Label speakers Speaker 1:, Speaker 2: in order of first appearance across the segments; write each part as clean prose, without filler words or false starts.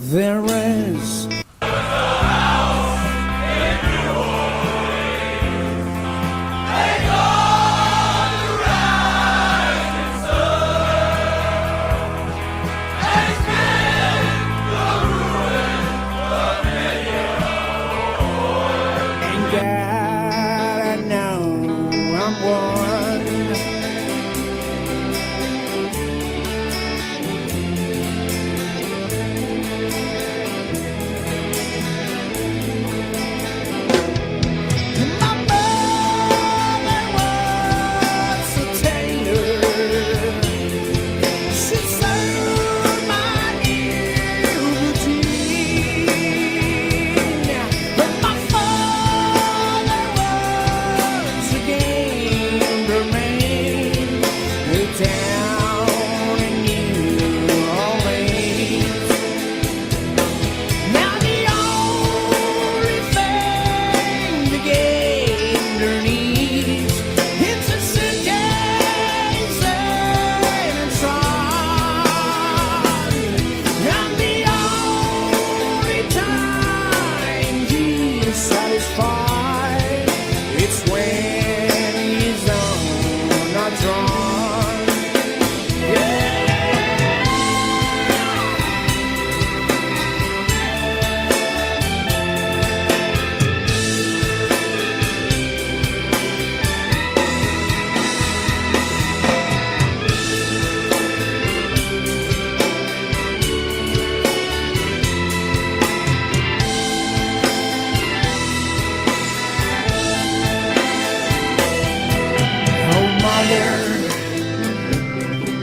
Speaker 1: There is and God, I know I'm one. It's when he's on, not drawn.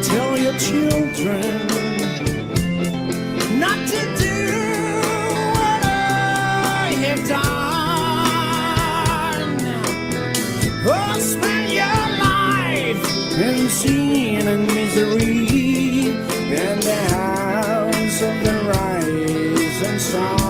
Speaker 1: Tell your children not to do what I have done, or spend your life in sin and misery in the house of the rising sun.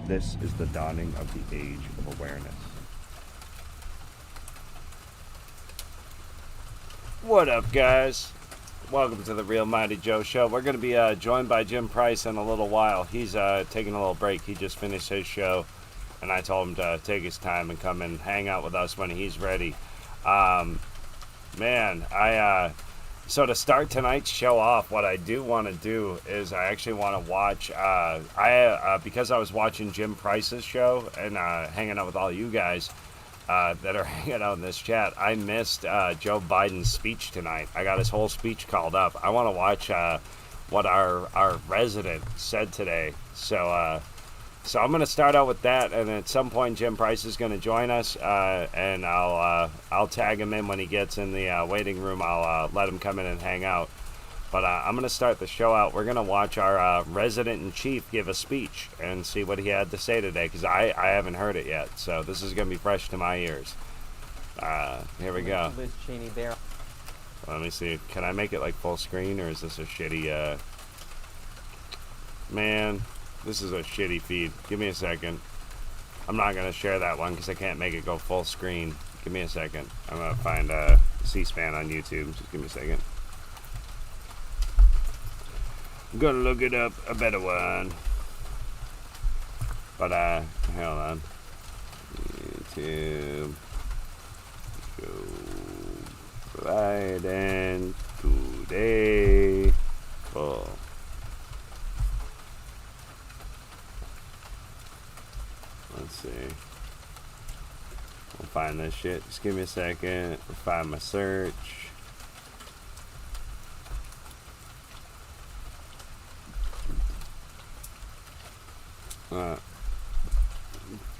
Speaker 2: This is the dawning of the age of awareness.
Speaker 3: What up, guys? Welcome to the Real Mighty Joe Show. We're going to be joined by Jim Price in a little while. He's taking a little break. He just finished his show, and I told him to take his time and come and hang out with us when he's ready. So to start tonight's show off, what I do want to do is I actually want to watch, because I was watching Jim Price's show and hanging out with all you guys that are hanging out in this chat, I missed Joe Biden's speech tonight. I got his whole speech called up. I want to watch what our resident said today. So I'm going to start out with that, and at some point Jim Price is going to join us, and I'll tag him in when he gets in the waiting room. I'll let him come in and hang out. But I'm going to start the show out. We're going to watch our resident-in-chief give a speech and see what he had to say today, because I haven't heard it yet. So this is going to be fresh to my ears. Here we go.
Speaker 4: Liz Cheney there.
Speaker 3: Let me see. Can I make it like full screen, or is this a shitty... Man, this is a shitty feed. Give me a second. I'm not going to share that one because I can't make it go full screen. Give me a second. I'm going to find C-SPAN on YouTube. Just give me a second. I'm gonna look it up a better one. But hold on. YouTube Joe Biden today full. Let's see. I'll find this shit. Just give me a second. I'll find my search.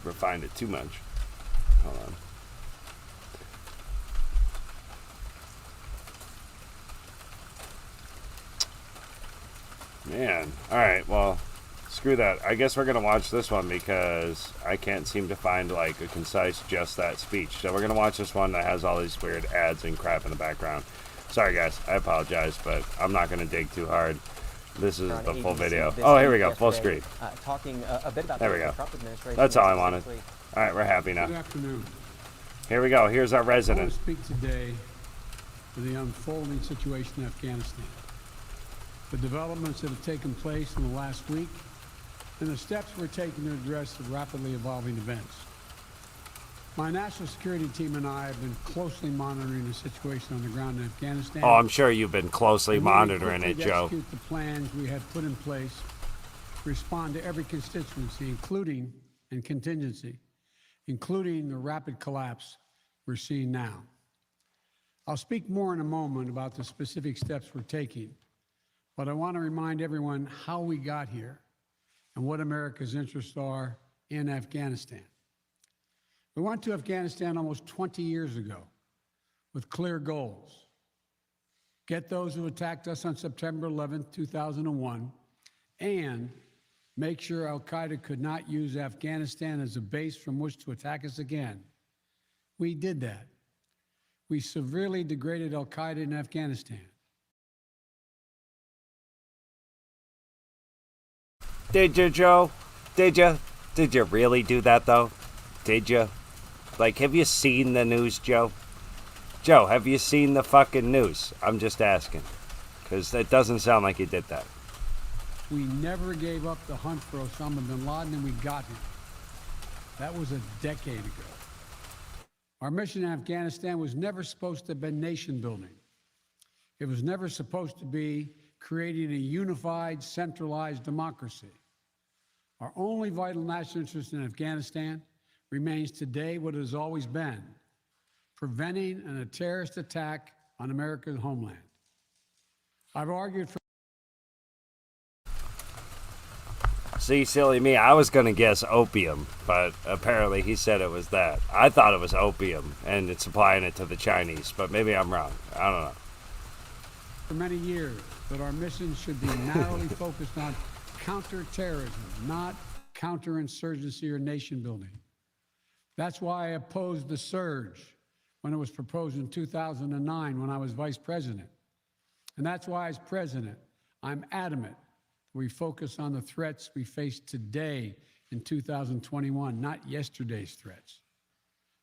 Speaker 3: Refined it too much. Hold on. Man. Alright, well, screw that. I guess we're going to watch this one because I can't seem to find like a concise just that speech. So we're going to watch this one that has all these weird ads and crap in the background. Sorry guys, I apologize, but I'm not going to dig too hard. This is the full video. Oh, here we go, full screen.
Speaker 4: Talking a bit about
Speaker 3: there we
Speaker 4: the
Speaker 3: go.
Speaker 4: Trump administration.
Speaker 3: That's all I wanted. All right, we're happy now.
Speaker 5: Good afternoon.
Speaker 3: Here we go. Here's our
Speaker 5: I want
Speaker 3: resident.
Speaker 5: to speak today to the unfolding situation in Afghanistan, the developments that have taken place in the last week, and the steps we're taking to address the rapidly evolving events. My national security team and I have been closely monitoring the situation on the ground in Afghanistan.
Speaker 3: Oh, I'm sure you've been closely monitoring it, Joe.
Speaker 5: Execute the plans we had put in place to respond to every constituency, including and contingency, including the rapid collapse we're seeing now. I'll speak more in a moment about the specific steps we're taking, but I want to remind everyone how we got here and what America's interests are in Afghanistan. We went to Afghanistan almost 20 years ago with clear goals. Get those who attacked us on September 11, 2001, and make sure al-Qaeda could not use Afghanistan as a base from which to attack us again. We did that. We severely degraded al-Qaeda in Afghanistan.
Speaker 3: Did you, Joe? Did you? Did you really do that, though? Did you? Like, have you seen the news, Joe? Joe, have you seen the fucking news? I'm just asking. Because it doesn't sound like you did that.
Speaker 5: We never gave up the hunt for Osama bin Laden, and we got him. That was a decade ago. Our mission in Afghanistan was never supposed to have been nation building. It was never supposed to be creating a unified, centralized democracy. Our only vital national interest in Afghanistan remains today what it has always been: preventing a terrorist attack on America's homeland. I've argued for...
Speaker 3: See, silly me, I was going to guess opium, but apparently he said it was that. I thought it was opium, and it's supplying it to the Chinese, but maybe I'm wrong. I don't know.
Speaker 5: For many years that our mission should be narrowly focused on counterterrorism, not counterinsurgency or nation building. That's why I opposed the surge when it was proposed in 2009 when I was vice president. And that's why as president, I'm adamant we focus on the threats we face today in 2021, not yesterday's threats.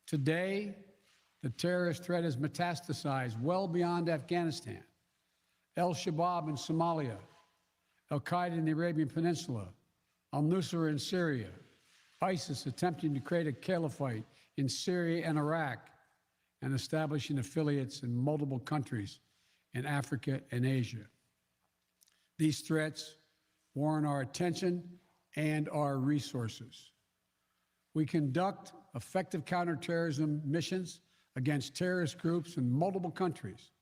Speaker 5: Today, the terrorist threat has metastasized well beyond Afghanistan. Al-Shabaab in Somalia, Al-Qaeda in the Arabian Peninsula, al-Nusra in Syria, ISIS attempting to create a caliphate in Syria and Iraq, and establishing affiliates in multiple countries in Africa and Asia. These threats warrant our attention and our resources. We conduct effective counterterrorism missions against terrorist groups in multiple countries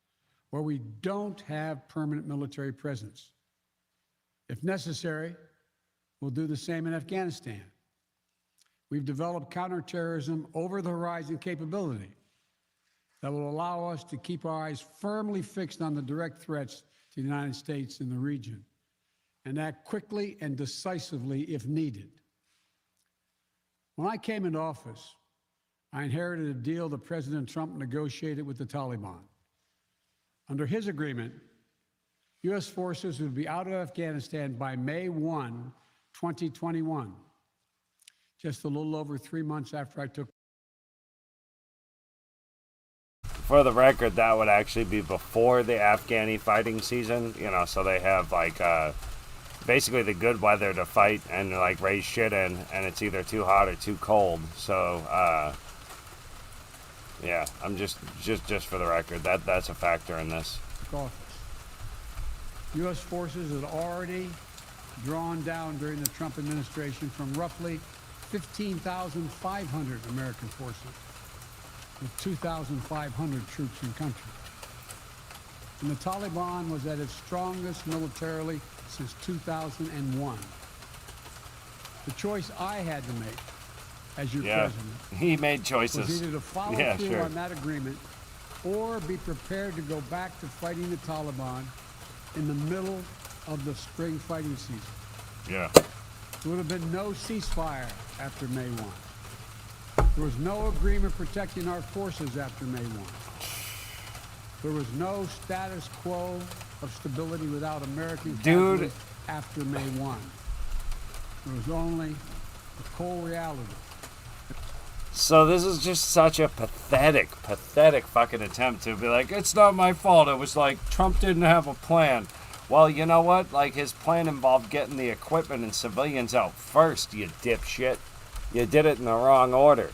Speaker 5: where we don't have permanent military presence. If necessary, we'll do the same in Afghanistan. We've developed counterterrorism over-the-horizon capability that will allow us to keep our eyes firmly fixed on the direct threats to the United States in the region and act quickly and decisively if needed. When I came into office, I inherited a deal that President Trump negotiated with the Taliban. Under his agreement, U.S. forces would be out of Afghanistan by May 1, 2021, just a little over 3 months after I took.
Speaker 3: For the record, that would actually be before the Afghani fighting season, you know, so they have like basically the good weather to fight and like raise shit in, and it's either too hot or too cold. So yeah, I'm just for the record, that's a factor in this.
Speaker 5: Office. U.S. forces had already drawn down during the Trump administration from roughly 15,500 American forces with 2,500 troops in country. And the Taliban was at its strongest militarily since 2001. The choice I had to make as your president
Speaker 3: he made choices.
Speaker 5: was either to follow through on that agreement or be prepared to go back to fighting the Taliban in the middle of the spring fighting season.
Speaker 3: Yeah.
Speaker 5: There would have been no ceasefire after May 1. There was no agreement protecting our forces after May 1. There was no status quo of stability without American casualties after May 1. There was only the cold reality.
Speaker 3: So this is just such a pathetic fucking attempt to be like, it's not my fault. It was like Trump didn't have a plan. Well, you know what? Like, his plan involved getting the equipment and civilians out first, you dipshit. You did it in the wrong order.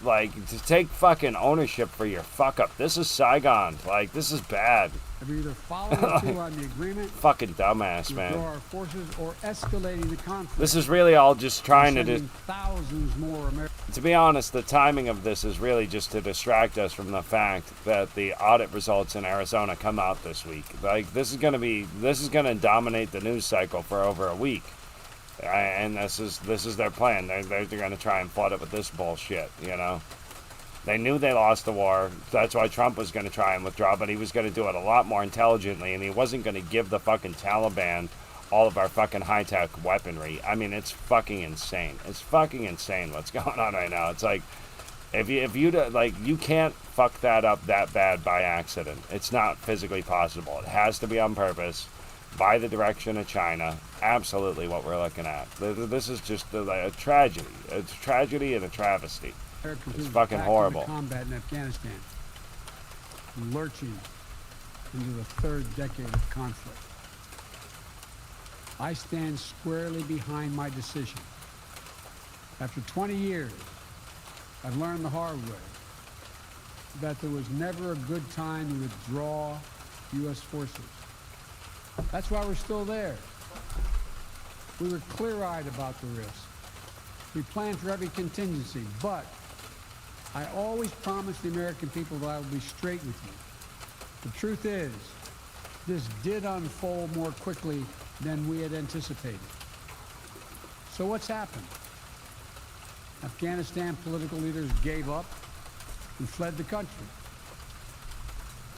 Speaker 3: Like, to take fucking ownership for your fuck up. This is Saigon. Like, this is bad.
Speaker 5: Have either following through on the agreement,
Speaker 3: fucking dumbass, man.
Speaker 5: Withdraw our forces, or escalating the conflict.
Speaker 3: This is really all just trying to
Speaker 5: thousands more Americans.
Speaker 3: To be honest, the timing of this is really just to distract us from the fact that the audit results in Arizona come out this week. Like, this is gonna dominate the news cycle for over a week. And this is their plan. They're going to try and flood it with this bullshit, you know. They knew they lost the war. That's why Trump was going to try and withdraw, but he was going to do it a lot more intelligently, and he wasn't going to give the fucking Taliban all of our fucking high-tech weaponry. I mean, it's fucking insane. It's fucking insane what's going on right now. It's like, if you can't fuck that up that bad by accident. It's not physically possible. It has to be on purpose. By the direction of China, absolutely what we're looking at. This is just a tragedy. It's a tragedy and a travesty. It's fucking horrible.
Speaker 5: Combat in Afghanistan, lurching into the third decade of conflict. I stand squarely behind my decision. After 20 years, I've learned the hard way that there was never a good time to withdraw U.S. forces. That's why we're still there. We were clear-eyed about the risk. We planned for every contingency, but I always promised the American people that I would be straight with you. The truth is, this did unfold more quickly than we had anticipated. So what's happened? Afghanistan political leaders gave up and fled the country.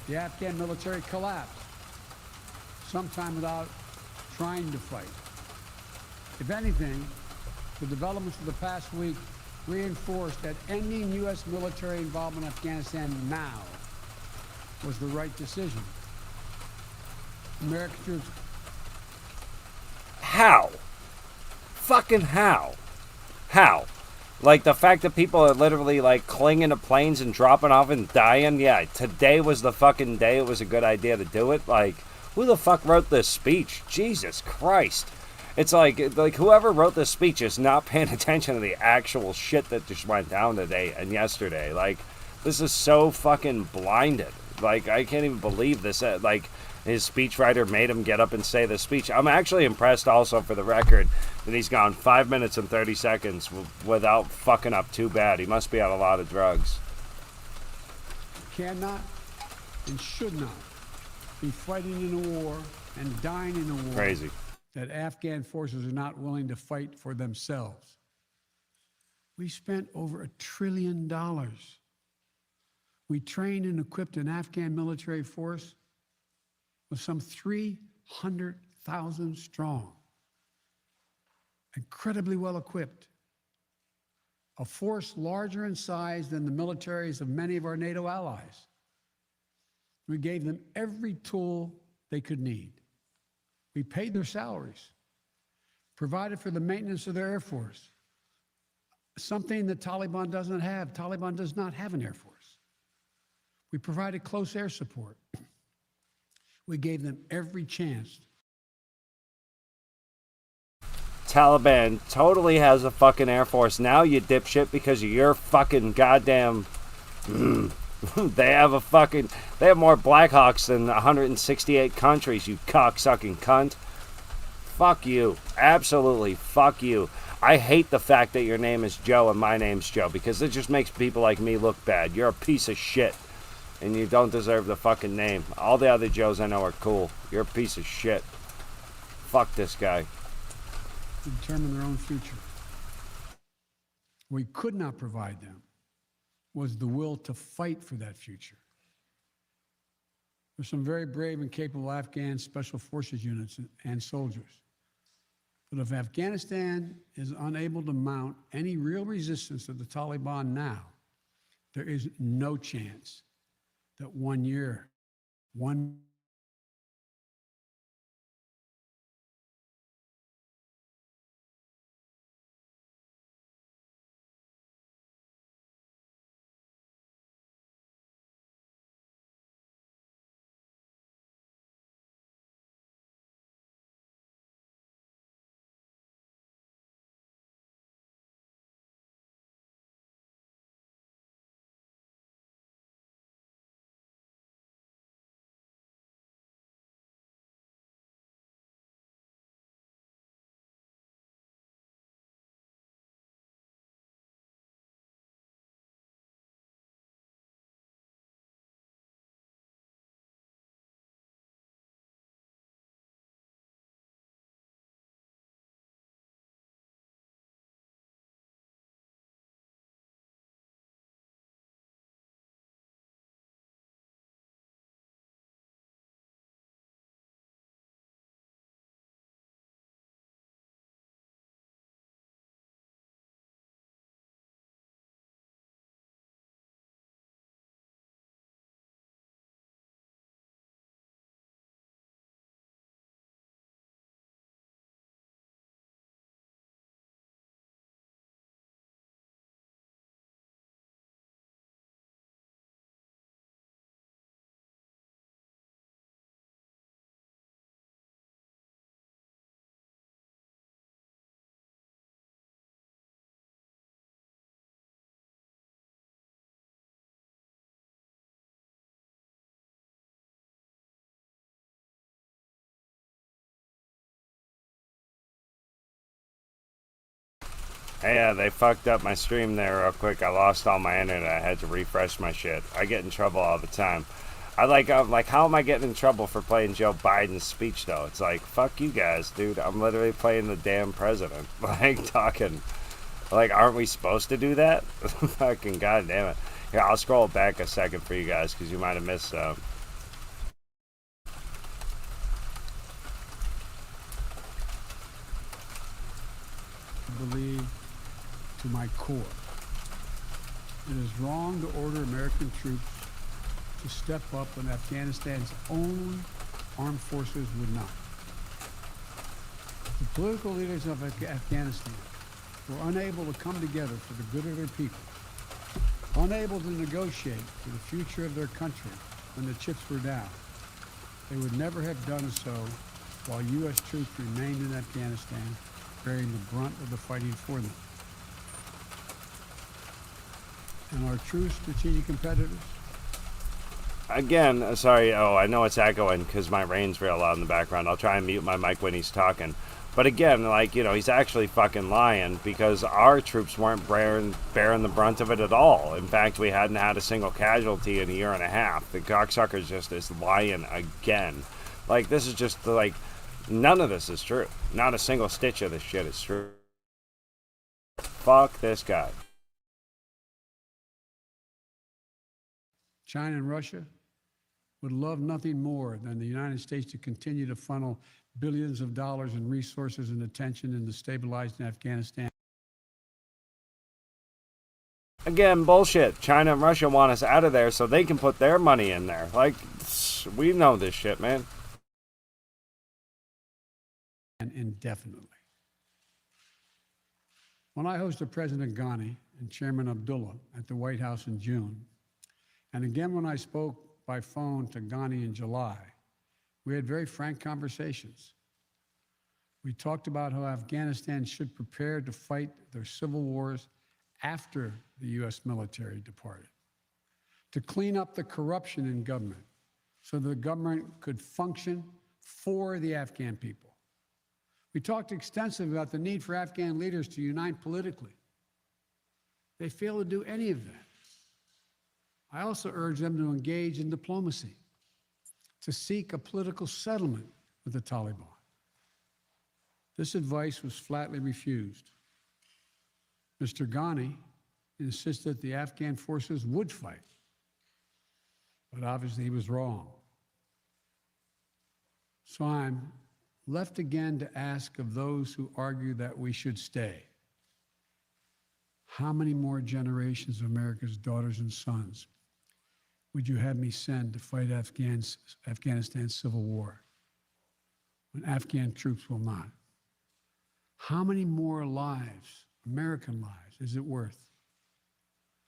Speaker 5: The Afghan military collapsed, sometime without trying to fight. If anything, the developments of the past week reinforced that ending U.S. military involvement in Afghanistan now was the right decision. American troops.
Speaker 3: How? Fucking how? How? Like, the fact that people are literally, like, clinging to planes and dropping off and dying? Yeah, today was the fucking day it was a good idea to do it? Like, who the fuck wrote this speech? Jesus Christ. It's like whoever wrote this speech is not paying attention to the actual shit that just went down today and yesterday. Like, this is so fucking blinded. Like, I can't even believe this. Like, his speechwriter made him get up and say this speech. I'm actually impressed also, for the record, that he's gone 5 minutes and 30 seconds without fucking up too bad. He must be on a lot of drugs.
Speaker 5: Cannot and should not be fighting in a war and dying in a war.
Speaker 3: Crazy.
Speaker 5: That Afghan forces are not willing to fight for themselves. We spent over $1 trillion. We trained and equipped an Afghan military force was some 300,000 strong, incredibly well equipped, a force larger in size than the militaries of many of our NATO allies. We gave them every tool they could need. We paid their salaries, provided for the maintenance of their Air Force, something that Taliban doesn't have. Taliban does not have an Air Force. We provided close air support. We gave them every chance.
Speaker 3: Taliban totally has a fucking Air Force now, you dipshit, because of your fucking goddamn... They have more Blackhawks than 168 countries, you cocksucking cunt. Fuck you. Absolutely fuck you. I hate the fact that your name is Joe and my name's Joe, because it just makes people like me look bad. You're a piece of shit, and you don't deserve the fucking name. All the other Joes I know are cool. You're a piece of shit. Fuck this guy.
Speaker 5: Determine their own future. We could not provide them was the will to fight for that future. There's some very brave and capable Afghan special forces units and soldiers. But if Afghanistan is unable to mount any real resistance to the Taliban now, there is no chance that 1 year, one
Speaker 3: Hey, they fucked up my stream there real quick. I lost all my internet. I had to refresh my shit. I get in trouble all the time. I'm like, how am I getting in trouble for playing Joe Biden's speech, though? It's like, fuck you guys, dude. I'm literally playing the damn president. Like, talking. Like, aren't we supposed to do that? Fucking goddamn it. Here, I'll scroll back a second for you guys, because you might have missed some.
Speaker 5: Believe to my core. It is wrong to order American troops to step up when Afghanistan's own armed forces would not. The political leaders of Afghanistan were unable to come together for the good of their people, unable to negotiate for the future of their country when the chips were down. They would never have done so while U.S. troops remained in Afghanistan, bearing the brunt of the fighting for them. And our true strategic competitors?
Speaker 3: Again, sorry, I know it's echoing because my rain's real loud in the background. I'll try and mute my mic when he's talking. But again, like, he's actually fucking lying, because our troops weren't bearing the brunt of it at all. In fact, we hadn't had a single casualty in a year and a half. The cocksucker just is lying again. Like, this is just, like, none of this is true. Not a single stitch of this shit is true. Fuck this guy.
Speaker 5: China and Russia would love nothing more than the United States to continue to funnel billions of dollars in resources and attention into stabilizing Afghanistan.
Speaker 3: Again, bullshit. China and Russia want us out of there so they can put their money in there. Like, we know this shit, man.
Speaker 5: And indefinitely. When I hosted President Ghani and Chairman Abdullah at the White House in June, and again when I spoke by phone to Ghani in July, we had very frank conversations. We talked about how Afghanistan should prepare to fight their civil wars after the U.S. military departed, to clean up the corruption in government so the government could function for the Afghan people. We talked extensively about the need for Afghan leaders to unite politically. They fail to do any of that. I also urged them to engage in diplomacy, to seek a political settlement with the Taliban. This advice was flatly refused. Mr. Ghani insisted the Afghan forces would fight, but obviously he was wrong. So I'm left again to ask of those who argue that we should stay, how many more generations of America's daughters and sons would you have me send to fight Afghanistan's civil war when Afghan troops will not? How many more lives, American lives, is it worth?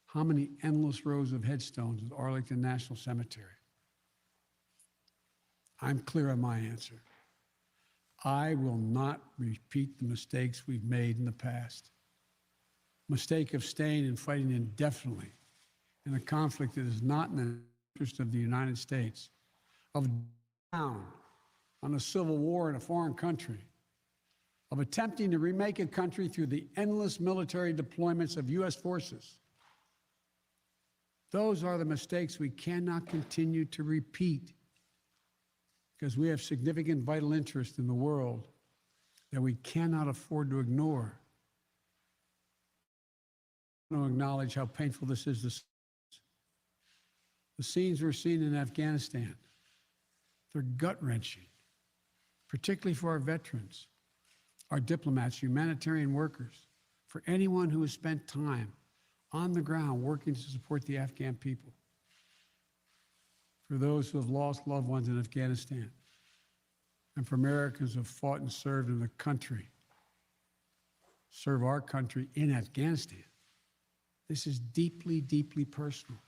Speaker 5: How many endless rows of headstones at Arlington National Cemetery? I'm clear on my answer. I will not repeat the mistakes we've made in the past. Mistake of staying and fighting indefinitely in a conflict that is not in the interest of the United States, of down on a civil war in a foreign country, of attempting to remake a country through the endless military deployments of U.S. forces. Those are the mistakes we cannot continue to repeat because we have significant vital interest in the world that we cannot afford to ignore. I want to acknowledge how painful this is. The scenes we're seeing in Afghanistan, they're gut-wrenching, particularly for our veterans, our diplomats, humanitarian workers, for anyone who has spent time on the ground working to support the Afghan people, for those who have lost loved ones in Afghanistan, and for Americans who have fought and served in the country, serve our country in Afghanistan. This is deeply, deeply personal.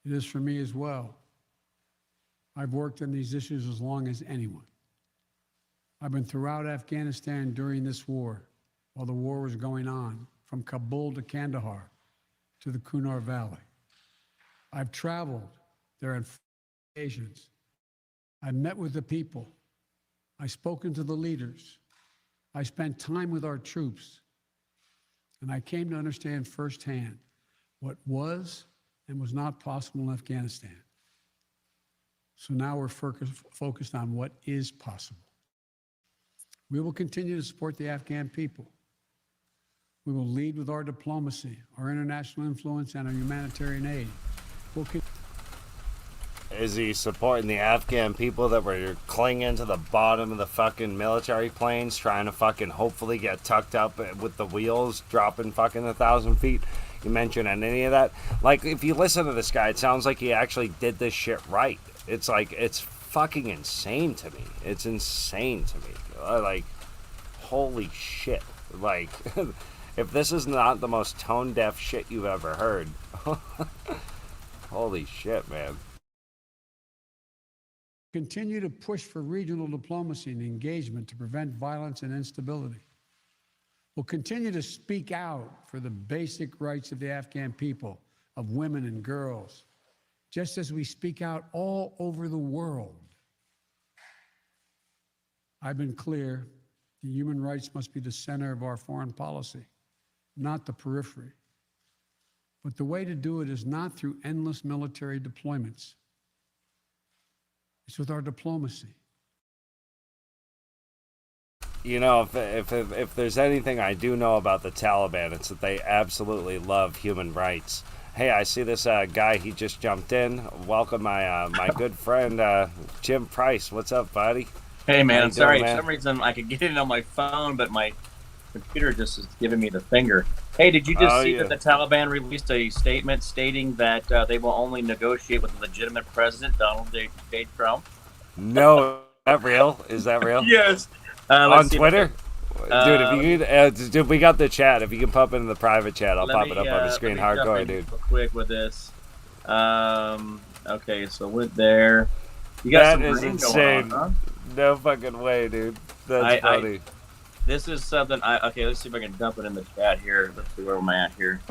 Speaker 5: It is for me as well. I've worked on these issues as long as anyone. I've been throughout Afghanistan during this war, while the war was going on, from Kabul to Kandahar to the Kunar Valley. I've traveled there on occasions. I've met with the people. I've spoken to the leaders. I spent time with our troops. And I came to understand firsthand what was and was not possible in Afghanistan. So now we're focused on what is possible. We will continue to support the Afghan people. We will lead with our diplomacy, our international influence, and our humanitarian aid.
Speaker 3: Is he supporting the Afghan people that were clinging to the bottom of the fucking military planes, trying to fucking hopefully get tucked up with the wheels dropping fucking 1,000 feet? You mentioned any of that? Like, if you listen to this guy, it sounds like he actually did this shit right. It's like, it's fucking insane to me. It's insane to me. Like, holy shit. Like, if this is not the most tone-deaf shit you've ever heard, holy shit, man.
Speaker 5: Continue to push for regional diplomacy and engagement to prevent violence and instability. We'll continue to speak out for the basic rights of the Afghan people, of women and girls, just as we speak out all over the world. I've been clear, the human rights must be the center of our foreign policy, not the periphery. But the way to do it is not through endless military deployments. It's with our diplomacy.
Speaker 3: You know, if there's anything I do know about the Taliban, it's that they absolutely love human rights. Hey, I see this guy. He just jumped in. Welcome, my good friend Jim Price. What's up, buddy?
Speaker 6: Hey, man.
Speaker 3: How
Speaker 6: I'm
Speaker 3: you
Speaker 6: sorry.
Speaker 3: doing,
Speaker 6: For
Speaker 3: man?
Speaker 6: some reason, I could get in on my phone, but my computer just is giving me the finger. Hey, did you just
Speaker 3: Oh,
Speaker 6: see
Speaker 3: yeah.
Speaker 6: that the Taliban released a statement stating that they will only negotiate with a legitimate president, Donald J. Trump?
Speaker 3: No, is that real? Is that real?
Speaker 6: Yes.
Speaker 3: On
Speaker 6: Let's see if I
Speaker 3: Twitter?
Speaker 6: can-
Speaker 3: Dude, if you could, dude, we got the chat. If you can pop it in the private chat, I'll
Speaker 6: let
Speaker 3: pop
Speaker 6: me,
Speaker 3: it up on the
Speaker 6: let
Speaker 3: screen.
Speaker 6: me jump
Speaker 3: Hardcore,
Speaker 6: in
Speaker 3: dude.
Speaker 6: real quick with this. Okay, so with there, you got
Speaker 3: That
Speaker 6: some
Speaker 3: is
Speaker 6: rain
Speaker 3: insane.
Speaker 6: going on, huh?
Speaker 3: No fucking way, dude. That's funny.
Speaker 6: This is something. Okay, let's see if I can dump it in the chat here. Let's see where am I at here.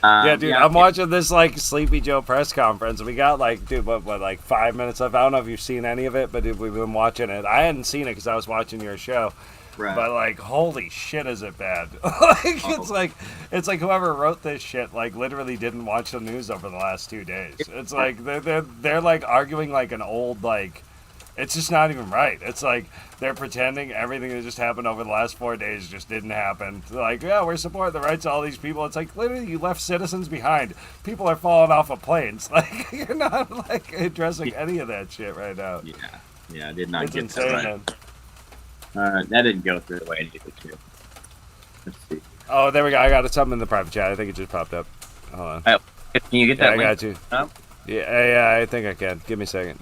Speaker 3: Yeah, dude, I'm watching this like Sleepy Joe press conference. We got like, dude, what, like 5 minutes left. I don't know if you've seen any of it, but dude, we've been watching it. I hadn't seen it because I was watching your show.
Speaker 6: Right.
Speaker 3: But like, holy shit, is it bad? Like, it's like whoever wrote this shit like literally didn't watch the news over the last 2 days. It's like they're like arguing like an old like. It's just not even right. It's like they're pretending everything that just happened over the last 4 days just didn't happen. They're like, yeah, we're supporting the rights of all these people. It's like, literally, you left citizens behind. People are falling off of planes. Like, you're not, like, addressing any of that shit right now.
Speaker 6: Yeah, I did not
Speaker 3: It's
Speaker 6: get
Speaker 3: insane,
Speaker 6: that
Speaker 3: man.
Speaker 6: right. That didn't go through the way I needed it to. Let's see.
Speaker 3: Oh, there we go. I got something in the private chat. I think it just popped up. Hold on.
Speaker 6: Can you get
Speaker 3: Yeah,
Speaker 6: that
Speaker 3: I
Speaker 6: link?
Speaker 3: got you.
Speaker 6: Up?
Speaker 3: Yeah, I think I can. Give me a second.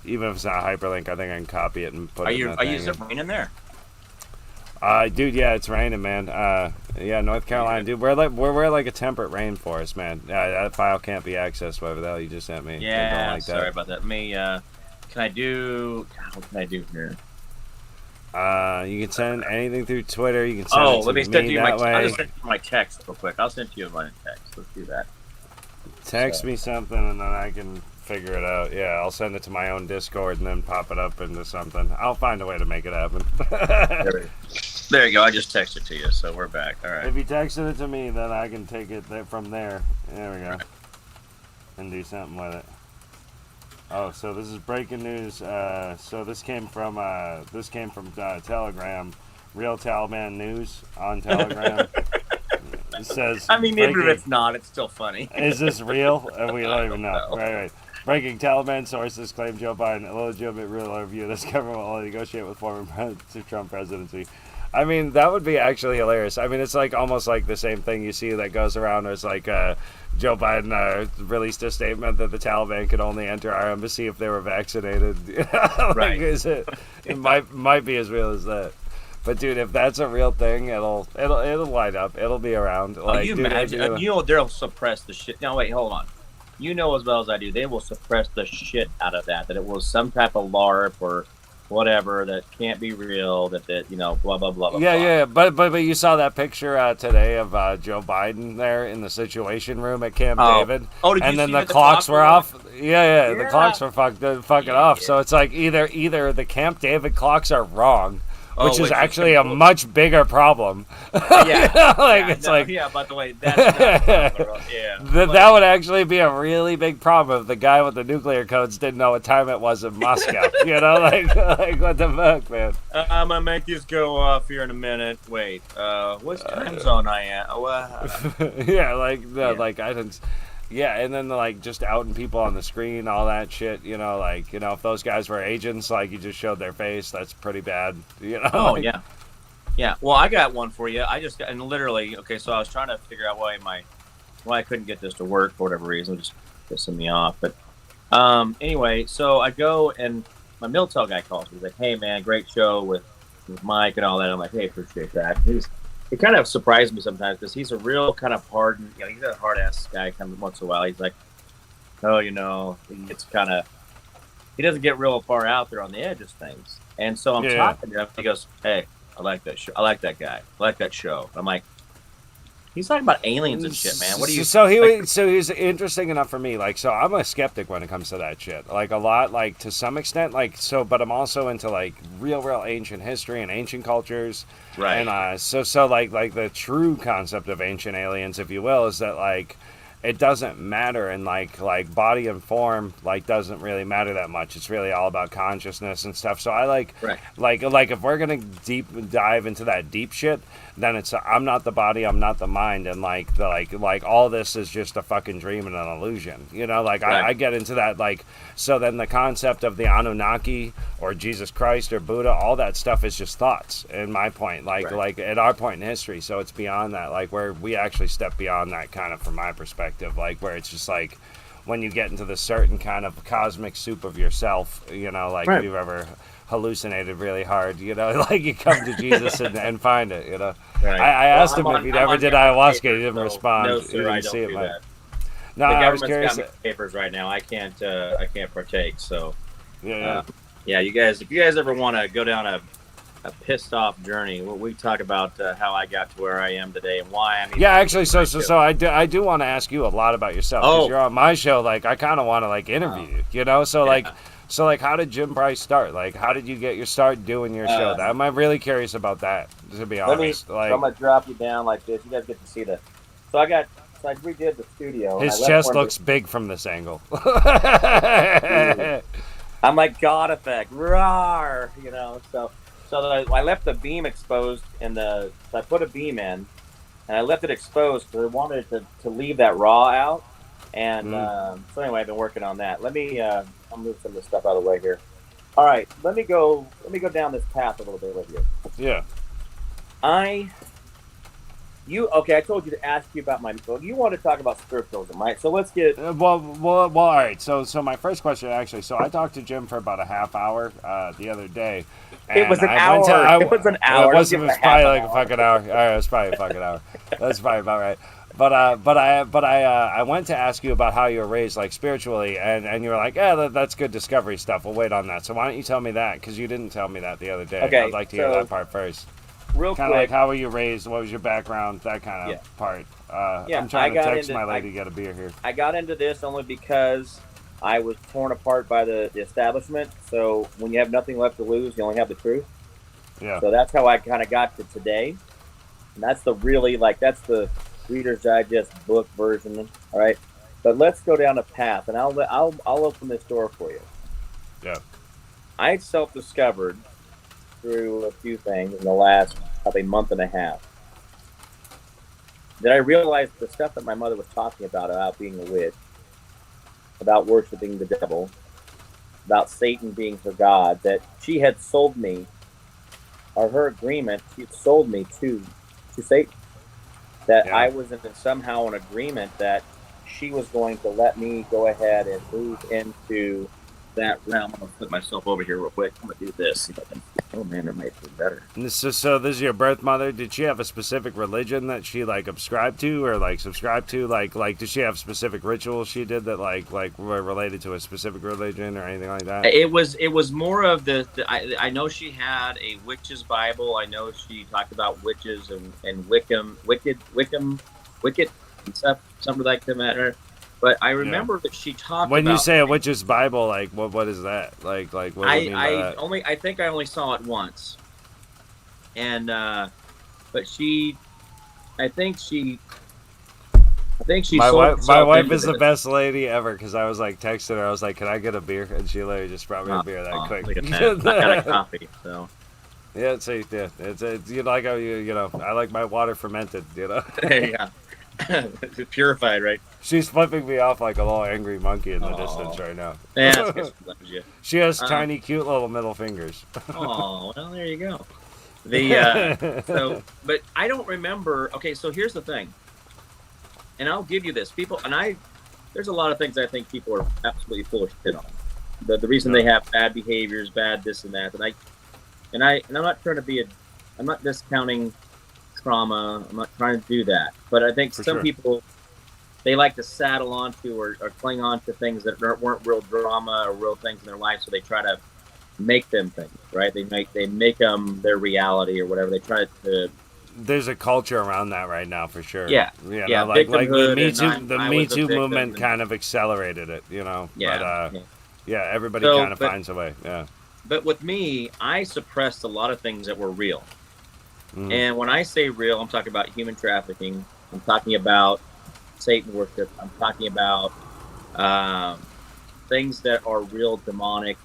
Speaker 3: Even if it's not a hyperlink, I think I can copy it and put it in the
Speaker 6: Are you
Speaker 3: thing.
Speaker 6: is it raining there?
Speaker 3: Dude, yeah, it's raining, man. Yeah, North Carolina, dude. We're like a temperate rainforest, man. That file can't be accessed. Whatever the hell you just sent me.
Speaker 6: Yeah,
Speaker 3: Don't like
Speaker 6: sorry
Speaker 3: that.
Speaker 6: about that. Let me, can I do, God, what can I do here?
Speaker 3: You can send anything through Twitter. You can send
Speaker 6: Oh,
Speaker 3: it to
Speaker 6: let me send
Speaker 3: me
Speaker 6: you my,
Speaker 3: that way.
Speaker 6: I'll just send you my text real quick. I'll send you my text. Let's do that.
Speaker 3: Text me something and then I can figure it out. Yeah, I'll send it to my own Discord and then pop it up into something. I'll find a way to make it happen.
Speaker 6: There you go. I just texted to you, so we're back. All right.
Speaker 3: If you texted it to me, then I can take it from there. There we go. And do something with it. Oh, so this is breaking news. So this came from Telegram, Real Taliban News on Telegram. It says.
Speaker 6: I mean, even if
Speaker 3: breaking-
Speaker 6: it's not, it's still funny.
Speaker 3: Is this real? We don't even know.
Speaker 6: know.
Speaker 3: Right. Breaking Taliban sources claim Joe Biden a legitimate real overview. This government will only negotiate with former Trump presidency. I mean, that would be actually hilarious. I mean, it's like almost like the same thing you see that goes around. It's like Joe Biden released a statement that the Taliban could only enter our embassy if they were vaccinated. Like,
Speaker 6: Right.
Speaker 3: It might be as real as that. But dude, if that's a real thing, it'll light up. It'll be around. Like,
Speaker 6: you
Speaker 3: dude,
Speaker 6: imagine? You know they'll suppress the shit. No, wait, hold on. You know as well as I do, they will suppress the shit out of that. That it was some type of LARP or whatever that can't be real. That you know, blah blah blah blah.
Speaker 3: Yeah,
Speaker 6: blah.
Speaker 3: but you saw that picture today of Joe Biden there in the Situation Room at Camp
Speaker 6: Oh.
Speaker 3: David.
Speaker 6: Oh, did you
Speaker 3: and then
Speaker 6: see
Speaker 3: the
Speaker 6: that the
Speaker 3: clocks
Speaker 6: clocks
Speaker 3: were
Speaker 6: were
Speaker 3: off. Yeah, the
Speaker 6: Yeah.
Speaker 3: clocks were fucking off. So it's like either the Camp David clocks are wrong, which is actually a much bigger problem.
Speaker 6: Yeah.
Speaker 3: Yeah,
Speaker 6: by the way, that's not yeah.
Speaker 3: That would actually be a really big problem if the guy with the nuclear codes didn't know what time it was in Moscow. You know, like what the fuck, man?
Speaker 6: I'm gonna make this go off here in a minute. Wait, what time zone I am?
Speaker 3: Yeah, like I didn't. Yeah, and then like just outing people on the screen, all that shit. You know, like if those guys were agents, like you just showed their face, that's pretty bad. You know.
Speaker 6: Oh
Speaker 3: like,
Speaker 6: yeah. Well, I got one for you. I just got, and literally, okay. So I was trying to figure out why I couldn't get this to work for whatever reason, just pissing me off. But anyway, so I go and my Miltel guy calls me. He's like, "Hey man, great show with Mike and all that." I'm like, "Hey, appreciate that." He kind of surprised me sometimes because he's a real kind of hardened, he's a hard ass guy. Kind of once in a while, he's like, "Oh, he gets he doesn't get real far out there on the edge of things." And so I'm talking to him. He goes, "Hey, I like that show. I like that guy. I like that show." I'm like, he's talking about aliens and shit, man. What do you?
Speaker 3: So he's interesting enough for me. Like, so I'm a skeptic when it comes to that shit. Like a lot, like to some extent. Like so, but I'm also into like real ancient history and ancient cultures.
Speaker 6: Right.
Speaker 3: And so like the true concept of ancient aliens, if you will, is that like it doesn't matter, and like body and form like doesn't really matter that much. It's really all about consciousness and stuff. So I like if we're gonna deep dive into that deep shit, then it's I'm not the body, I'm not the mind, and like all this is just a fucking dream and an illusion, you know. Like I get into that, like, so then the concept of the Anunnaki or Jesus Christ or Buddha, all that stuff is just thoughts in my point, like at our point in history. So it's beyond that, like where we actually step beyond that, kind of from my perspective, like where it's just like when you get into the certain kind of cosmic soup of yourself, you know, like if you've ever hallucinated really hard, you know, like you come to Jesus and find it, you know. I asked him if he ever did ayahuasca. He didn't respond.
Speaker 6: No,
Speaker 3: He
Speaker 6: sir,
Speaker 3: didn't
Speaker 6: I
Speaker 3: see
Speaker 6: don't
Speaker 3: it,
Speaker 6: do that.
Speaker 3: no,
Speaker 6: The
Speaker 3: I was
Speaker 6: government's
Speaker 3: curious.
Speaker 6: got me papers right now. I can't partake. So
Speaker 3: Yeah.
Speaker 6: yeah, you guys, if you guys ever want to go down a pissed off journey, we talk about how I got to where I am today and why I'm.
Speaker 3: Yeah, actually, so I do want to ask you a lot about yourself, because you're on my show. Like, I kind of want to like interview you, you know. So like, how did Jim Price start? Like, how did you get your start doing your show? I'm really curious about that, to be honest.
Speaker 6: So I'm gonna drop you down like this. You guys get to see the. So I redid the studio.
Speaker 3: His chest looks big from this angle.
Speaker 6: I'm like God effect, rawr, you know. So I left the beam exposed, so I put a beam in, and I left it exposed because I wanted to leave that raw out. And so anyway, I've been working on that. Let me I'll move some of this stuff out of the way here. All right, let me go down this path a little bit with you.
Speaker 3: Yeah.
Speaker 6: Okay, I told you to ask you about you want to talk about spiritualism, right? So let's get
Speaker 3: well, all right. So my first question, actually, so I talked to Jim for about a half hour the other day.
Speaker 6: It was an hour. It was an hour.
Speaker 3: It was probably like a fucking hour. All right, it was probably a fucking hour. That's probably about right. But I went to ask you about how you were raised, like spiritually, and you were like, yeah, that's good discovery stuff. We'll wait on that. So why don't you tell me that? Because you didn't tell me that the other day.
Speaker 6: Okay,
Speaker 3: I'd like to hear that part first.
Speaker 6: Real
Speaker 3: kind
Speaker 6: quick,
Speaker 3: of like how were you raised? What was your background? That kind of part. I'm trying to text my lady to get a beer here.
Speaker 6: I got into this only because I was torn apart by the establishment. So when you have nothing left to lose, you only have the truth.
Speaker 3: Yeah.
Speaker 6: So that's how I kind of got to today. And that's the Reader's Digest book version. All right. But let's go down a path, and I'll open this door for you.
Speaker 3: Yeah.
Speaker 6: I self-discovered through a few things in the last probably month and a half that I realized the stuff that my mother was talking about being a witch, about worshiping the devil, about Satan being her God, that she had sold me, or her agreement, she had sold me to Satan. That I was somehow in agreement that she was going to let me go ahead and move into that realm. I'm going to put myself over here real quick. I'm going to do this. Oh man, it might be better.
Speaker 3: So this is your birth mother. Did she have a specific religion that she like subscribed to, or like subscribed to? Like did she have specific rituals she did that like were related to a specific religion or anything like that?
Speaker 6: It was more of I know she had a witch's Bible. I know she talked about witches and wicked and stuff, something like that. But I remember that she talked
Speaker 3: when
Speaker 6: about...
Speaker 3: you say a witch's Bible, like what is that? Like what do you mean by that?
Speaker 6: I think I only saw it once. And but I think she
Speaker 3: my wife is the best lady ever, because I was like texting her. I was like, "Can I get a beer?" And she literally just brought me a beer that quick.
Speaker 6: Look at that. I got a coffee, so.
Speaker 3: Yeah, it's you like how you know I like my water fermented, you know.
Speaker 6: Yeah. It's purified, right?
Speaker 3: She's flipping me off like a little angry monkey in the distance right now.
Speaker 6: Yeah,
Speaker 3: she has tiny, cute little middle fingers.
Speaker 6: Oh, well, there you go. But I don't remember. Okay, so here's the thing, and I'll give you this. There's a lot of things I think people are absolutely full of shit on. The reason they have bad behaviors, bad this and that, and I'm not trying to I'm not discounting trauma. I'm not trying to do that, but I think some people, they like to saddle onto or cling on to things that weren't real drama or real things in their life, so they try to make them things, right? They make them their reality or whatever. They try to.
Speaker 3: There's a culture around that right now for sure.
Speaker 6: Yeah.
Speaker 3: Like the Me Too movement kind of accelerated it, you know.
Speaker 6: Yeah.
Speaker 3: But everybody kind of finds a way. Yeah.
Speaker 6: But with me, I suppressed a lot of things that were real. And when I say real, I'm talking about human trafficking. I'm talking about Satan worship. I'm talking about things that are real demonic,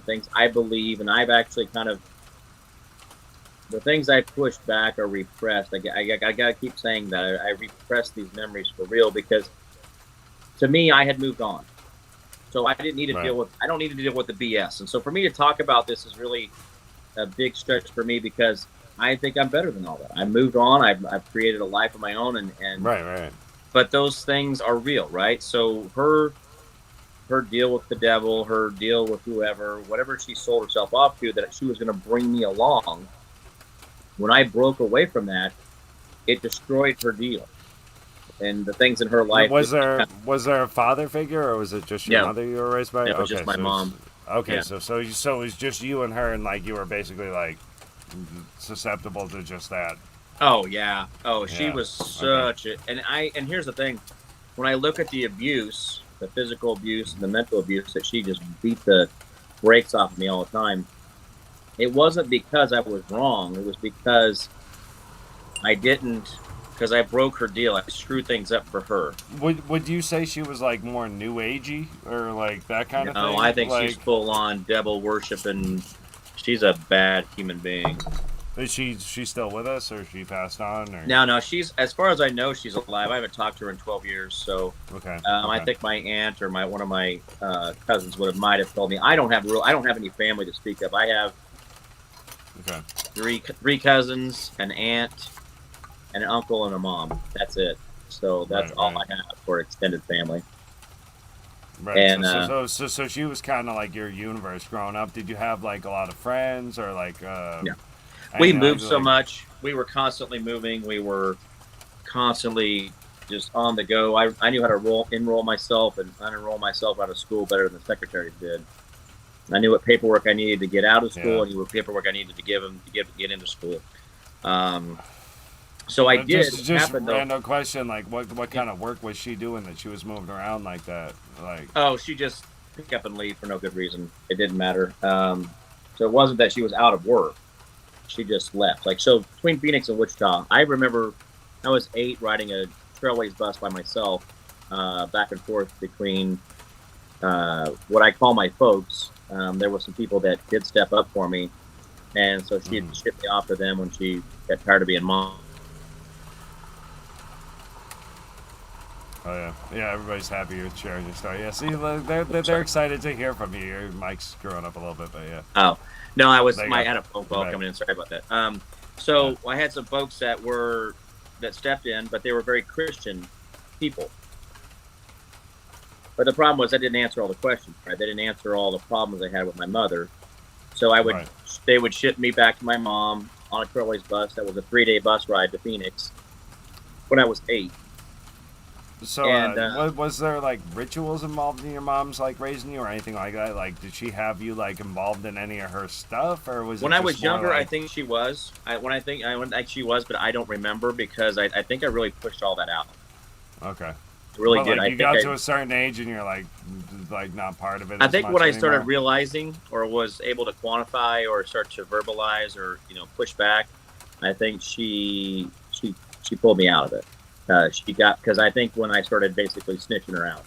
Speaker 6: things I believe, and I've actually kind of, the things I pushed back or repressed. I got to keep saying that. I repressed these memories for real because to me, I had moved on. So I didn't need to deal with, I don't need to deal with the BS. And so for me to talk about this is really a big stretch for me because I think I'm better than all that. I moved on. I've created a life of my own, and
Speaker 3: Right.
Speaker 6: But those things are real, right? So her deal with the devil, her deal with whoever, whatever she sold herself off to, that she was going to bring me along. When I broke away from that, it destroyed her deal and the things in her life.
Speaker 3: Was there a father figure, or was it just your mother you were raised by?
Speaker 6: It was just my mom.
Speaker 3: Okay, so it was just you and her, and like you were basically like susceptible to just that.
Speaker 6: Oh yeah. Oh, she was such a, and here's the thing, when I look at the abuse, the physical abuse and the mental abuse that she just beat the brakes off of me all the time, it wasn't because I was wrong. It was because I broke her deal. I screwed things up for her.
Speaker 3: Would you say she was like more new agey or like that kind of thing?
Speaker 6: No, I think she's full on devil worshiping. She's a bad human being.
Speaker 3: Is she still with us, or she passed on? Or?
Speaker 6: No, she's, as far as I know, she's alive. I haven't talked to her in 12 years, so
Speaker 3: okay.
Speaker 6: I think my aunt or one of my cousins might have told me. I don't have any family to speak of. I have three cousins, an aunt, and an uncle and a mom. That's it. So that's all I have for extended family.
Speaker 3: Right. And so she was kind of like your universe growing up. Did you have like a lot of friends or like?
Speaker 6: Yeah. We moved so much. We were constantly moving. We were constantly just on the go. I knew how to enroll myself and unenroll myself out of school better than the secretaries did. I knew what paperwork I needed to get out of school, and knew what paperwork I needed to give them to get into school. So I did.
Speaker 3: Just random question, like what kind of work was she doing that she was moving around like that? Like,
Speaker 6: oh, she just pick up and leave for no good reason. It didn't matter. So it wasn't that she was out of work. She just left. Like, so between Phoenix and Wichita, I remember I was 8 riding a Trailways bus by myself, back and forth between what I call my folks. There were some people that did step up for me, and so she'd ship me off to them when she got tired of being mom.
Speaker 3: Oh yeah, everybody's happy you're sharing your story. Yeah, see, they're excited to hear from you. Your mic's growing up a little bit, but yeah.
Speaker 6: Oh no, I had a phone call coming in. Sorry about that. I had some folks that stepped in, but they were very Christian people. But the problem was I didn't answer all the questions. Right, they didn't answer all the problems I had with my mother. So they would ship me back to my mom on a Trailways bus. That was a 3-day bus ride to Phoenix when I was 8.
Speaker 3: So, was there like rituals involved in your mom's like raising you or anything like that? Like, did she have you like involved in any of her stuff, or was
Speaker 6: when
Speaker 3: it
Speaker 6: I was younger?
Speaker 3: Like...
Speaker 6: I think she was. She was, but I don't remember because I think I really pushed all that out.
Speaker 3: Okay.
Speaker 6: Really
Speaker 3: but,
Speaker 6: did.
Speaker 3: Like, you got to a certain age and you're like not part of it.
Speaker 6: I think what I started realizing, or was able to quantify, or start to verbalize, or push back, I think she pulled me out of it. Because I think when I started basically snitching her out.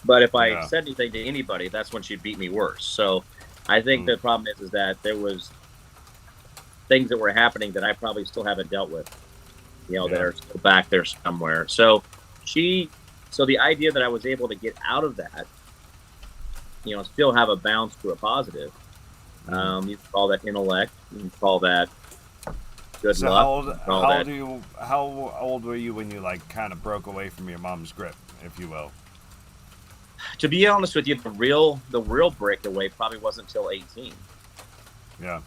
Speaker 6: But if I said anything to anybody, that's when she'd beat me worse. So I think the problem is that there was things that were happening that I probably still haven't dealt with, that are still back there somewhere. So the idea that I was able to get out of that, still have a bounce to a positive. You can call that intellect. You can call that good luck.
Speaker 3: How old were you when you like kind of broke away from your mom's grip, if you will?
Speaker 6: To be honest with you, the real breakaway probably wasn't until 18.
Speaker 3: Yeah.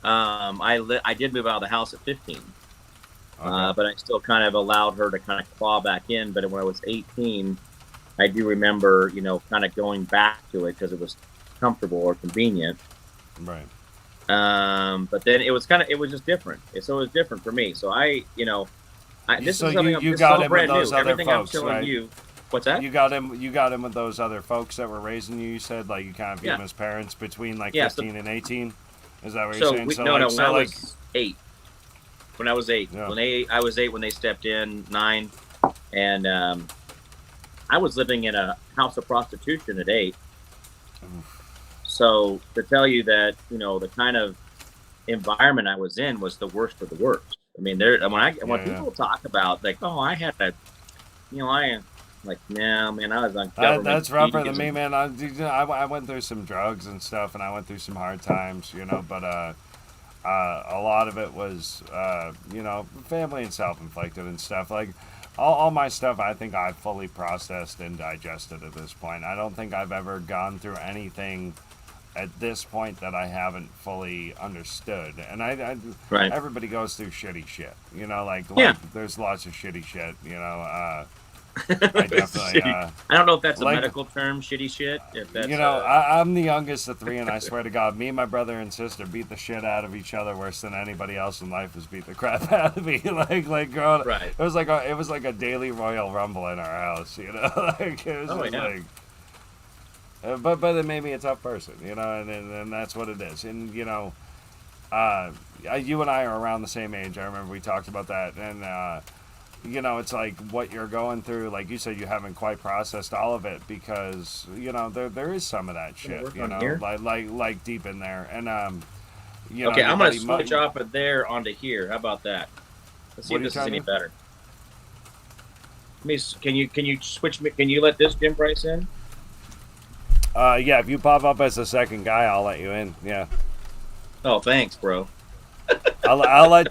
Speaker 6: I did move out of the house at 15.
Speaker 3: Okay.
Speaker 6: But I still kind of allowed her to kind of claw back in. But when I was 18, I do remember, kind of going back to it because it was comfortable or convenient.
Speaker 3: Right.
Speaker 6: But then it was just different. So it was different for me. So this is something
Speaker 3: you got him with those other
Speaker 6: Everything
Speaker 3: folks,
Speaker 6: I'm telling
Speaker 3: right?
Speaker 6: you. What's that?
Speaker 3: You got him with those other folks that were raising you. You said like you kind of viewed them as parents between like 15 and 18. Is that what you're saying?
Speaker 6: When I was 8. When I was 8, I was 8 when they stepped in. 9, and I was living in a house of prostitution at 8. So to tell you that, the kind of environment I was in was the worst of the worst. I mean, when people talk about like, oh, I had a, I like, no, man, I was on government.
Speaker 3: That's rougher than me, man. I went through some drugs and stuff, and I went through some hard times, but a lot of it was, family and self-inflicted and stuff. Like, all my stuff, I think I've fully processed and digested at this point. I don't think I've ever gone through anything at this point that I haven't fully understood. And
Speaker 6: Right.
Speaker 3: everybody goes through shitty shit, like there's lots of shitty shit, I definitely.
Speaker 6: I don't know if that's a medical term, shitty shit. If that's,
Speaker 3: I'm the youngest of 3, and I swear to God, me and my brother and sister beat the shit out of each other worse than anybody else in life has beat the crap out of me. like growing,
Speaker 6: right.
Speaker 3: It was like a daily Royal Rumble in our house, like it was like. But it made me a tough person, and that's what it is. And you and I are around the same age. I remember we talked about that, and it's like what you're going through. Like you said, you haven't quite processed all of it because there is some of that shit, like deep in there. And
Speaker 6: okay, I'm gonna switch off of there onto here. How about that? Let's see if this is any better. Can you switch me? Can you let this Jim Price in?
Speaker 3: Yeah, if you pop up as the second guy, I'll let you in. Yeah.
Speaker 6: Oh, thanks, bro.
Speaker 3: I'll let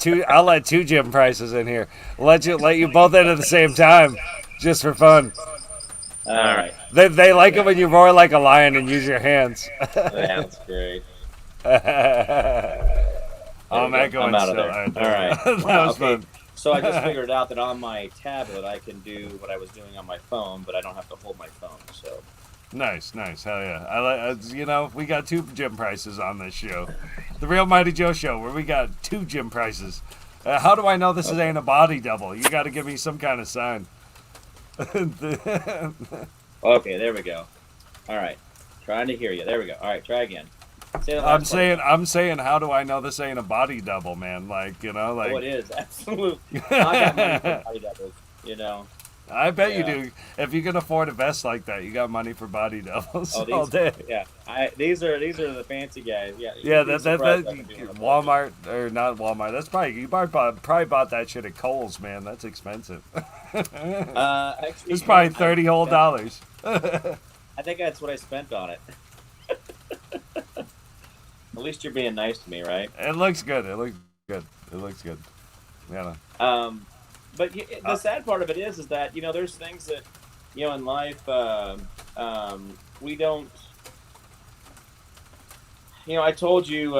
Speaker 3: two Jim Prices in here. Let you both in at the same time, just for fun.
Speaker 6: All right.
Speaker 3: They like it when you roar like a lion and use your hands.
Speaker 6: That's great.
Speaker 3: I'm echoing.
Speaker 6: I'm out of there.
Speaker 3: All
Speaker 6: right.
Speaker 3: That was fun.
Speaker 6: So I just figured out that on my tablet I can do what I was doing on my phone, but I don't have to hold my phone. So.
Speaker 3: Nice, hell yeah! We got 2 Jim Prices on this show, the Real Mighty Joe Show, where we got 2 Jim Prices. How do I know this ain't a body double? You got to give me some kind of sign.
Speaker 6: Okay, there we go. All right, trying to hear you. There we go. All right, try again.
Speaker 3: I'm saying, how do I know this ain't a body double, man? Like,
Speaker 6: Oh, it is absolutely. I got money for body doubles,
Speaker 3: I bet you do. If you can afford a vest like that, you got money for body doubles
Speaker 6: all day. Yeah, these are the fancy guys. Yeah.
Speaker 3: Yeah, that Walmart or not Walmart. That's probably you probably bought that shit at Kohl's, man. That's expensive.
Speaker 6: Actually,
Speaker 3: it's probably $30 whole dollars.
Speaker 6: I think that's what I spent on it. At least you're being nice to me, right?
Speaker 3: It looks good. Yeah.
Speaker 6: But the sad part of it is that there's things that in life we don't. I told you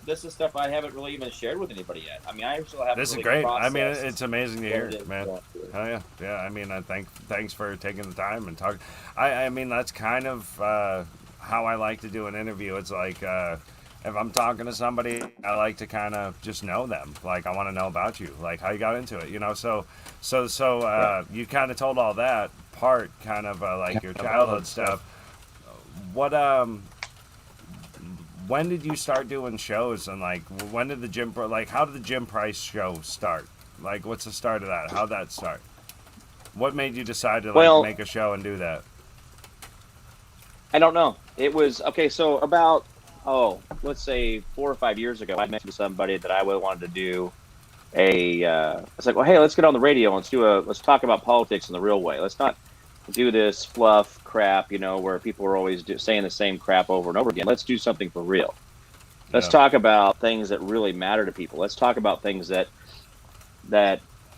Speaker 6: this is stuff I haven't really even shared with anybody yet. I mean, I still haven't.
Speaker 3: This
Speaker 6: really
Speaker 3: is great.
Speaker 6: processed.
Speaker 3: I mean, it's amazing to hear, man. Oh yeah. I mean, thanks for taking the time and talking. I mean, that's kind of how I like to do an interview. It's like. If I'm talking to somebody, I like to kind of just know them. Like, I want to know about you, like how you got into it, So you kind of told all that part, kind of like your childhood stuff. What when did you start doing shows, and like when did how did the Jim Price show start? Like, what's the start of that? How'd that start? What made you decide to make a show and do that?
Speaker 7: I don't know. It was okay. So about. Let's say 4 or 5 years ago, I mentioned to somebody that I wanted to do it's like, well, hey, let's get on the radio and let's talk about politics in the real way. Let's not do this fluff crap, where people are always saying the same crap over and over again. Let's do something for real. Let's talk about things that really matter to people. Let's talk about things that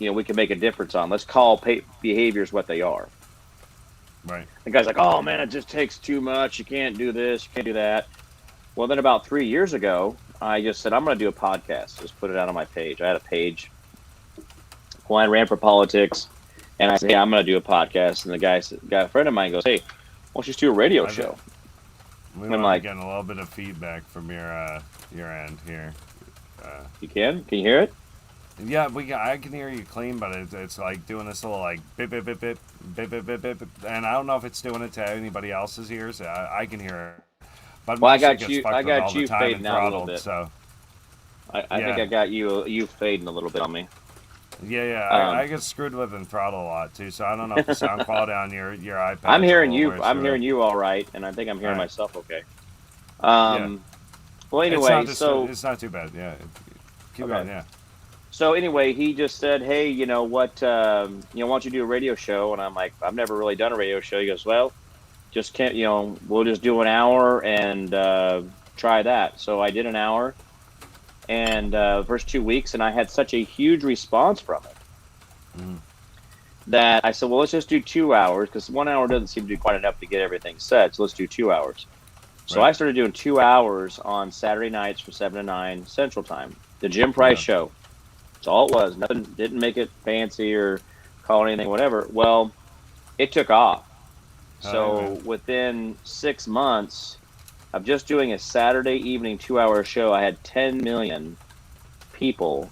Speaker 7: we can make a difference on. Let's call behaviors what they are.
Speaker 3: Right.
Speaker 7: The guy's like, oh man, it just takes too much. You can't do this. You can't do that. Well, then about 3 years ago, I just said, I'm going to do a podcast. Just put it out on my page. I had a page. Well, I ran for politics, and I said, hey, I'm going to do a podcast. And a friend of mine goes, hey, why don't you just do a radio show?
Speaker 3: I'm like, getting a little bit of feedback from your end here.
Speaker 7: You can? Can you hear it?
Speaker 3: Yeah, I can hear you clean, but it's like doing this little like bip bip bip bip bip bip bip bip, and I don't know if it's doing it to anybody else's ears. I can hear it. But
Speaker 7: well, I got you fading out a little bit.
Speaker 3: So
Speaker 7: I think I got you fading a little bit on me.
Speaker 3: Yeah. I get screwed with and throttle a lot too, so I don't know if the sound quality on your iPad.
Speaker 7: I'm
Speaker 3: is a
Speaker 7: hearing
Speaker 3: little
Speaker 7: you.
Speaker 3: worse
Speaker 7: I'm
Speaker 3: too.
Speaker 7: hearing you all right, and I think I'm hearing
Speaker 3: Right.
Speaker 7: myself okay.
Speaker 3: Yeah.
Speaker 7: Well,
Speaker 3: It's
Speaker 7: anyway,
Speaker 3: not
Speaker 7: so
Speaker 3: it's not too bad. Yeah. Keep
Speaker 7: okay.
Speaker 3: going. Yeah.
Speaker 7: So anyway, he just said, "Hey, you know what? Why don't you do a radio show?" And I'm like, "I've never really done a radio show." He goes, "Well, just can't. We'll just do an hour and try that." So I did an hour, and first 2 weeks, and I had such a huge response from it that I said, "Well, let's just do 2 hours because 1 hour doesn't seem to be quite enough to get everything said. So let's do 2 hours." So
Speaker 3: Right.
Speaker 7: I started doing 2 hours on Saturday nights from 7 to 9 Central Time. The Jim Price show. That's all it was. Nothing, didn't make it fancy or call it anything, whatever. Well, it took off. So within 6 months of just doing a Saturday evening 2 hour show, I had 10 million people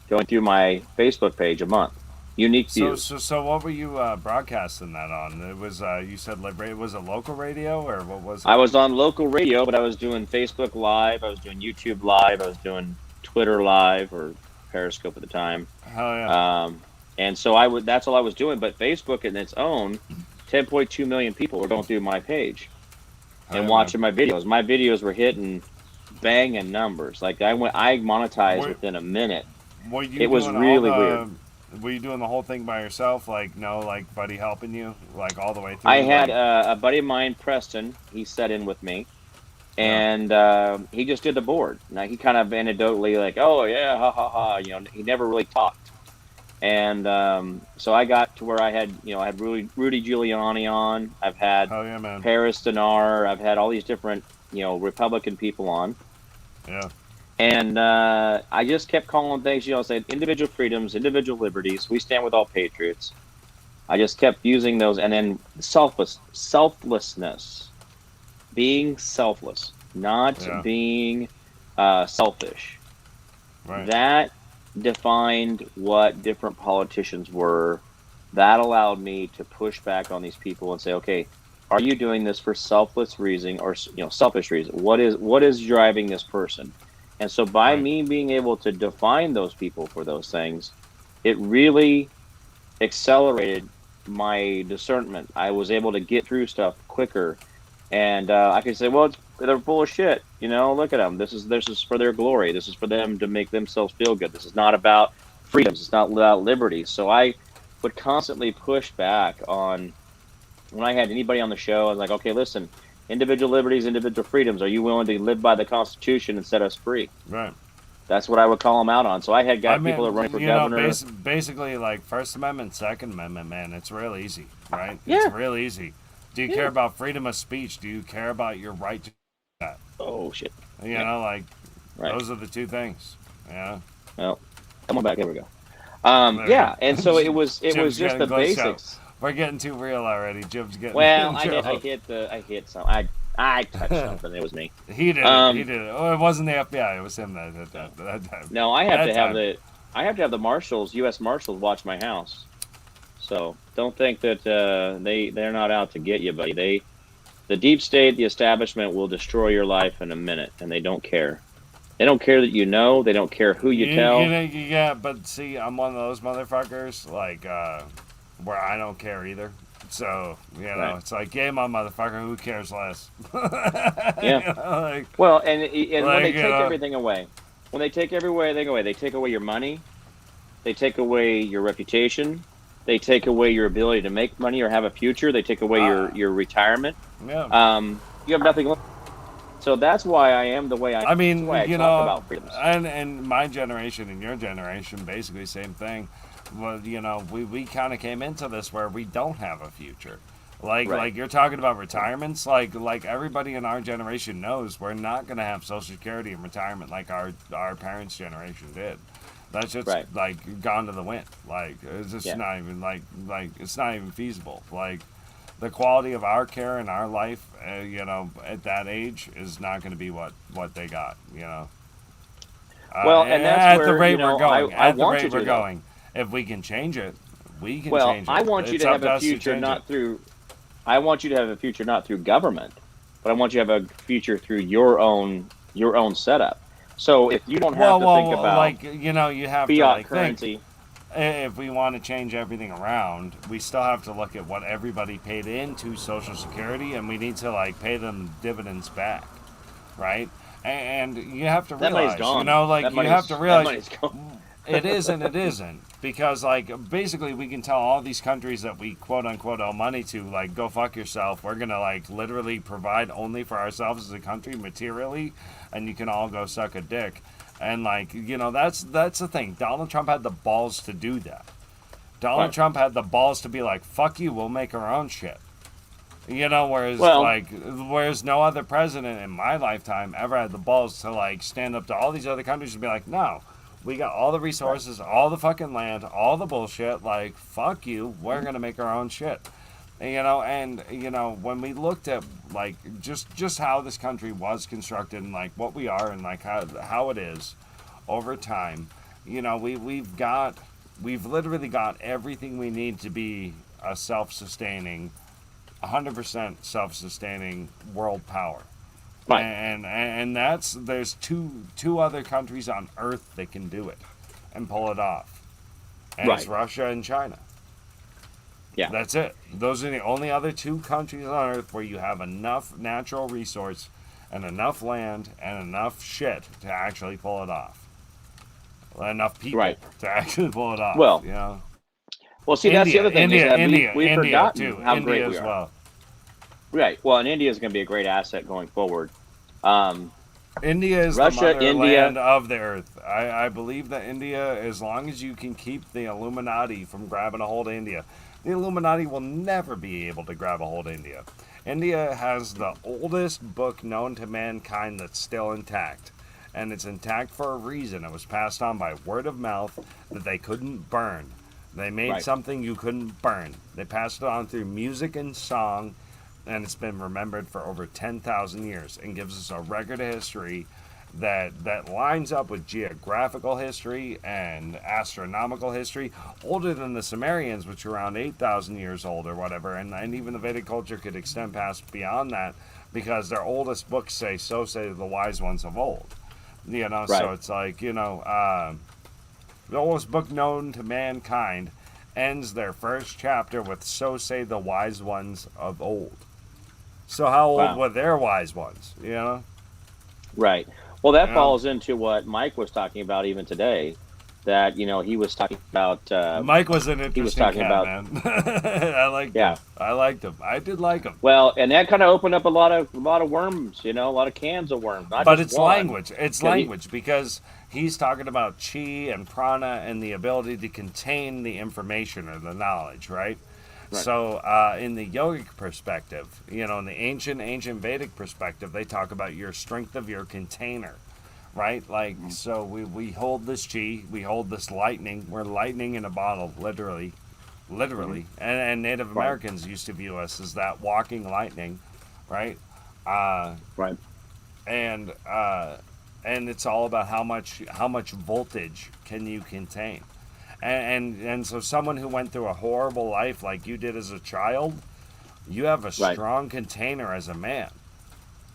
Speaker 7: going through my Facebook page a month. Unique views.
Speaker 3: So what were you broadcasting that on? It was you said was it local radio or what was it?
Speaker 7: I was on local radio, but I was doing Facebook Live. I was doing YouTube Live. I was doing Twitter Live or Periscope at the time.
Speaker 3: Hell yeah.
Speaker 7: And so that's all I was doing. But Facebook in its own, 10.2 million people were going through my page and watching my videos. My videos were hitting banging numbers. Like I monetized within a minute. It was really weird.
Speaker 3: Were you doing the whole thing by yourself? Like buddy helping you like all the way through?
Speaker 7: I had a buddy of mine, Preston. He sat in with me. And he just did the board. Now he kind of anecdotally like, oh yeah, ha ha ha. He never really talked. And so I got to where I had Rudy Giuliani on. I've had Paris Dinar. I've had all these different Republican people on.
Speaker 3: Yeah.
Speaker 7: And I just kept calling things, saying individual freedoms, individual liberties. We stand with all patriots. I just kept using those, and then selflessness. Being selfless, not being selfish.
Speaker 3: Right.
Speaker 7: That defined what different politicians were. That allowed me to push back on these people and say, okay, are you doing this for selfless reason or selfish reason? What is driving this person? And so by me being able to define those people for those things, it really accelerated my discernment. I was able to get through stuff quicker. And I could say, well, they're full of shit. Look at them. This is for their glory. This is for them to make themselves feel good. This is not about freedoms. It's not about liberty. So I would constantly push back on when I had anybody on the show. I was like, okay, listen, individual liberties, individual freedoms. Are you willing to live by the Constitution and set us free?
Speaker 3: Right.
Speaker 7: That's what I would call them out on. So I had people that running for governor.
Speaker 3: Basically, like First Amendment, Second Amendment, man, it's real easy, right?
Speaker 7: Yeah.
Speaker 3: It's real easy. Do you care about freedom of speech? Do you care about your right to that?
Speaker 7: Oh, shit.
Speaker 3: Those are the two things. Yeah.
Speaker 7: Well, come on back. There we go. And so it was just the basics.
Speaker 3: We're getting too real already. Jim's getting.
Speaker 7: Well, I hit some. I touched something. It was me.
Speaker 3: He did it. He did it. Oh, it wasn't the FBI. It was him that time.
Speaker 7: No, I have to have the marshals, U.S. Marshals, watch my house. So don't think that they're not out to get you, buddy. The deep state, the establishment will destroy your life in a minute, and they don't care. They don't care that you know. They don't care who you tell.
Speaker 3: Yeah, but see, I'm one of those motherfuckers, like, where I don't care either. So, it's like, game on, motherfucker, who cares less?
Speaker 7: Yeah. Well, and when they take everything away, they take away your money, they take away your reputation, they take away your ability to make money or have a future, they take away your retirement.
Speaker 3: Yeah.
Speaker 7: You have nothing left. So that's why I am the way I am.
Speaker 3: I mean,
Speaker 7: talk about freedoms.
Speaker 3: And my generation and your generation, basically same thing. Well, we kind of came into this where we don't have a future. Like you're talking about retirements, like everybody in our generation knows we're not going to have Social Security and retirement like our parents' generation did. That's just like gone to the wind. Like it's just not even like it's not even feasible. Like the quality of our care and our life, at that age is not going to be what they got.
Speaker 7: Well, and that's
Speaker 3: at
Speaker 7: where
Speaker 3: the rate we're going.
Speaker 7: I
Speaker 3: at the
Speaker 7: want
Speaker 3: rate
Speaker 7: you
Speaker 3: we're
Speaker 7: to,
Speaker 3: going. If we can change it, we can change it.
Speaker 7: I want you to have a future not through. I want you to have a future not through government, but I want you to have a future through your own setup. So if you don't have to think about
Speaker 3: you have
Speaker 7: fiat
Speaker 3: to
Speaker 7: currency,
Speaker 3: if we want to change everything around, we still have to look at what everybody paid into Social Security, and we need to like pay them dividends back, right? And you have to
Speaker 7: That money's
Speaker 3: realize,
Speaker 7: gone.
Speaker 3: you know, like
Speaker 7: That
Speaker 3: you have to realize
Speaker 7: money's gone.
Speaker 3: it is and it isn't, because like basically we can tell all these countries that we quote unquote owe money to, like, go fuck yourself. We're gonna like literally provide only for ourselves as a country materially, and you can all go suck a dick. And like, you know, that's the thing. Donald Trump had the balls to do that. Donald
Speaker 7: Right.
Speaker 3: Trump had the balls to be like, fuck you, we'll make our own shit. You know, whereas no other president in my lifetime ever had the balls to like stand up to all these other countries and be like, no, we got all the resources, all the fucking land, all the bullshit, like, fuck you, we're gonna make our own shit. You know, and you know, when we looked at like just how this country was constructed and like what we are and like how it is over time, you know, we've literally got everything we need to be a self-sustaining, 100% self-sustaining world power.
Speaker 7: Right.
Speaker 3: And there's two other countries on Earth that can do it and pull it off. And it's
Speaker 7: Right.
Speaker 3: Russia and China.
Speaker 7: Yeah.
Speaker 3: That's it. Those are the only other two countries on Earth where you have enough natural resource and enough land and enough shit to actually pull it off. Enough people
Speaker 7: Right.
Speaker 3: to actually pull it off.
Speaker 7: Well,
Speaker 3: you know?
Speaker 7: Well, see, that's the other thing. is that we've
Speaker 3: India
Speaker 7: forgotten
Speaker 3: too.
Speaker 7: how
Speaker 3: India
Speaker 7: great we
Speaker 3: as
Speaker 7: are.
Speaker 3: well.
Speaker 7: Right. Well, and India is going to be a great asset going forward.
Speaker 3: India is
Speaker 7: Russia,
Speaker 3: the motherland
Speaker 7: India-
Speaker 3: of the earth. I believe that India, as long as you can keep the Illuminati from grabbing a hold of India, the Illuminati will never be able to grab a hold of India. India has the oldest book known to mankind that's still intact. And it's intact for a reason. It was passed on by word of mouth that they couldn't burn. They made
Speaker 7: Right.
Speaker 3: something you couldn't burn. They passed it on through music and song, and it's been remembered for over 10,000 years and gives us a record of history that lines up with geographical history and astronomical history, older than the Sumerians, which are around 8,000 years old or whatever, and even the Vedic culture could extend past beyond that, because their oldest books say, so say the wise ones of old. You know,
Speaker 7: Right.
Speaker 3: so it's like, you know, the oldest book known to mankind ends their first chapter with, so say the wise ones of old. So how old
Speaker 7: Wow.
Speaker 3: were their wise ones, you know?
Speaker 7: Right. Well, that
Speaker 3: Yeah.
Speaker 7: falls into what Mike was talking about even today. That, you know, he was talking about.
Speaker 3: Mike was an interesting
Speaker 7: talking
Speaker 3: cat,
Speaker 7: about-
Speaker 3: man. I liked
Speaker 7: Yeah.
Speaker 3: him. I liked him. I did like him.
Speaker 7: Well, and that kind of opened up a lot of worms. You know, a lot of cans of worms. Not
Speaker 3: But
Speaker 7: just
Speaker 3: it's
Speaker 7: one.
Speaker 3: language. It's
Speaker 7: Yeah,
Speaker 3: language because he's talking about chi and prana and the ability to contain the information or the knowledge, right?
Speaker 7: Right.
Speaker 3: So in the yogic perspective, you know, in the ancient Vedic perspective, they talk about your strength of your container, right? Like, so we hold this chi, we hold this lightning. We're lightning in a bottle, literally. And Native Americans used to view us as that walking lightning, right?
Speaker 7: Right.
Speaker 3: And it's all about how much voltage can you contain, and so someone who went through a horrible life like you did as a child, you have a
Speaker 7: Right.
Speaker 3: strong container as a man,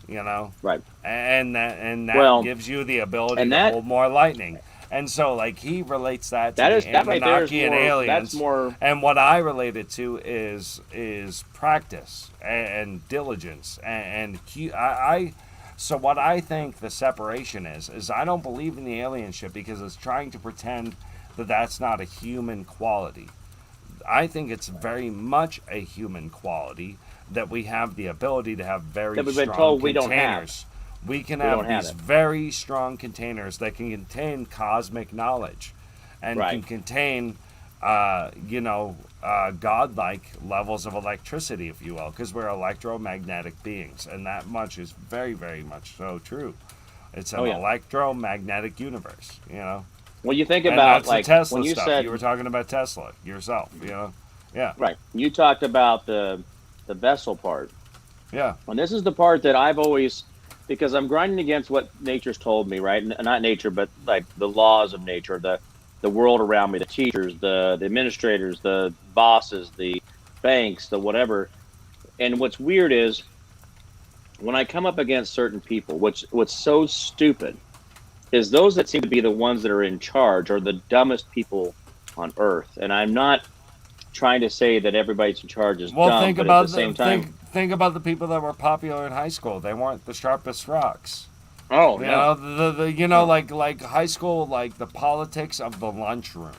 Speaker 3: you know,
Speaker 7: Right.
Speaker 3: and that
Speaker 7: Well,
Speaker 3: gives you the ability
Speaker 7: and
Speaker 3: to
Speaker 7: that-
Speaker 3: hold more lightning. And so, like, he relates that to
Speaker 7: That
Speaker 3: the
Speaker 7: is that right there is
Speaker 3: Anunnaki and
Speaker 7: more.
Speaker 3: aliens.
Speaker 7: That's more.
Speaker 3: And what I relate it to is practice and diligence so what I think the separation is I don't believe in the alien ship because it's trying to pretend that that's not a human quality. I think it's very much a human quality that we have the ability to have very
Speaker 7: That we've been
Speaker 3: strong
Speaker 7: told we don't have.
Speaker 3: containers. We can
Speaker 7: We
Speaker 3: have
Speaker 7: don't have
Speaker 3: these
Speaker 7: it.
Speaker 3: very strong containers that can contain cosmic knowledge and
Speaker 7: Right.
Speaker 3: can contain godlike levels of electricity, if you will, because we're electromagnetic beings, and that much is very, very much so true. It's an
Speaker 7: Oh, yeah.
Speaker 3: electromagnetic universe, you know.
Speaker 7: When you think
Speaker 3: And
Speaker 7: about
Speaker 3: that's
Speaker 7: like
Speaker 3: the Tesla
Speaker 7: when you
Speaker 3: stuff.
Speaker 7: said
Speaker 3: You were talking about Tesla yourself, you know. Yeah,
Speaker 7: right, you talked about the vessel part.
Speaker 3: yeah,
Speaker 7: And this is the part that I've always, because I'm grinding against what nature's told me, right? Not nature, but like the laws of nature, the world around me, the teachers, the administrators, the bosses, the banks, the whatever. And what's weird is when I come up against certain people, what's so stupid is those that seem to be the ones that are in charge are the dumbest people on earth. And I'm not trying to say that everybody's in charge is
Speaker 3: Well,
Speaker 7: dumb,
Speaker 3: think
Speaker 7: but
Speaker 3: about
Speaker 7: at the same time,
Speaker 3: think about the people that were popular in high school. They weren't the sharpest rocks.
Speaker 7: oh
Speaker 3: You
Speaker 7: no,
Speaker 3: know, like high school, like the politics of the lunchroom,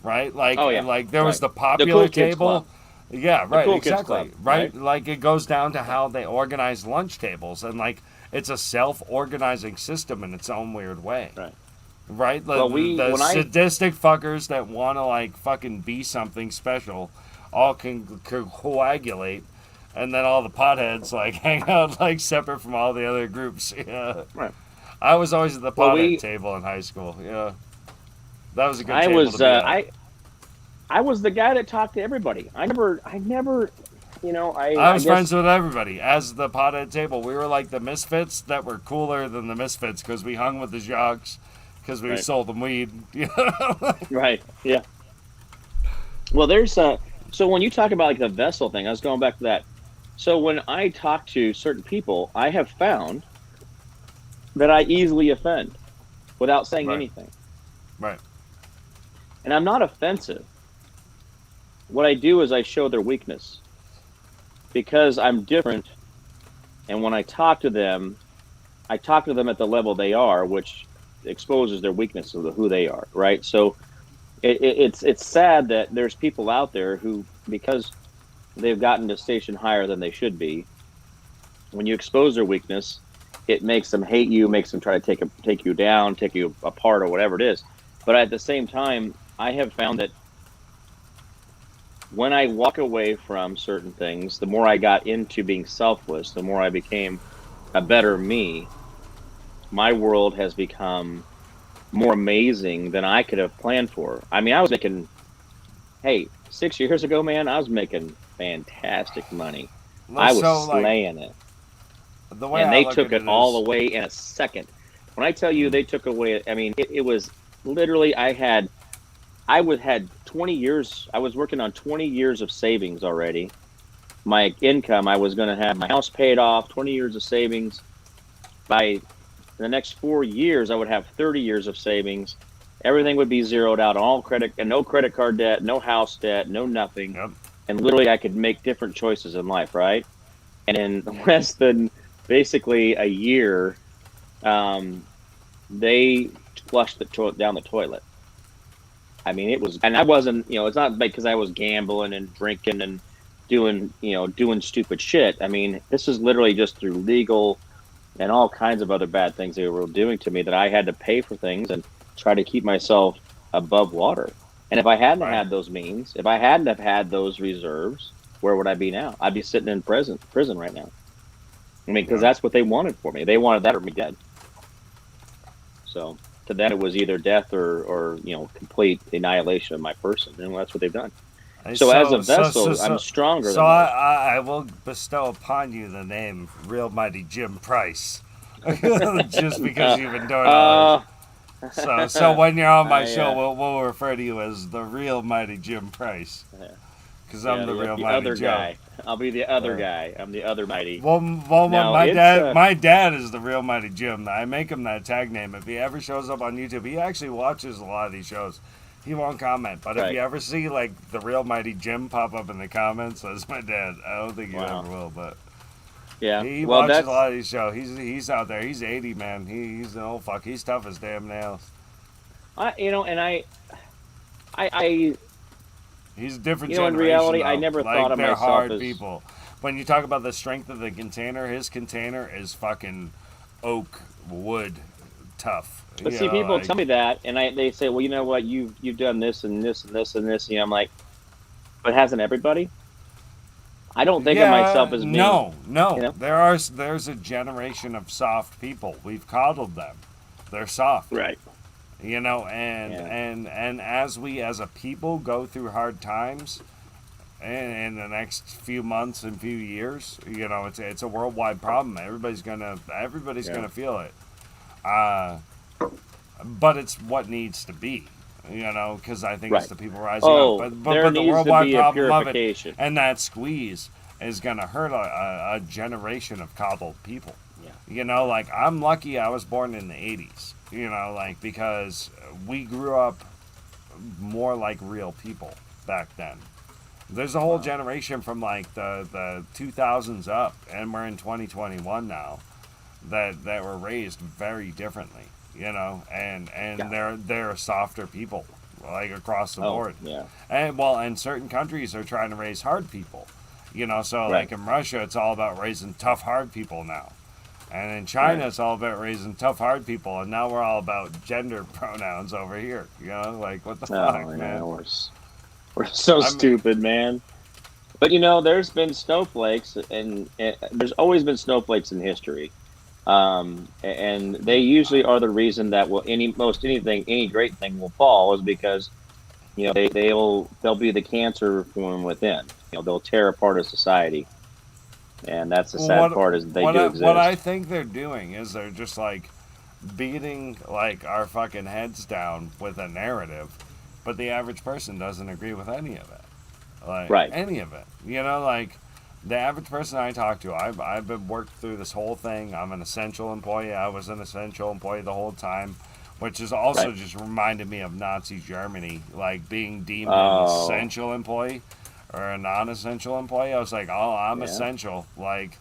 Speaker 3: right? Like,
Speaker 7: Oh, yeah.
Speaker 3: like there was
Speaker 7: Right.
Speaker 3: the
Speaker 7: The
Speaker 3: popular
Speaker 7: cool kids
Speaker 3: table.
Speaker 7: club.
Speaker 3: Yeah, right,
Speaker 7: cool kids
Speaker 3: exactly,
Speaker 7: club,
Speaker 3: right?
Speaker 7: right?
Speaker 3: Like it goes down to how they organize lunch tables, and like it's a self-organizing system in its own weird way.
Speaker 7: Right.
Speaker 3: Right?
Speaker 7: Well,
Speaker 3: The sadistic fuckers that want to like fucking be something special all can coagulate, and then all the potheads like hang out like separate from all the other groups. Yeah.
Speaker 7: Right.
Speaker 3: I was always at the
Speaker 7: Well,
Speaker 3: pothead table in high school. Yeah. That was a good
Speaker 7: I
Speaker 3: table
Speaker 7: was
Speaker 3: to be at.
Speaker 7: I was the guy that talked to everybody. I never, you know,
Speaker 3: I was
Speaker 7: guess,
Speaker 3: friends with everybody. As the pothead table, we were like the misfits that were cooler than the misfits because we hung with the jocks, because we
Speaker 7: Right.
Speaker 3: sold them weed. You know?
Speaker 7: Right. Yeah. Well, there's so when you talk about like the vessel thing, I was going back to that. So when I talk to certain people, I have found that I easily offend without saying
Speaker 3: Right.
Speaker 7: anything.
Speaker 3: Right.
Speaker 7: And I'm not offensive. What I do is I show their weakness because I'm different. And when I talk to them at the level they are, which exposes their weakness of who they are. Right. So it's sad that there's people out there who, because they've gotten to station higher than they should be, when you expose their weakness, it makes them hate you, makes them try to take you down, take you apart, or whatever it is. But at the same time, I have found that when I walk away from certain things, the more I got into being selfless, the more I became a better me. My world has become more amazing than I could have planned for. I mean, I was making, hey, 6 years ago, man, I was making fantastic money. I was
Speaker 3: So, like,
Speaker 7: slaying it.
Speaker 3: the way
Speaker 7: And
Speaker 3: I
Speaker 7: they
Speaker 3: look
Speaker 7: took
Speaker 3: at
Speaker 7: it all
Speaker 3: is-
Speaker 7: away in a second. When I tell you they took away, I mean, it was literally, I had 20 years. I was working on 20 years of savings already. My income, I was going to have my house paid off, 20 years of savings. By the next 4 years, I would have 30 years of savings. Everything would be zeroed out, all credit, and no credit card debt, no house debt, no nothing.
Speaker 3: Yep.
Speaker 7: And literally, I could make different choices in life, right? And in less than basically a year, they flushed down the toilet. I mean, it was, and I wasn't, you know, it's not because I was gambling and drinking and doing stupid shit. I mean, this is literally just through legal and all kinds of other bad things they were doing to me that I had to pay for things and try to keep myself above water. And if I hadn't
Speaker 3: Right.
Speaker 7: had those means, if I hadn't have had those reserves, where would I be now? I'd be sitting in prison right now. I mean, because that's what they wanted for me. They wanted that or me dead. So to them, it was either death or complete annihilation of my person, and that's what they've done. So as a vessel, I'm stronger
Speaker 3: So
Speaker 7: than most.
Speaker 3: I will bestow upon you the name Real Mighty Jim Price, just because you've been doing all this. So when you're on my show, we'll refer to you as the Real Mighty Jim Price, because I'm the Real Mighty
Speaker 7: other
Speaker 3: Joe.
Speaker 7: guy. I'll be the other guy. I'm the other mighty.
Speaker 3: Well,
Speaker 7: No,
Speaker 3: my
Speaker 7: it's,
Speaker 3: my dad is the Real Mighty Jim. I make him that tag name. If he ever shows up on YouTube, he actually watches a lot of these shows. He won't comment, but if
Speaker 7: Right.
Speaker 3: you ever see like the Real Mighty Jim pop up in the comments, that's my dad. I don't think you
Speaker 7: Wow.
Speaker 3: ever will, but
Speaker 7: Yeah.
Speaker 3: he
Speaker 7: well,
Speaker 3: watches
Speaker 7: that's
Speaker 3: a lot of these shows. He's out there. He's 80, man. He's an old fuck. He's tough as damn nails. He's a different
Speaker 7: in
Speaker 3: generation.
Speaker 7: reality, I
Speaker 3: though.
Speaker 7: never
Speaker 3: Like,
Speaker 7: thought of
Speaker 3: they're
Speaker 7: myself
Speaker 3: hard
Speaker 7: as
Speaker 3: people. When you talk about the strength of the container, his container is fucking oak wood tough.
Speaker 7: But
Speaker 3: You
Speaker 7: see,
Speaker 3: know,
Speaker 7: people
Speaker 3: like-
Speaker 7: tell me that, and they say, well, you know what, you've done this and this and this and this. You know, I'm like, but hasn't everybody? I don't think of myself as being.
Speaker 3: No.
Speaker 7: you know?
Speaker 3: There's a generation of soft people. We've coddled them. They're soft.
Speaker 7: Right.
Speaker 3: You know, and as we as a people go through hard times, and in the next few months and few years, you know, it's a worldwide problem. Everybody's gonna feel it. But it's what needs to be, you know, because I think it's
Speaker 7: Right.
Speaker 3: the people rising
Speaker 7: Oh,
Speaker 3: up.
Speaker 7: there
Speaker 3: But the
Speaker 7: needs to
Speaker 3: worldwide
Speaker 7: be a
Speaker 3: problem of it
Speaker 7: purification.
Speaker 3: and that squeeze is gonna hurt a generation of coddled people.
Speaker 7: Yeah.
Speaker 3: You know, like I'm lucky I was born in the 80s, you know, like because we grew up more like real people back then. There's a whole generation from like the 2000s up, and we're in 2021 now, that were raised very differently, you know, and they're softer people, like across the board.
Speaker 7: Yeah.
Speaker 3: And certain countries are trying to raise hard people, you know. So like in Russia, it's all about raising tough, hard people now. And in China, it's all about raising tough, hard people, and now we're all about gender pronouns over here. You know, like what the fuck, man?
Speaker 7: We're so stupid, man. But you know, there's been snowflakes, and there's always been snowflakes in history, and they usually are the reason that any great thing will fall is because you know they'll be the cancer from within. You know, they'll tear apart a society, and that's the sad part is they do exist.
Speaker 3: What I think they're doing is they're just like beating like our fucking heads down with a narrative, but the average person doesn't agree with any of it. Like any of it. You know, like the average person I talk to, I've been worked through this whole thing. I'm an essential employee. I was an essential employee the whole time, which is also just reminded me of Nazi Germany, like being deemed an essential employee or a non-essential employee. I was like, oh, I'm essential. Like,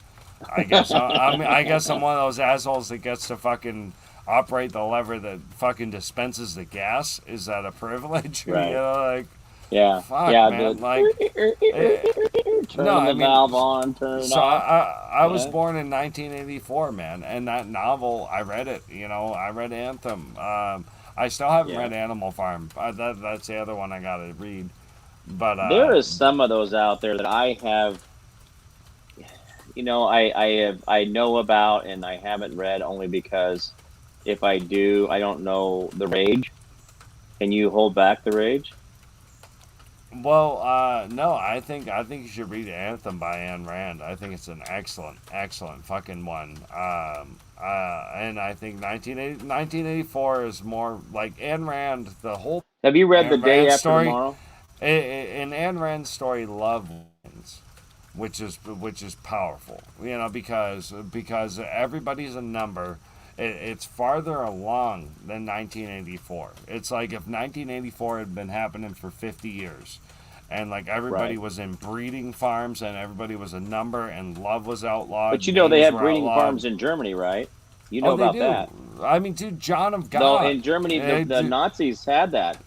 Speaker 3: I guess I guess I'm one of those assholes that gets to fucking operate the lever that fucking dispenses the gas. Is that a privilege?
Speaker 7: Right.
Speaker 3: You know, like.
Speaker 7: Yeah.
Speaker 3: Fuck,
Speaker 7: yeah.
Speaker 3: Man.
Speaker 7: Turn the valve on, turn it off.
Speaker 3: I was born in 1984, man, and that novel, I read it. You know, I read Anthem. I still haven't read Animal Farm. That's the other one I gotta read. But
Speaker 7: there is some of those out there that I have. You know, I know about and I haven't read only because if I do, I don't know the rage. Can you hold back the rage?
Speaker 3: Well, no, I think you should read Anthem by Ayn Rand. I think it's an excellent fucking one. And I think 1984 is more like Ayn Rand. The whole
Speaker 7: Have you read
Speaker 3: Ayn
Speaker 7: The Day
Speaker 3: Rand
Speaker 7: After
Speaker 3: story,
Speaker 7: Tomorrow?
Speaker 3: In Ayn Rand's story, love wins, which is powerful. You know, because everybody's a number. It's farther along than 1984. It's like if 1984 had been happening for 50 years, and like everybody was in breeding farms and everybody was a number and love was outlawed.
Speaker 7: But you know they have breeding
Speaker 3: outlawed.
Speaker 7: farms in Germany, right? You know about that.
Speaker 3: I mean, dude, John of God.
Speaker 7: No, in Germany, the Nazis had that.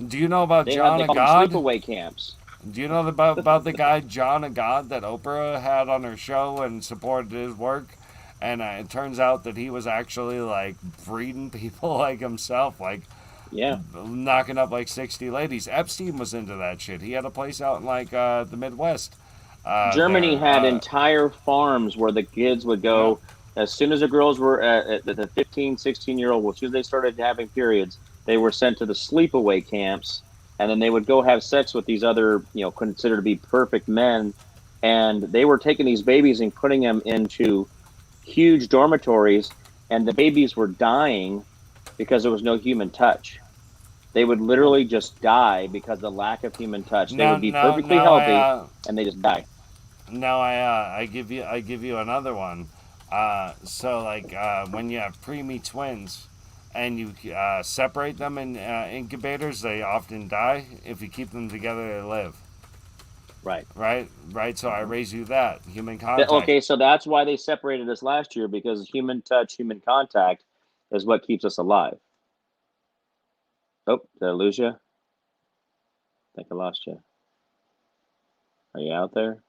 Speaker 3: Do you know about
Speaker 7: They
Speaker 3: John of
Speaker 7: called them
Speaker 3: God?
Speaker 7: sleepaway camps.
Speaker 3: Do you know about the guy John of God that Oprah had on her show and supported his work? And it turns out that he was actually like breeding people like himself, like knocking up like 60 ladies. Epstein was into that shit. He had a place out in like the Midwest.
Speaker 7: Germany had entire farms where the kids would go as soon as the girls were at the 15, 16-year-old, as soon as they started having periods, they were sent to the sleepaway camps, and then they would go have sex with these other, you know, considered to be perfect men, and they were taking these babies and putting them into huge dormitories, and the babies were dying because there was no human touch. They would literally just die because of the lack of human touch. They would be perfectly healthy, and they just die.
Speaker 3: Now I give you another one. So like when you have preemie twins, and you separate them in incubators, they often die. If you keep them together, they live. Right. So I raise you that human contact.
Speaker 7: Okay, so that's why they separated us last year, because human touch, human contact is what keeps us alive. Oh, did I lose you? I think I lost you. Are you out there?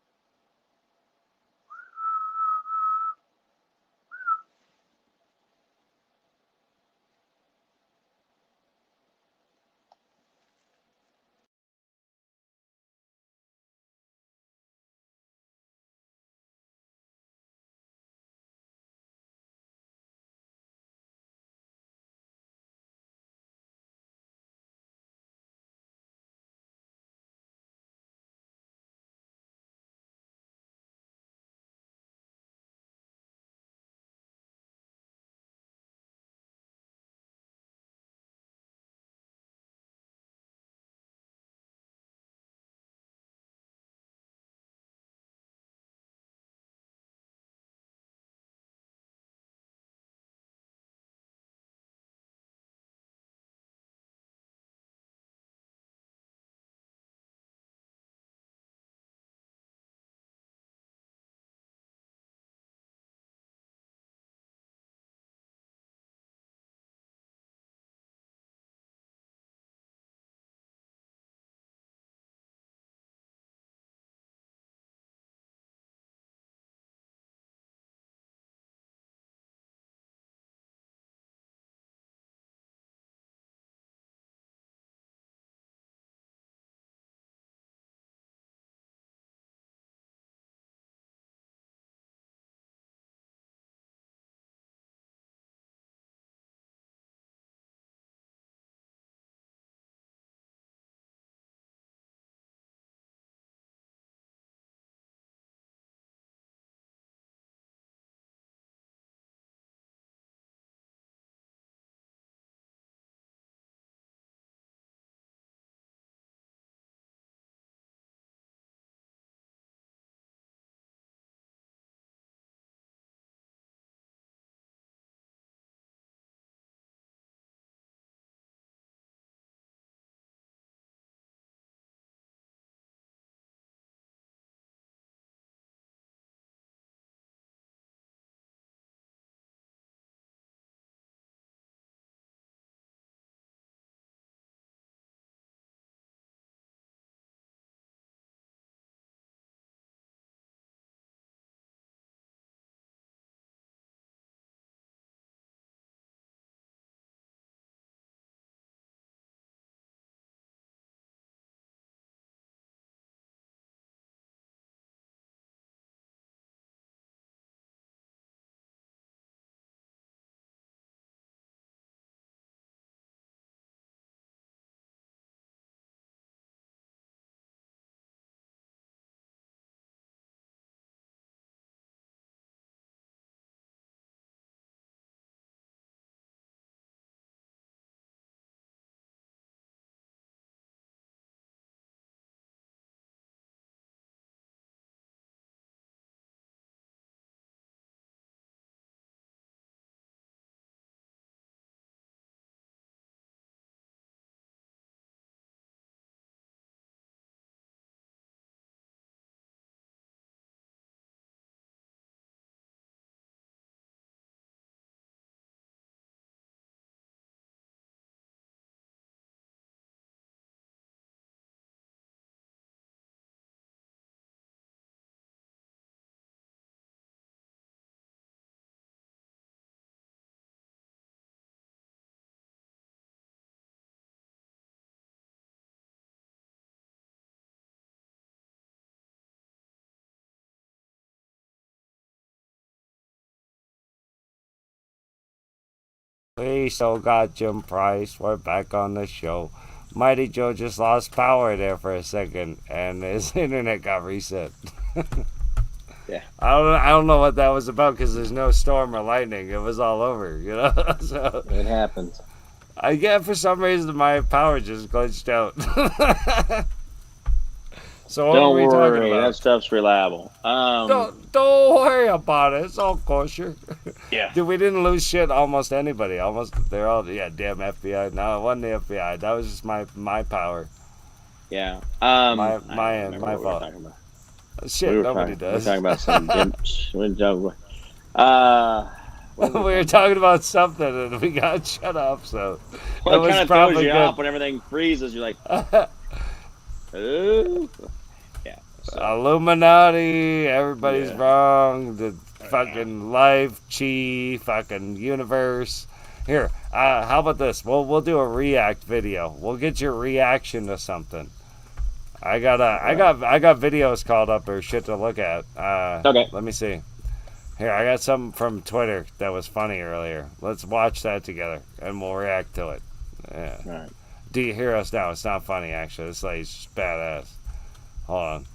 Speaker 3: We still got Jim Price. We're back on the show. Mighty Joe just lost power there for a second, and his internet got reset.
Speaker 7: Yeah.
Speaker 3: I don't know what that was about because there's no storm or lightning. It was all over, you know. So
Speaker 7: It happens.
Speaker 3: I get for some reason my power just glitched out. So what
Speaker 7: Don't
Speaker 3: were we talking
Speaker 7: worry,
Speaker 3: about?
Speaker 7: that stuff's reliable.
Speaker 3: Don't worry about it. It's all kosher.
Speaker 7: Yeah.
Speaker 3: Dude, we didn't lose shit almost anybody. They're all damn FBI. No, it wasn't the FBI. That was just my power.
Speaker 7: Yeah.
Speaker 3: My
Speaker 7: I
Speaker 3: end,
Speaker 7: don't
Speaker 3: my
Speaker 7: remember what we were
Speaker 3: fault.
Speaker 7: talking about.
Speaker 3: Shit, nobody does.
Speaker 7: We were talking about some
Speaker 3: We were talking about something and we got shut up. So
Speaker 7: well,
Speaker 3: that
Speaker 7: it
Speaker 3: was
Speaker 7: kind of throws
Speaker 3: probably
Speaker 7: you
Speaker 3: good.
Speaker 7: off when everything freezes. You're like, oh. Yeah. So,
Speaker 3: Illuminati, everybody's
Speaker 7: Yeah.
Speaker 3: wrong. The fucking life, chi, fucking universe. Here, how about this? We'll do a react video. We'll get your reaction to something. I got videos called up or shit to look at.
Speaker 7: Okay.
Speaker 3: Let me see. Here, I got something from Twitter that was funny earlier. Let's watch that together and we'll react to it. Yeah.
Speaker 7: all right.
Speaker 3: Do you hear us now? It's not funny actually. This lady's just badass. Hold on.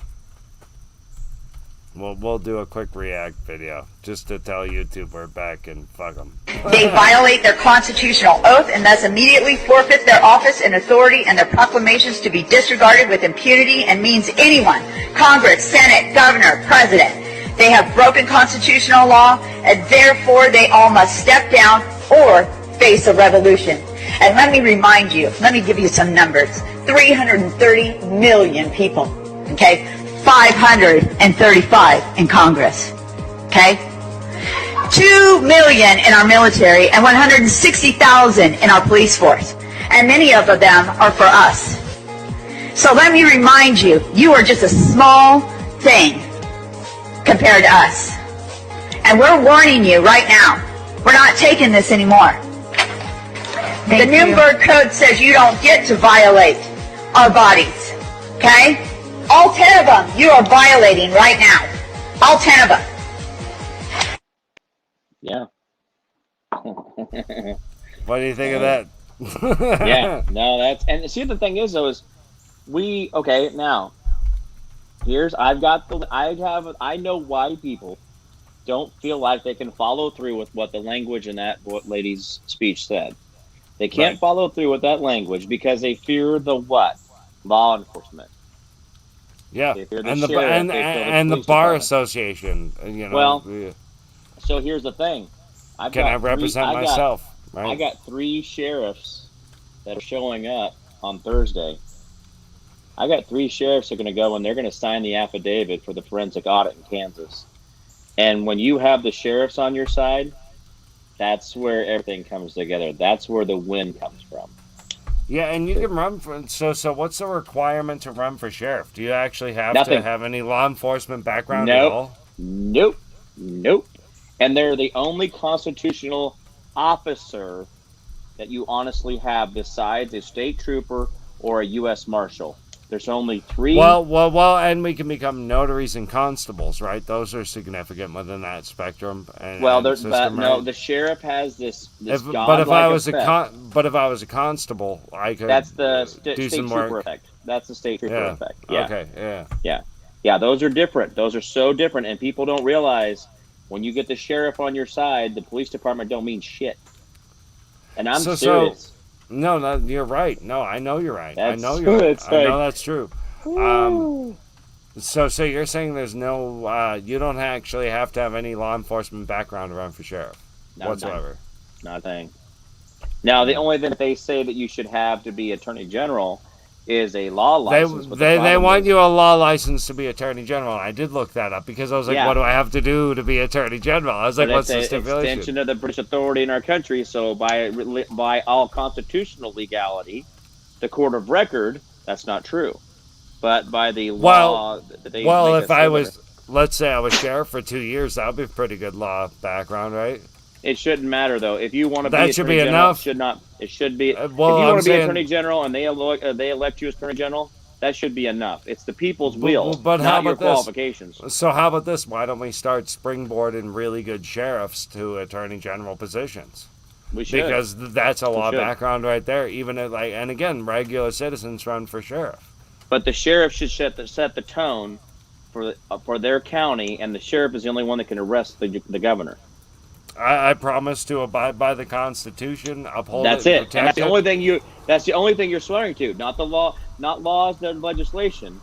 Speaker 3: We'll do a quick react video just to tell YouTube we're back and fuck them.
Speaker 8: They violate their constitutional oath and thus immediately forfeit their office and authority and their proclamations to be disregarded with impunity and means anyone, Congress, Senate, Governor, President. They have broken constitutional law and therefore they all must step down or face a revolution. And let me remind you, let me give you some numbers. 330 million people, okay? 535 in Congress, okay? 2 million in our military and 160,000 in our police force. And many of them are for us. So let me remind you, you are just a small thing compared to us. And we're warning you right now, we're not taking this anymore. The Nuremberg Code says you don't get to violate our bodies, okay? All 10 of them you are violating right now. All 10 of them.
Speaker 7: Yeah.
Speaker 3: What do you think of that?
Speaker 7: Yeah. No, that's, and see, the thing is though, is okay, now I know why people don't feel like they can follow through with what the language in that lady's speech said. They can't
Speaker 3: Right.
Speaker 7: follow through with that language because they fear the what? Law enforcement.
Speaker 3: Yeah,
Speaker 7: They fear the
Speaker 3: and the
Speaker 7: sheriff,
Speaker 3: and,
Speaker 7: they fear the
Speaker 3: and the
Speaker 7: police
Speaker 3: bar
Speaker 7: department.
Speaker 3: association. You know,
Speaker 7: Well,
Speaker 3: yeah.
Speaker 7: So here's the thing.
Speaker 3: Can I represent myself? Right.
Speaker 7: I got 3 sheriffs that are showing up on Thursday. I got 3 sheriffs that are going to go and they're going to sign the affidavit for the forensic audit in Kansas. And when you have the sheriffs on your side, that's where everything comes together. That's where the win comes from.
Speaker 3: Yeah, and you can run for. So what's the requirement to run for sheriff? Do you actually have
Speaker 7: Nothing.
Speaker 3: to have any law enforcement background at all?
Speaker 7: Nope. And they're the only constitutional officer that you honestly have besides a state trooper or a U.S. Marshal. There's only 3.
Speaker 3: Well, and we can become notaries and constables, right? Those are significant within that spectrum. And system,
Speaker 7: no,
Speaker 3: right?
Speaker 7: the sheriff has this
Speaker 3: But if
Speaker 7: godlike
Speaker 3: I was
Speaker 7: effect.
Speaker 3: but if I was a constable, I could.
Speaker 7: That's the
Speaker 3: do
Speaker 7: state
Speaker 3: some
Speaker 7: trooper
Speaker 3: work.
Speaker 7: effect. That's the state trooper
Speaker 3: Yeah.
Speaker 7: effect. Yeah.
Speaker 3: Okay.
Speaker 7: Yeah. Those are different. Those are so different, and people don't realize when you get the sheriff on your side, the police department don't mean shit. And I'm serious.
Speaker 3: No, you're right. No, I know you're right. I
Speaker 7: That's
Speaker 3: know you're right.
Speaker 7: good.
Speaker 3: I know that's true. So you're saying there's no, you don't actually have to have any law enforcement background to run for sheriff whatsoever.
Speaker 7: Not a thing. Now, the only thing that they say that you should have to be attorney general is a law license. but the
Speaker 3: They
Speaker 7: problem
Speaker 3: want
Speaker 7: is-
Speaker 3: you a law license to be attorney general. I did look that up because I was like,
Speaker 7: Yeah.
Speaker 3: what do I have to do to be attorney general? I was like,
Speaker 7: But
Speaker 3: what's
Speaker 7: it's
Speaker 3: the
Speaker 7: an
Speaker 3: stipulation?
Speaker 7: extension of the British authority in our country. So by all constitutional legality, the court of record, that's not true. But by the law, they
Speaker 3: Well,
Speaker 7: make
Speaker 3: if
Speaker 7: us
Speaker 3: I
Speaker 7: similar.
Speaker 3: was, let's say I was sheriff for 2 years, that would be a pretty good law background, right?
Speaker 7: It shouldn't matter though. If you want to
Speaker 3: That
Speaker 7: be
Speaker 3: should
Speaker 7: attorney
Speaker 3: be
Speaker 7: general,
Speaker 3: enough.
Speaker 7: it should not. It should be.
Speaker 3: Well,
Speaker 7: if you
Speaker 3: I'm
Speaker 7: want to be
Speaker 3: saying-
Speaker 7: attorney general and they elect you as attorney general, that should be enough. It's the people's will,
Speaker 3: but how
Speaker 7: not your
Speaker 3: about this?
Speaker 7: qualifications.
Speaker 3: So how about this? Why don't we start springboarding really good sheriffs to attorney general positions?
Speaker 7: We should.
Speaker 3: Because that's a lot of
Speaker 7: should.
Speaker 3: background right there. Even if, like, and again, regular citizens run for sheriff.
Speaker 7: But the sheriff should set the tone for their county, and the sheriff is the only one that can arrest the governor.
Speaker 3: I promise to abide by the Constitution, uphold
Speaker 7: That's
Speaker 3: it,
Speaker 7: it.
Speaker 3: and
Speaker 7: And
Speaker 3: protect
Speaker 7: that's the
Speaker 3: it.
Speaker 7: only thing you. That's the only thing you're swearing to, not the law, not laws, not legislation,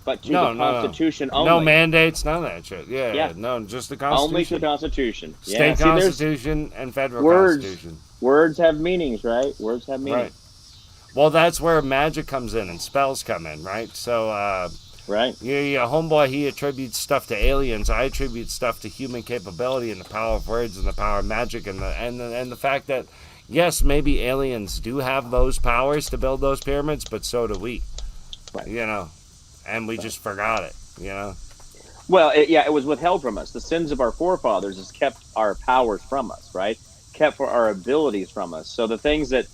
Speaker 7: but to the Constitution only.
Speaker 3: No mandates, none of that shit. Yeah,
Speaker 7: Yeah.
Speaker 3: no, just the
Speaker 7: Only to
Speaker 3: Constitution.
Speaker 7: the Constitution.
Speaker 3: State
Speaker 7: Yeah. See, there's
Speaker 3: Constitution and federal
Speaker 7: words.
Speaker 3: Constitution.
Speaker 7: Words have meanings, right? Words have meaning.
Speaker 3: Right. Well, that's where magic comes in and spells come in, right? So,
Speaker 7: Right.
Speaker 3: yeah, homeboy, he attributes stuff to aliens. I attribute stuff to human capability and the power of words and the power of magic and the fact that, yes, maybe aliens do have those powers to build those pyramids, but so do we.
Speaker 7: Right.
Speaker 3: You know, and we just forgot it. You know.
Speaker 7: Well, it was withheld from us. The sins of our forefathers has kept our powers from us, right? Kept for our abilities from us. So the things that,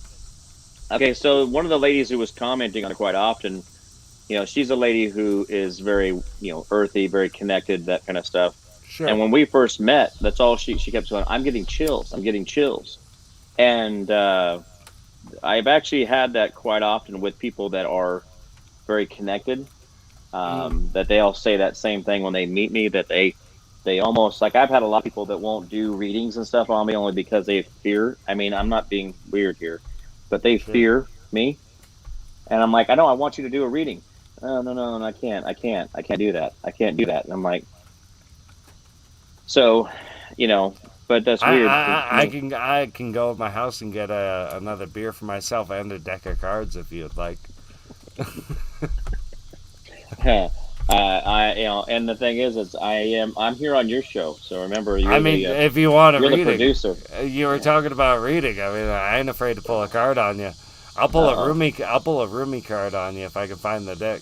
Speaker 7: okay, so one of the ladies who was commenting on it quite often, you know, she's a lady who is very, you know, earthy, very connected, that kind of stuff.
Speaker 3: Sure.
Speaker 7: And when we first met, that's all she kept saying, I'm getting chills. I'm getting chills. And I've actually had that quite often with people that are very connected, that they all say that same thing when they meet me, that they almost, like, I've had a lot of people that won't do readings and stuff on me only because they fear. I mean, I'm not being weird here, but they fear me. And I'm like, I know, I want you to do a reading. Oh, no, I can't do that. I can't do that. And I'm like, so, you know, but that's weird.
Speaker 3: I can go to my house and get another beer for myself and a deck of cards if you'd like.
Speaker 7: You know, and the thing is I'm here on your show, so remember, you're
Speaker 3: if you want a
Speaker 7: you're
Speaker 3: reading,
Speaker 7: the producer.
Speaker 3: You were talking about reading. I mean, I ain't afraid to pull a card on you. I'll pull a roomie card on you if I can find the deck,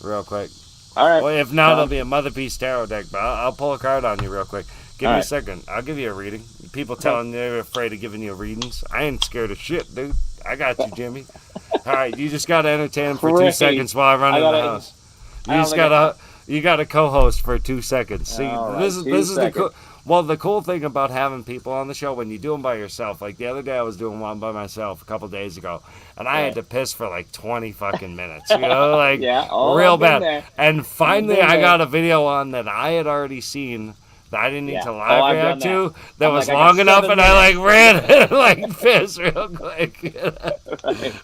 Speaker 3: real quick.
Speaker 7: All right.
Speaker 3: Well, if not, it'll be a Mother Peace Tarot deck, but I'll pull a card on you real quick. Give me a second. I'll give you a reading. People telling they're afraid of giving you readings. I ain't scared of shit, dude. I got you, Jimmy. All right, you just gotta entertain him for 2 seconds while I run in the house. You got a co-host for 2 seconds. See, this is the cool. Well, the cool thing about having people on the show when you do them by yourself, like the other day I was doing one by myself a couple days ago, and I had to piss for like 20 fucking minutes, you know, like real bad.
Speaker 7: There.
Speaker 3: And finally I got a video on that I had already seen that I didn't need to live react to that was long enough, and I like ran and like pissed real quick.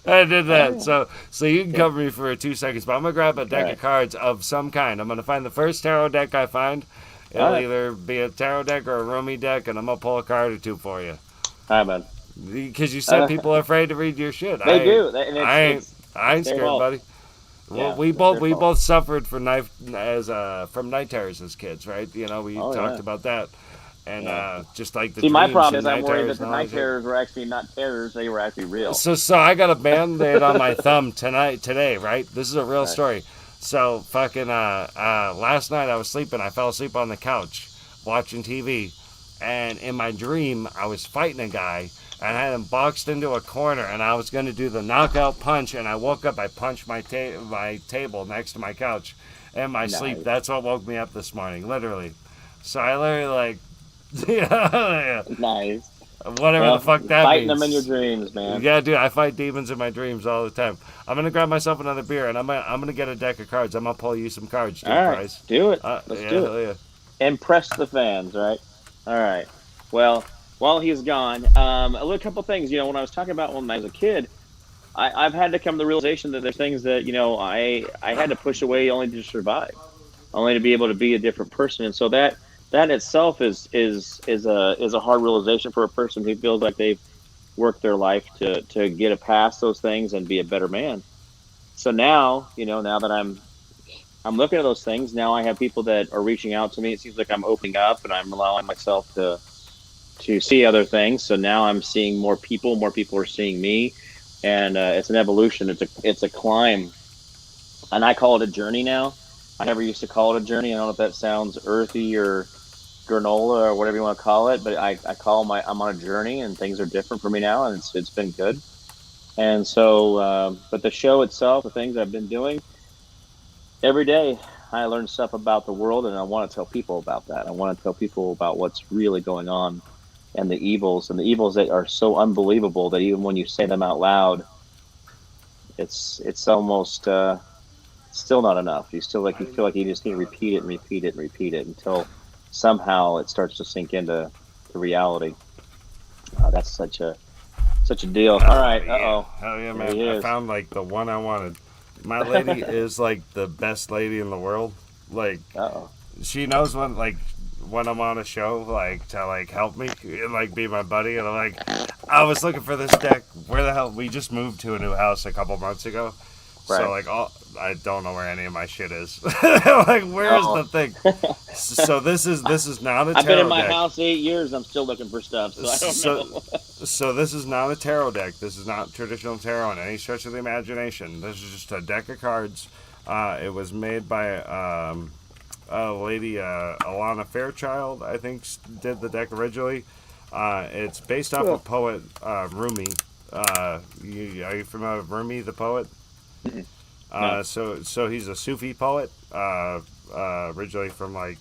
Speaker 3: I did that. So you can cover me for 2 seconds, but I'm gonna grab a deck of cards of some kind. I'm gonna find the first tarot deck I find. It'll either be a tarot deck or a roomie deck, and I'm going to pull a card or two for you.
Speaker 7: All right, man.
Speaker 3: Because you said people are afraid to read your shit.
Speaker 7: They do.
Speaker 3: I ain't scared, buddy.
Speaker 7: Yeah,
Speaker 3: well, we both suffered from night terrors as kids, right? You know, we talked about that. And just like the
Speaker 7: my problem is
Speaker 3: I'm
Speaker 7: worried that the night terrors were actually not terrors; they were actually real.
Speaker 3: So I got a band-aid on my thumb today, right? This is a real story. So fucking last night I was sleeping. I fell asleep on the couch watching TV, and in my dream I was fighting a guy, and I had him boxed into a corner, and I was going to do the knockout punch, and I woke up. I punched my table next to my couch in my sleep. That's what woke me up this morning, literally. So I literally
Speaker 7: Nice.
Speaker 3: Whatever the fuck that
Speaker 7: fighting
Speaker 3: means.
Speaker 7: them in your dreams, man.
Speaker 3: Yeah, dude, I fight demons in my dreams all the time. I'm gonna grab myself another beer, and I'm gonna get a deck of cards. I'm gonna pull you some cards, dude.
Speaker 7: All right,
Speaker 3: Price.
Speaker 7: do it. Let's do it.
Speaker 3: Yeah.
Speaker 7: Impress the fans, right? All right. Well, while he's gone, a couple things. You know, when I was talking about when I was a kid, I've had to come to the realization that there's things that I had to push away only to survive, only to be able to be a different person, and so that itself is a hard realization for a person who feels like they've worked their life to get past those things and be a better man. So now, now that I'm looking at those things, now I have people that are reaching out to me. It seems like I'm opening up and I'm allowing myself to see other things. So now I'm seeing more people are seeing me, and it's an evolution. It's a climb, and I call it a journey now. I never used to call it a journey. I don't know if that sounds earthy or granola or whatever you want to call it, but I'm on a journey, and things are different for me now, and it's been good. And so, but the show itself, the things I've been doing, every day I learn stuff about the world, and I want to tell people about that. I want to tell people about what's really going on and the evils that are so unbelievable that even when you say them out loud, it's almost still not enough. You still like you feel like you just need to repeat it and repeat it and repeat it until somehow it starts to sink into the reality. That's such a deal. All right.
Speaker 3: Yeah.
Speaker 7: Uh-oh.
Speaker 3: Hell yeah,
Speaker 7: There
Speaker 3: man.
Speaker 7: he
Speaker 3: I
Speaker 7: is.
Speaker 3: found like the one I wanted. My lady is like the best lady in the world. Like,
Speaker 7: Uh-oh.
Speaker 3: she knows when I'm on a show, like, to like help me and like be my buddy. And I'm like, I was looking for this deck. Where the hell? We just moved to a new house a couple months ago.
Speaker 7: Right.
Speaker 3: So like, I don't know where any of my shit is. Like, where's
Speaker 7: Oh.
Speaker 3: the thing? So this is not a tarot
Speaker 7: I've been in my
Speaker 3: deck.
Speaker 7: house 8 years. I'm still looking for stuff, so I don't know.
Speaker 3: So this is not a tarot deck. This is not traditional tarot in any stretch of the imagination. This is just a deck of cards. It was made by a lady, Alana Fairchild, I think, did the deck originally. It's based off of poet Rumi. Are you familiar with Rumi, the poet?
Speaker 7: No.
Speaker 3: So he's a Sufi poet, originally from like,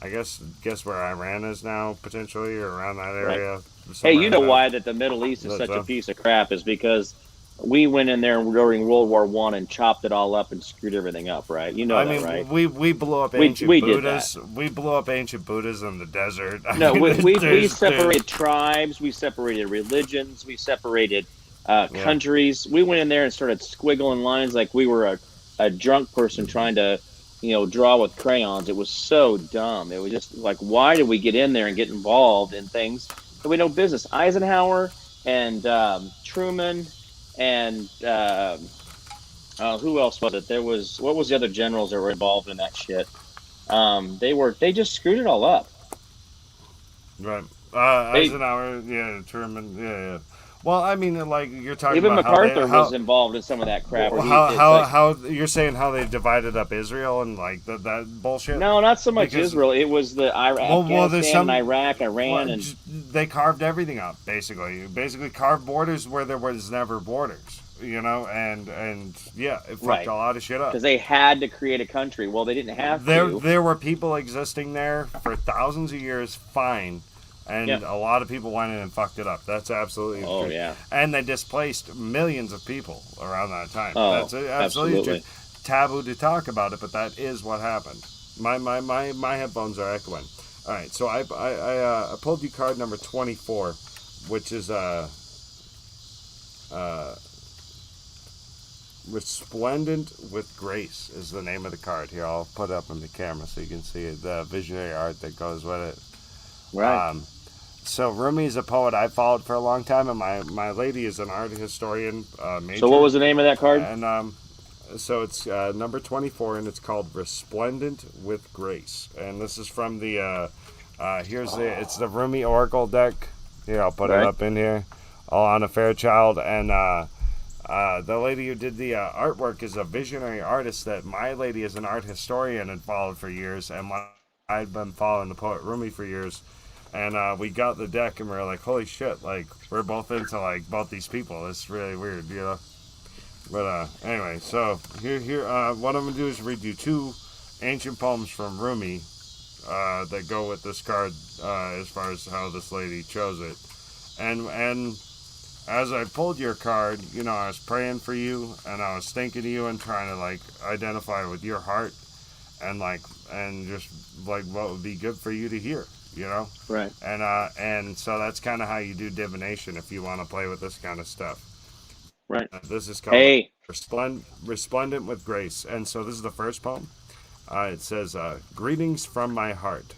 Speaker 3: I guess where Iran is now, potentially, or around that area.
Speaker 7: Hey, you
Speaker 3: somewhere
Speaker 7: know
Speaker 3: in
Speaker 7: why that the Middle East is
Speaker 3: That's
Speaker 7: such a
Speaker 3: up.
Speaker 7: piece of crap is because we went in there during World War One and chopped it all up and screwed everything up, right? You know
Speaker 3: I
Speaker 7: that,
Speaker 3: mean,
Speaker 7: right?
Speaker 3: we blew up
Speaker 7: We-
Speaker 3: ancient
Speaker 7: we did
Speaker 3: Buddhas. We blew up ancient Buddhas in the desert. I
Speaker 7: No,
Speaker 3: mean,
Speaker 7: we
Speaker 3: there's-
Speaker 7: separated tribes, we separated religions, we separated countries. We went in there and started squiggling lines like we were a drunk person trying to, draw with crayons. It was so dumb. It was just like, why did we get in there and get involved in things that we know business? Eisenhower and Truman and who else was it? What was the other generals that were involved in that shit? They just screwed it all up.
Speaker 3: Right.
Speaker 7: They,
Speaker 3: Eisenhower, yeah, Truman, yeah. Well, I mean, like, you're talking
Speaker 7: Even
Speaker 3: about
Speaker 7: MacArthur was involved in some of that crap. Where
Speaker 3: how you're saying how they divided up Israel and like that bullshit?
Speaker 7: No, not so much
Speaker 3: Because-
Speaker 7: Israel. It was the Afghanistan and Iraq, Iran, and
Speaker 3: they carved everything up. Basically carved borders where there was never borders. And yeah, it fucked
Speaker 7: Right.
Speaker 3: a lot of shit up.
Speaker 7: because they had to create a country. Well, they didn't have to.
Speaker 3: There were people existing there for thousands of years, fine, and
Speaker 7: Yep.
Speaker 3: a lot of people went in and fucked it up. That's absolutely
Speaker 7: Oh,
Speaker 3: true.
Speaker 7: yeah.
Speaker 3: And they displaced millions of people around that time.
Speaker 7: Oh,
Speaker 3: That's absolutely
Speaker 7: absolutely.
Speaker 3: true. Taboo to talk about it, but that is what happened. My headphones are echoing. All right, so I pulled you card number 24, which is Resplendent with Grace is the name of the card. Here, I'll put it up on the camera so you can see the visionary art that goes with it.
Speaker 7: Right.
Speaker 3: So Rumi is a poet I followed for a long time, and my lady is an art historian major.
Speaker 7: So what was the name of that card?
Speaker 3: And so it's number 24, and it's called Resplendent with Grace. And this is from the it's the Rumi Oracle deck. Here, I'll put it
Speaker 7: Right.
Speaker 3: up in here. Alana Fairchild, and the lady who did the artwork is a visionary artist that my lady is an art historian and followed for years, and I'd been following the poet Rumi for years. And we got the deck, and we were like, holy shit, like, we're both into, like, both these people. It's really weird, you know? But, anyway, so, here, what I'm going to do is read you two ancient poems from Rumi that go with this card as far as how this lady chose it. And as I pulled your card, I was praying for you, and I was thinking of you and trying to, like, identify with your heart and just, like, what would be good for you to hear.
Speaker 7: Right.
Speaker 3: And so that's kind of how you do divination if you want to play with this kind of stuff.
Speaker 7: Right.
Speaker 3: This is called
Speaker 7: Hey.
Speaker 3: Resplendent with Grace. And so this is the first poem. It says, greetings from my heart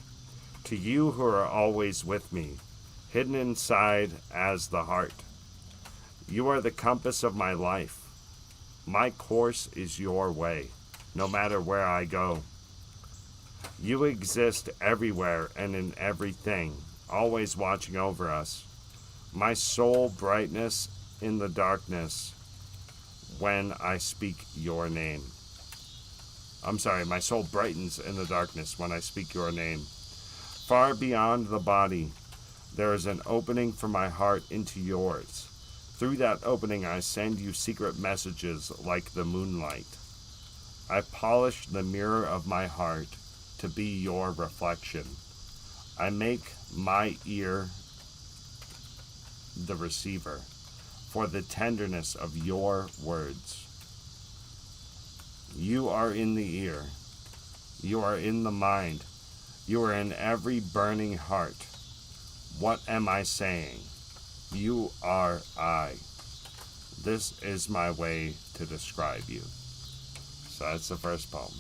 Speaker 3: to you who are always with me, hidden inside as the heart. You are the compass of my life. My course is your way, no matter where I go. You exist everywhere and in everything, always watching over us. My soul brightness in the darkness when I speak your name. I'm sorry, my soul brightens in the darkness when I speak your name. Far beyond the body, there is an opening for my heart into yours. Through that opening, I send you secret messages like the moonlight. I polish the mirror of my heart to be your reflection. I make my ear the receiver, for the tenderness of your words. You are in the ear. You are in the mind. You are in every burning heart. What am I saying? You are I. This is my way to describe you. So that's the first poem.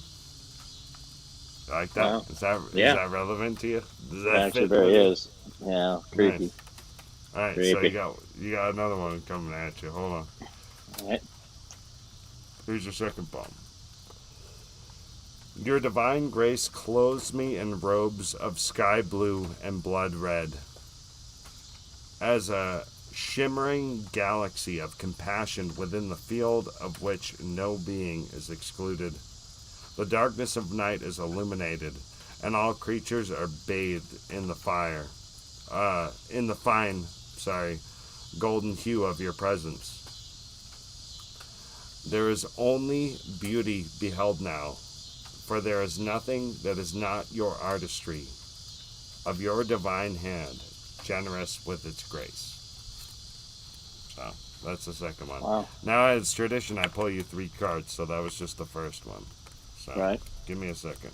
Speaker 3: You like that?
Speaker 7: Wow.
Speaker 3: Is that
Speaker 7: Yeah.
Speaker 3: is that relevant to you? Does that
Speaker 7: Actually,
Speaker 3: fit
Speaker 7: there
Speaker 3: with you?
Speaker 7: is. Yeah, creepy.
Speaker 3: Nice. All right, so
Speaker 7: Creepy.
Speaker 3: you got another one coming at you. Hold on.
Speaker 7: All right.
Speaker 3: Here's your second poem. Your divine grace clothes me in robes of sky blue and blood red. As a shimmering galaxy of compassion within the field of which no being is excluded. The darkness of night is illuminated, and all creatures are bathed in the fine, golden hue of your presence. There is only beauty beheld now, for there is nothing that is not your artistry, of your divine hand, generous with its grace. So, that's the second one.
Speaker 7: Wow.
Speaker 3: Now, it's tradition, I pull you 3 cards, so that was just the first one. So,
Speaker 7: Right.
Speaker 3: give me a second.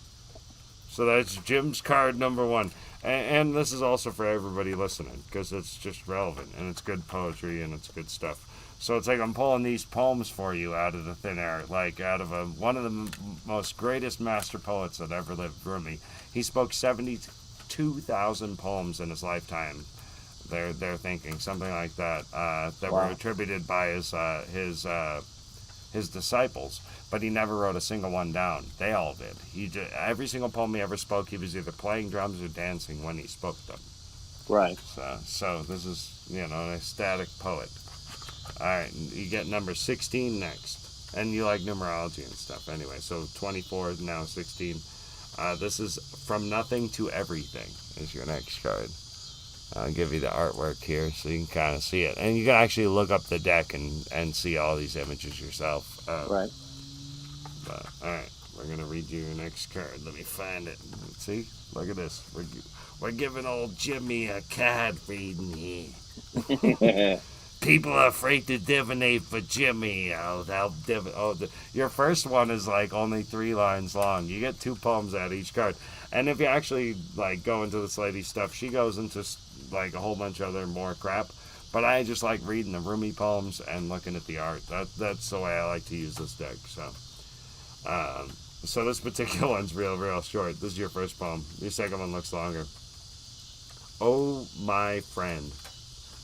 Speaker 3: So that's Jim's card number 1. And this is also for everybody listening, because it's just relevant, and it's good poetry, and it's good stuff. So it's like I'm pulling these poems for you out of the thin air, like out of one of the most greatest master poets that ever lived, Rumi. He spoke 72,000 poems in his lifetime. They're thinking something like that that
Speaker 7: Wow.
Speaker 3: were attributed by his disciples, but he never wrote a single one down. They all did. Every single poem he ever spoke, he was either playing drums or dancing when he spoke them.
Speaker 7: Right.
Speaker 3: So this is an ecstatic poet. All right, you get number 16 next, and you like numerology and stuff anyway. So 24 now 16. This is From Nothing to Everything is your next card. I'll give you the artwork here so you can kind of see it, and you can actually look up the deck and see all these images yourself.
Speaker 7: Right.
Speaker 3: But all right, we're gonna read you your next card. Let me find it. See, look at this. We're giving old Jimmy a card reading here. People are afraid to divinate for Jimmy. Your first one is like only 3 lines long. You get 2 poems out of each card. And if you actually like go into this lady's stuff, she goes into like a whole bunch of other more crap. But I just like reading the Rumi poems and looking at the art. That's the way I like to use this deck. So this particular one's real short. This is your first poem. Your second one looks longer. Oh, my friend.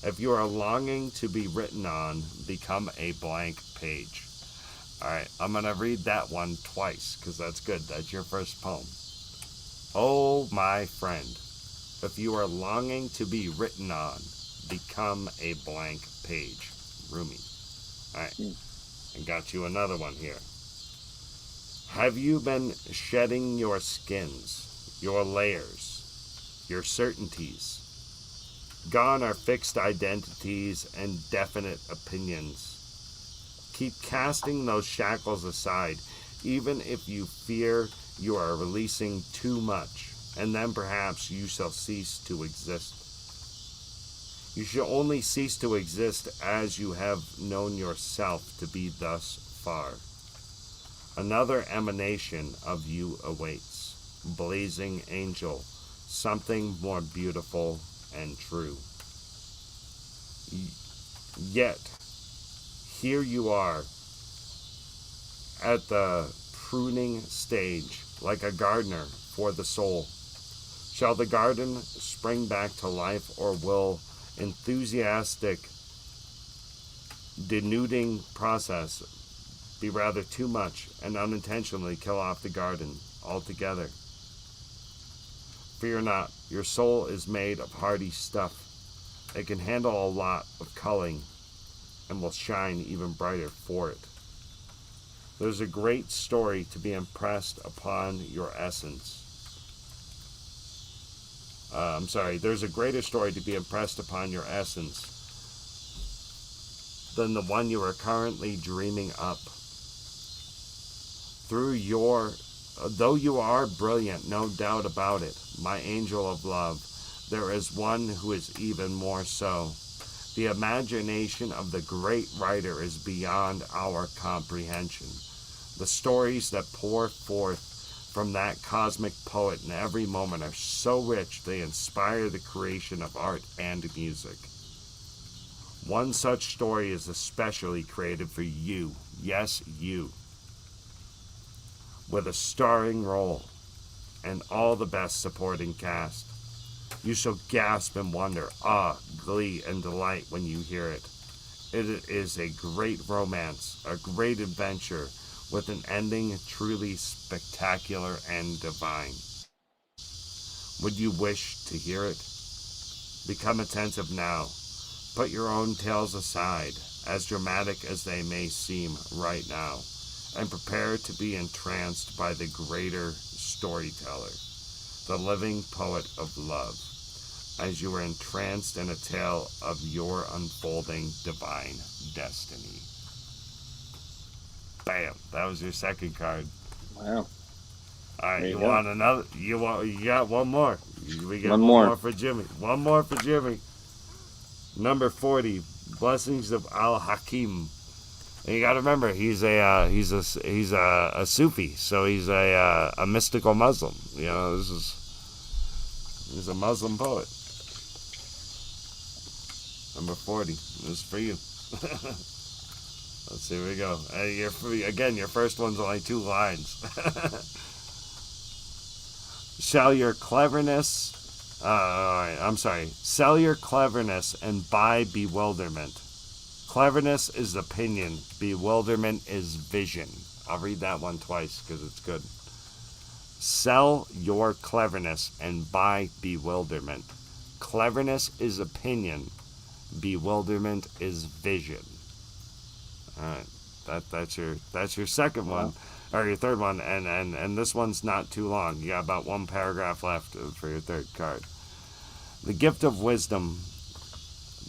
Speaker 3: If you are longing to be written on, become a blank page. All right, I'm going to read that one twice because that's good. That's your first poem. Oh, my friend, if you are longing to be written on, become a blank page. Rumi. All right, I got you another one here. Have you been shedding your skins, your layers, your certainties? Gone are fixed identities and definite opinions. Keep casting those shackles aside, even if you fear you are releasing too much, and then perhaps you shall cease to exist. You shall only cease to exist as you have known yourself to be thus far. Another emanation of you awaits, blazing angel, something more beautiful and true. Yet, here you are at the pruning stage, like a gardener for the soul. Shall the garden spring back to life, or will enthusiastic denuding process be rather too much and unintentionally kill off the garden altogether? Fear not, your soul is made of hardy stuff. It can handle a lot of culling and will shine even brighter for it. There's a great story to be impressed upon your essence. There's a greater story to be impressed upon your essence than the one you are currently dreaming up. Though you are brilliant, no doubt about it, my angel of love, there is one who is even more so. The imagination of the great writer is beyond our comprehension. The stories that pour forth from that cosmic poet in every moment are so rich they inspire the creation of art and music. One such story is especially created for you, yes, you, with a starring role and all the best supporting cast. You shall gasp in wonder, awe, glee, and delight when you hear it. It is a great romance, a great adventure, with an ending truly spectacular and divine. Would you wish to hear it? Become attentive now. Put your own tales aside, as dramatic as they may seem right now, and prepare to be entranced by the greater storyteller, the living poet of love, as you are entranced in a tale of your unfolding divine destiny. Bam! That was your second card.
Speaker 7: Wow.
Speaker 3: All right,
Speaker 7: There
Speaker 3: you
Speaker 7: you go.
Speaker 3: want another? You got one more. We got
Speaker 7: One
Speaker 3: one more
Speaker 7: more.
Speaker 3: for Jimmy. One more for Jimmy. Number 40, Blessings of Al Hakim. And you got to remember, he's a Sufi, so he's a mystical Muslim. You know, he's a Muslim poet. Number 40. This is for you. Let's see, here we go. Your first one's only 2 lines. Sell your cleverness and buy bewilderment. Cleverness is opinion. Bewilderment is vision. I'll read that one twice because it's good. Sell your cleverness and buy bewilderment. Cleverness is opinion. Bewilderment is vision. All right, that's your second one, or your third one, and this one's not too long. You got about 1 paragraph left for your third card. The gift of wisdom,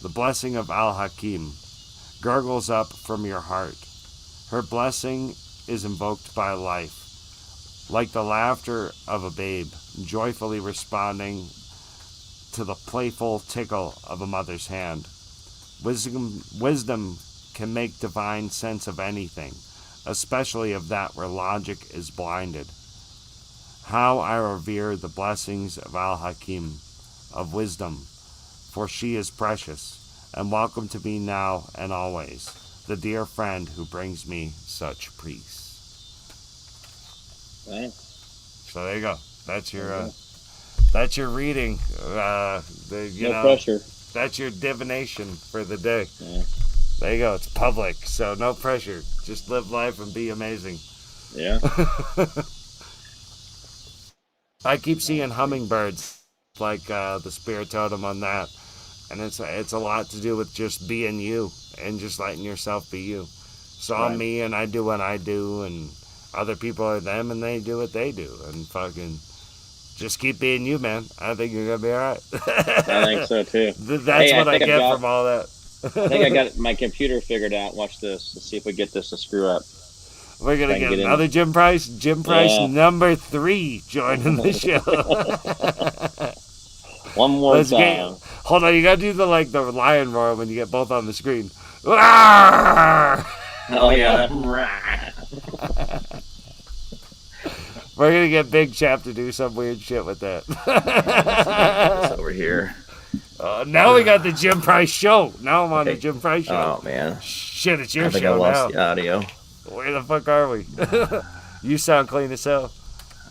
Speaker 3: the blessing of Al Hakim, gurgles up from your heart. Her blessing is invoked by life, like the laughter of a babe, joyfully responding to the playful tickle of a mother's hand. Wisdom can make divine sense of anything, especially of that where logic is blinded. How I revere the blessings of Al Hakim, of wisdom, for she is precious, and welcome to me now and always, the dear friend who brings me such peace.
Speaker 7: Thanks.
Speaker 3: So there you go. That's your reading.
Speaker 7: No pressure.
Speaker 3: That's your divination for the day.
Speaker 7: Yeah.
Speaker 3: There you go. It's public, so no pressure. Just live life and be amazing.
Speaker 7: Yeah.
Speaker 3: I keep seeing hummingbirds, like the spirit totem on that, and it's a lot to do with just being you and just letting yourself be you. So I'm me, and I do what I do, and other people are them, and they do what they do, and fucking just keep being you, man. I think you're gonna be all right.
Speaker 7: I think so too.
Speaker 3: That's what I get from all that.
Speaker 7: I think I got my computer figured out. Watch this. Let's see if we get this to screw up.
Speaker 3: We're gonna get another Jim Price. Jim Price, number 3, joining the show.
Speaker 7: One more time.
Speaker 3: Hold on, you gotta do the lion roar when you get both on the screen.
Speaker 7: Oh yeah.
Speaker 3: We're gonna get Big Chap to do some weird shit with that.
Speaker 6: It's over here.
Speaker 3: Now we got the Jim Price show. Now I'm on the Jim Price show.
Speaker 6: Oh man.
Speaker 3: Shit, it's your
Speaker 6: I think
Speaker 3: show
Speaker 6: I lost
Speaker 3: now.
Speaker 6: the audio.
Speaker 3: Where the fuck are we? You sound clean as hell.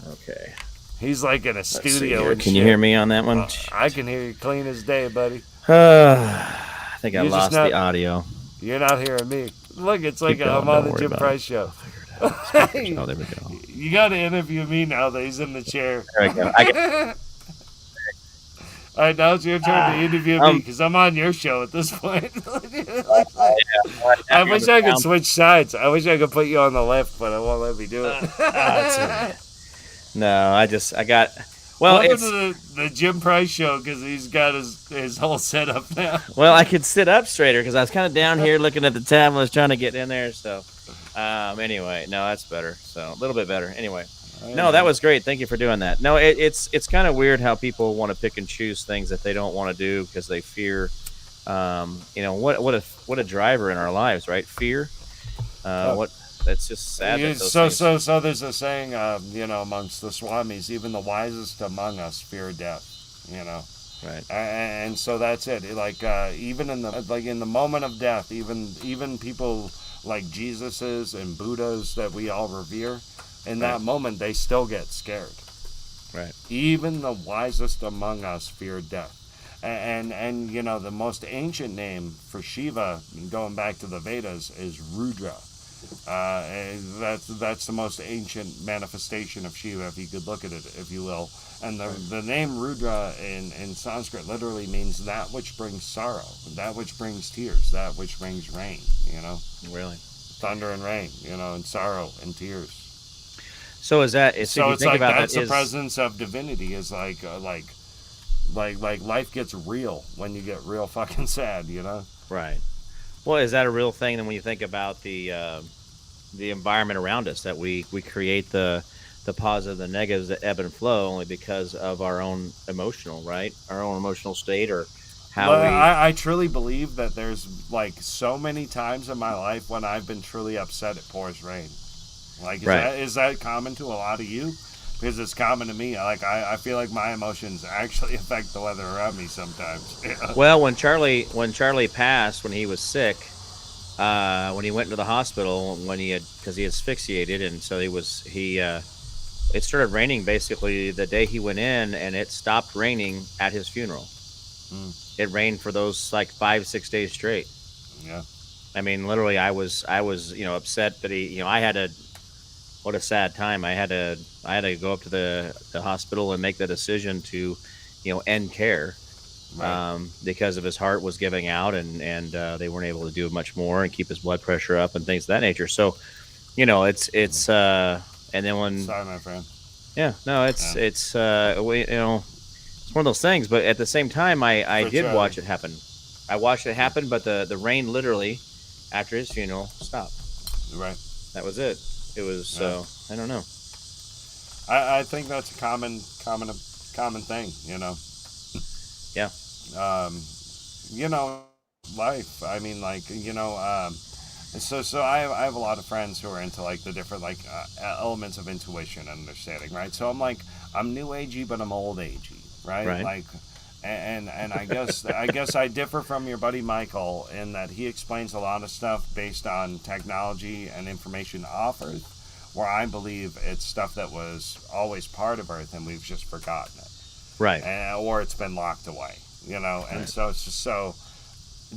Speaker 6: Okay.
Speaker 3: He's like in a studio.
Speaker 6: Can you hear me on that one?
Speaker 3: I can hear you clean as day, buddy.
Speaker 6: I think I lost the audio.
Speaker 3: You're not hearing me. Look, it's like I'm on the Jim Price show.
Speaker 6: Oh, there we go.
Speaker 3: You got to interview me now that he's in the chair.
Speaker 6: There we go.
Speaker 3: All right, now it's your turn to interview me because I'm on your show at this point. I wish I could switch sides. I wish I could put you on the left, but it won't let me do it.
Speaker 6: No, I got. Well,
Speaker 3: welcome
Speaker 6: it's
Speaker 3: to the Jim Price show because he's got his whole setup now.
Speaker 6: Well, I could sit up straighter because I was kind of down here looking at the tab. I was trying to get in there. So, anyway, no, that's better. So a little bit better. Anyway, no, that was great. Thank you for doing that. No, it's kind of weird how people want to pick and choose things that they don't want to do because they fear You know, what a driver in our lives, right? Fear. What That's just sad. That those things...
Speaker 3: So there's a saying, you know, amongst the swamis, even the wisest among us fear death. You know,
Speaker 6: Right.
Speaker 3: and so that's it. Like even in the moment of death, even people like Jesuses and Buddhas that we all revere, in that moment they still get scared.
Speaker 6: Right.
Speaker 3: Even the wisest among us fear death. And you know, the most ancient name for Shiva, going back to the Vedas, is Rudra. And that's the most ancient manifestation of Shiva, if you could look at it, if you will. And the name Rudra in Sanskrit literally means that which brings sorrow, that which brings tears, that which brings rain. You know,
Speaker 6: Really.
Speaker 3: thunder and rain. You know, and sorrow and tears.
Speaker 6: So is that?
Speaker 3: So it's like that's the
Speaker 6: is,
Speaker 3: presence of divinity. Is like life gets real when you get real fucking sad. You know.
Speaker 6: Right. Well, is that a real thing? Then when you think about the environment around us, that we create the positive, the negatives, that ebb and flow only because of our own emotional, right? Our own emotional state, or how
Speaker 3: well,
Speaker 6: we.
Speaker 3: I truly believe that there's like so many times in my life when I've been truly upset it pours rain. Like, is that common to a lot of you? Because it's common to me. Like, I feel like my emotions actually affect the weather around me sometimes. Yeah.
Speaker 6: Well, when Charlie passed, when he was sick, when he went into the hospital, because he asphyxiated, and so it started raining basically the day he went in, and it stopped raining at his funeral. It rained for those like 5-6 days straight.
Speaker 3: Yeah.
Speaker 6: I mean, literally, I was upset that he, I had to. What a sad time. I had to go up to the hospital and make the decision to, end care, because of his heart was giving out, and they weren't able to do much more and keep his blood pressure up and things of that nature. So, it's and then when,
Speaker 3: sorry, my friend.
Speaker 6: Yeah, no, it's it's one of those things. But at the same time, I did watch it happen. I watched it happen, but the rain literally after his funeral stopped.
Speaker 3: Right.
Speaker 6: That was it. It was I don't know.
Speaker 3: I think that's a common thing,
Speaker 6: Yeah.
Speaker 3: Life. I mean, like, so I have a lot of friends who are into like the different like elements of intuition and understanding, right? So I'm new agey, but I'm old agey, right?
Speaker 6: Right.
Speaker 3: Like, and I guess I differ from your buddy Michael in that he explains a lot of stuff based on technology and information offered, where I believe it's stuff that was always part of Earth and we've just forgotten it,
Speaker 6: Right.
Speaker 3: or it's been locked away, And
Speaker 6: Right.
Speaker 3: so it's just so.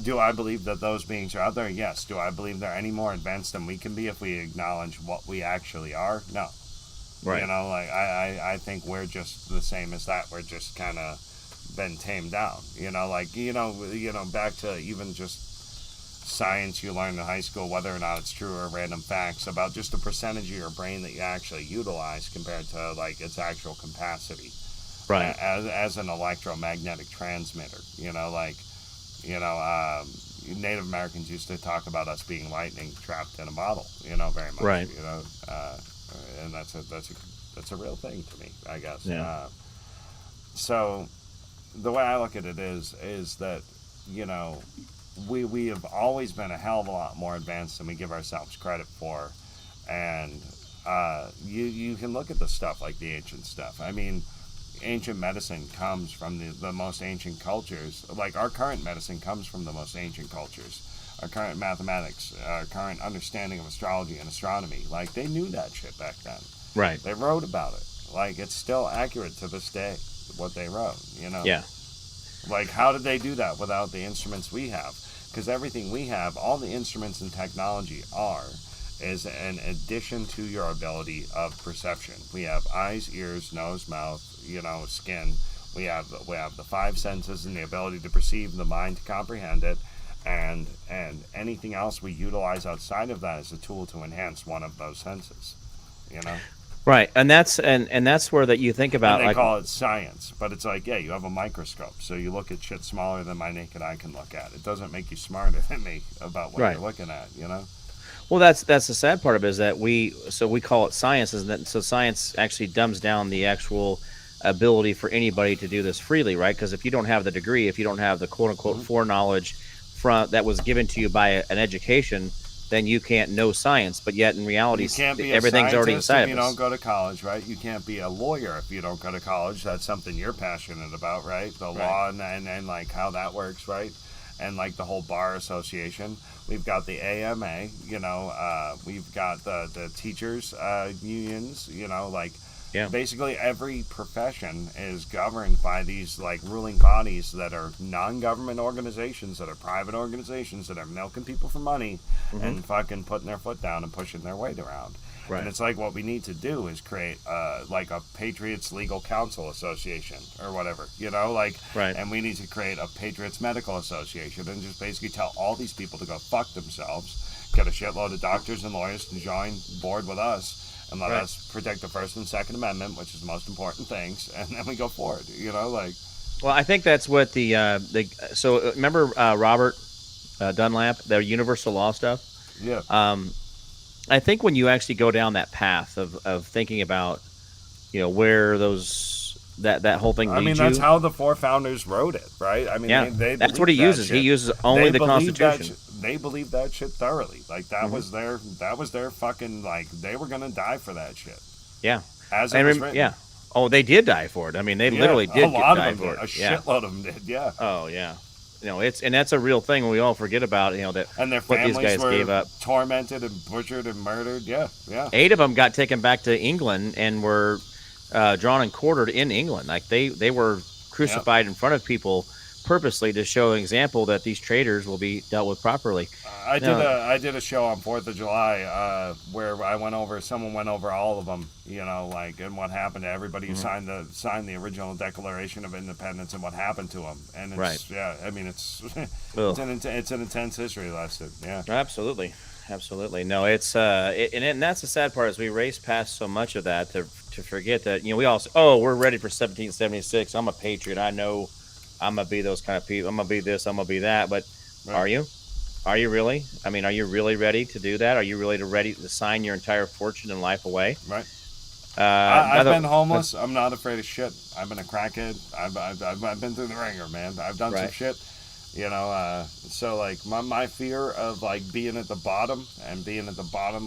Speaker 3: Do I believe that those beings are out there? Yes. Do I believe they're any more advanced than we can be if we acknowledge what we actually are? No.
Speaker 6: Right.
Speaker 3: Like I think we're just the same as that. We're just kind of been tamed down, back to even just science you learn in high school, whether or not it's true or random facts about just the percentage of your brain that you actually utilize compared to like its actual capacity,
Speaker 6: Right.
Speaker 3: As an electromagnetic transmitter. Native Americans used to talk about us being lightning trapped in a bottle, very much,
Speaker 6: Right.
Speaker 3: And that's a real thing to me, I guess.
Speaker 6: Yeah.
Speaker 3: So the way I look at it is that, we have always been a hell of a lot more advanced than we give ourselves credit for. And you can look at the stuff like the ancient stuff. I mean, ancient medicine comes from the most ancient cultures. Like our current medicine comes from the most ancient cultures. Our current mathematics, our current understanding of astrology and astronomy, like they knew that shit back then.
Speaker 6: Right.
Speaker 3: They wrote about it. Like it's still accurate to this day, what they wrote,
Speaker 6: Yeah.
Speaker 3: Like how did they do that without the instruments we have? Because everything we have, all the instruments and technology is an addition to your ability of perception. We have eyes, ears, nose, mouth, skin. We have the five senses and the ability to perceive, the mind to comprehend it, and anything else we utilize outside of that is a tool to enhance one of those senses.
Speaker 6: Right. And that's where that you think about,
Speaker 3: And they
Speaker 6: like,
Speaker 3: call it science, but it's like, yeah, you have a microscope, so you look at shit smaller than my naked eye can look at. It doesn't make you smarter than me about what
Speaker 6: Right.
Speaker 3: you're looking at,
Speaker 6: Well, that's the sad part of it, is that we call it science, is that so science actually dumbs down the actual ability for anybody to do this freely, right? Because if you don't have the degree, if you don't have the quote unquote foreknowledge, that was given to you by an education, then you can't know science. But yet in reality,
Speaker 3: You can't be a
Speaker 6: everything's already
Speaker 3: scientist
Speaker 6: inside
Speaker 3: if you
Speaker 6: of us.
Speaker 3: don't go to college, right? You can't be a lawyer if you don't go to college. That's something you're passionate about, right? The law and like how that works, right? And like the whole bar association. We've got the AMA, you know, we've got the teachers unions, you know, like basically every profession is governed by these like ruling bodies that are non-government organizations, that are private organizations, that are milking people for money and fucking putting their foot down and pushing their weight around.
Speaker 6: Right.
Speaker 3: And it's like what we need to do is create like a Patriots Legal Counsel Association or whatever, you know, like, and we need to create a Patriots Medical Association and just basically tell all these people to go fuck themselves, get a shitload of doctors and lawyers to join board with us and let us protect the First and Second Amendment, which is the most important things, and then we go forward, you know, like.
Speaker 6: Well, I think that's what so remember Robert Dunlap, the universal law stuff?
Speaker 3: Yeah.
Speaker 6: I think when you actually go down that path of thinking about, you know, where that whole thing leads you.
Speaker 3: I mean, that's how the four founders wrote it, right? I mean, they
Speaker 6: that's what he uses. He uses only the Constitution.
Speaker 3: They believe that shit thoroughly. Like that was their fucking, like, they were gonna die for that shit.
Speaker 6: Yeah.
Speaker 3: As it was written.
Speaker 6: Yeah. Oh, they did die for it. I mean, they literally did die for it.
Speaker 3: A shitload of them did. Yeah.
Speaker 6: Oh yeah. You know, and that's a real thing. We all forget about, you know, that
Speaker 3: and their
Speaker 6: what
Speaker 3: families
Speaker 6: these guys
Speaker 3: were
Speaker 6: gave up.
Speaker 3: Tormented and butchered and murdered. Yeah.
Speaker 6: 8 of them got taken back to England and were drawn and quartered in England. Like they were crucified in front of people purposely to show an example that these traitors will be dealt with properly.
Speaker 3: I did a show on 4th of July where someone went over all of them, you know, like, and what happened to everybody who signed the original Declaration of Independence and what happened to them. And it's, I mean, it's it's an intense history lesson. Yeah,
Speaker 6: absolutely. No, it's and that's the sad part is we race past so much of that to forget that, you know, we all say, oh, we're ready for 1776. I'm a patriot. I know I'm gonna be those kind of people. I'm gonna be this. I'm gonna be that. But are you? Are you really? I mean, are you really ready to do that? Are you really ready to sign your entire fortune and life away?
Speaker 3: Right. I've been homeless. I'm not afraid of shit. I've been a crackhead. I've been through the ringer, man. I've done some shit. You know, so like my fear of like being at the bottom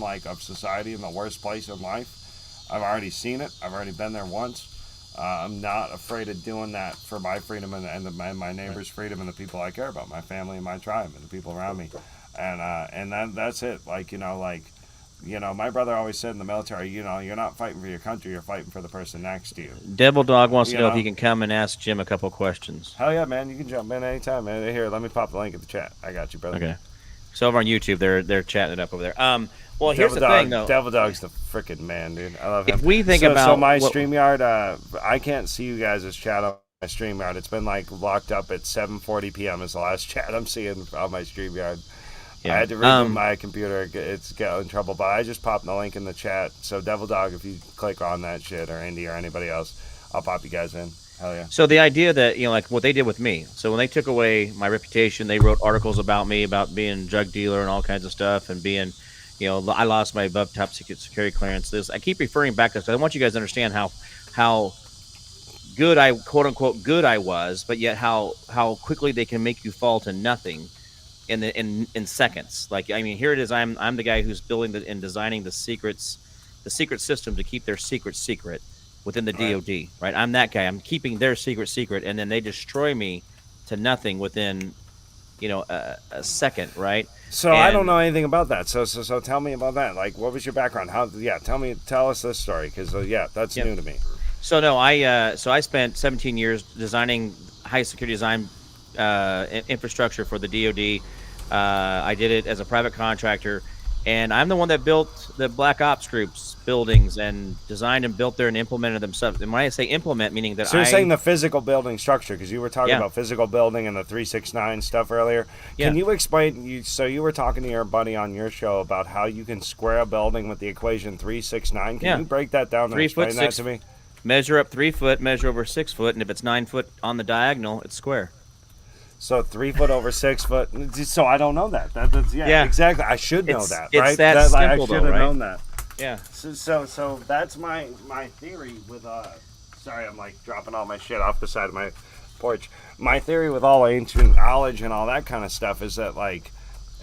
Speaker 3: like of society in the worst place in life, I've already seen it. I've already been there once. I'm not afraid of doing that for my freedom and my neighbor's freedom and the people I care about, my family and my tribe and the people around me, and that's it. Like, you know, my brother always said in the military, you know, you're not fighting for your country, you're fighting for the person next to you.
Speaker 6: Devil Dog wants to know if he can come and ask Jim a couple questions.
Speaker 3: Hell yeah, man, you can jump in anytime, man. Here, let me pop the link in the chat. I got you, brother.
Speaker 6: Okay. So over on YouTube, they're chatting it up over there. Well, here's the thing, though.
Speaker 3: Devil Dog's the freaking man, dude. I love him.
Speaker 6: If we think about
Speaker 3: my StreamYard, I can't see you guys' chat on my StreamYard. It's been like locked up at 7:40 p.m. is the last chat I'm seeing on my StreamYard. Yeah. I had to reboot my computer. It's got in trouble, but I just popped the link in the chat. So Devil Dog, if you click on that shit, or Indy or anybody else, I'll pop you guys in. Hell yeah.
Speaker 6: So the idea that, you know, like what they did with me. So when they took away my reputation, they wrote articles about me, about being a drug dealer and all kinds of stuff, and being, you know, I lost my above top secret security clearance. I keep referring back to this. I want you guys to understand how good quote unquote good I was, but yet how quickly they can make you fall to nothing in seconds. Like, I mean, here it is. I'm the guy who's building and designing the secret system to keep their secret within the DoD. Right? I'm that guy. I'm keeping their secret, and then they destroy me to nothing within, you know, a second. Right?
Speaker 3: So I don't know anything about that. So tell me about that. Like, what was your background? Tell us this story, because that's new to me.
Speaker 6: So no, I spent 17 years designing high security design infrastructure for the DoD. I did it as a private contractor, and I'm the one that built the Black Ops groups buildings and designed and built there and implemented themselves. And when I say implement, meaning that
Speaker 3: you're saying the physical building structure, because you were talking about physical building and the 369 stuff earlier. Can you explain? So you were talking to your buddy on your show about how you can square a building with the equation 369. Can you break that down and explain that to me?
Speaker 6: Measure up 3 foot, measure over 6 foot, and if it's 9 foot on the diagonal, it's square.
Speaker 3: So 3 foot over 6 foot. So I don't know that. That's exactly. I should know that. Right?
Speaker 6: It's that simple,
Speaker 3: I should have known that.
Speaker 6: Yeah.
Speaker 3: So that's my theory with Sorry, I'm like dropping all my shit off the side of my porch. My theory with all ancient knowledge and all that kind of stuff is that, like,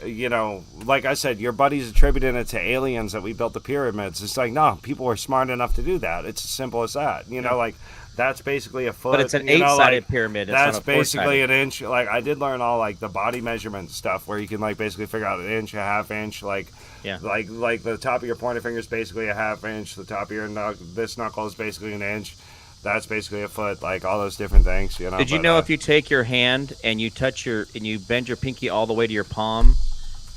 Speaker 3: you know, like I said, your buddy's attributing it to aliens that we built the pyramids. It's like, no, people were smart enough to do that. It's as simple as that. You know, like, that's basically a foot.
Speaker 6: But it's an
Speaker 3: you know,
Speaker 6: 8-sided
Speaker 3: like,
Speaker 6: pyramid. It's
Speaker 3: that's
Speaker 6: not a
Speaker 3: basically
Speaker 6: 4-sided.
Speaker 3: an inch. Like, I did learn all, like, the body measurement stuff where you can, like, basically figure out an inch, a half inch, like,
Speaker 6: Yeah.
Speaker 3: like the top of your pointer finger is basically a half inch. The top of your this knuckle is basically an inch. That's basically a foot. Like, all those different things. You know.
Speaker 6: Did you
Speaker 3: but,
Speaker 6: know if you take your hand and you bend your pinky all the way to your palm,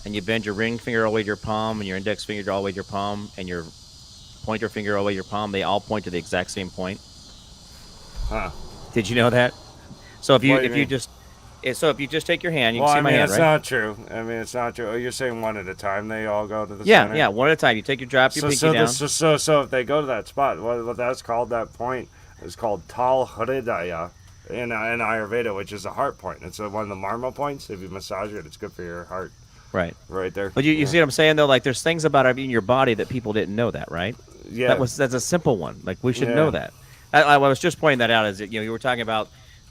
Speaker 6: and you bend your ring finger all the way to your palm, and your index finger all the way to your palm, and your pointer finger all the way to your palm, they all point to the exact same point?
Speaker 3: Huh.
Speaker 6: Did you know that? So if you
Speaker 3: What do you mean?
Speaker 6: if you just take your hand, you
Speaker 3: Well,
Speaker 6: can see
Speaker 3: I
Speaker 6: my
Speaker 3: mean,
Speaker 6: hand,
Speaker 3: it's
Speaker 6: right?
Speaker 3: not true. I mean, it's not true. Oh, you're saying one at a time. They all go to the
Speaker 6: Yeah,
Speaker 3: center.
Speaker 6: yeah, one at a time. You drop your pinky down.
Speaker 3: So if they go to that spot, what that's called, that point is called Tal Hridaya in Ayurveda, which is a heart point. It's one of the marma points. If you massage it, it's good for your heart.
Speaker 6: Right.
Speaker 3: Right there.
Speaker 6: But you see what I'm saying though? Like there's things about in your body that people didn't know that, right?
Speaker 3: Yeah.
Speaker 6: That's a simple one. Like we should
Speaker 3: Yeah.
Speaker 6: know that. I was just pointing that out as you were talking about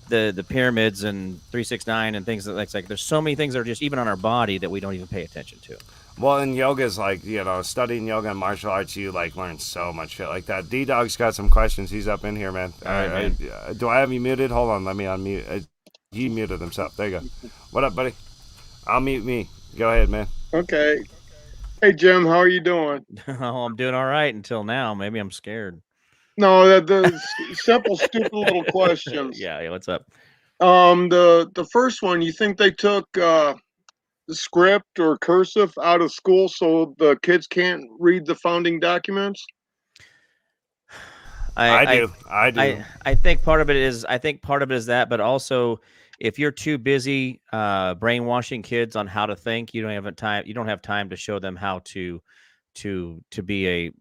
Speaker 6: the pyramids and 369 and things like there's so many things that are just even on our body that we don't even pay attention to.
Speaker 3: Well, in yoga is like, you know, studying yoga and martial arts, you like learn so much shit like that. D-Dog's got some questions. He's up in here, man.
Speaker 6: All right, man.
Speaker 3: Do I have you muted? Hold on, let me unmute. He muted himself. There you go. What up, buddy? I'll mute me. Go ahead, man.
Speaker 9: Okay. Hey, Jim, how are you doing?
Speaker 6: Oh, I'm doing all right until now. Maybe I'm scared.
Speaker 9: No, the simple, stupid little questions.
Speaker 6: Yeah, what's up?
Speaker 9: The first one, you think they took the script or cursive out of school so the kids can't read the founding documents?
Speaker 3: I do.
Speaker 6: I think part of it is that, but also if you're too busy brainwashing kids on how to think, you don't have time to show them how to be a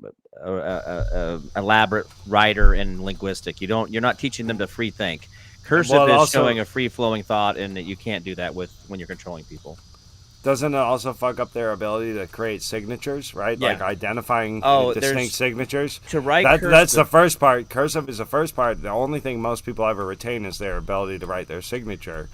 Speaker 6: elaborate writer in linguistic. You're not teaching them to free think. Cursive is showing a free flowing thought, and that you can't do that when you're controlling people.
Speaker 3: Doesn't it also fuck up their ability to create signatures, right?
Speaker 6: Yeah.
Speaker 3: Like identifying distinct signatures.
Speaker 6: To write cursive.
Speaker 3: That's the first part. Cursive is the first part. The only thing most people ever retain is their ability to write their signature.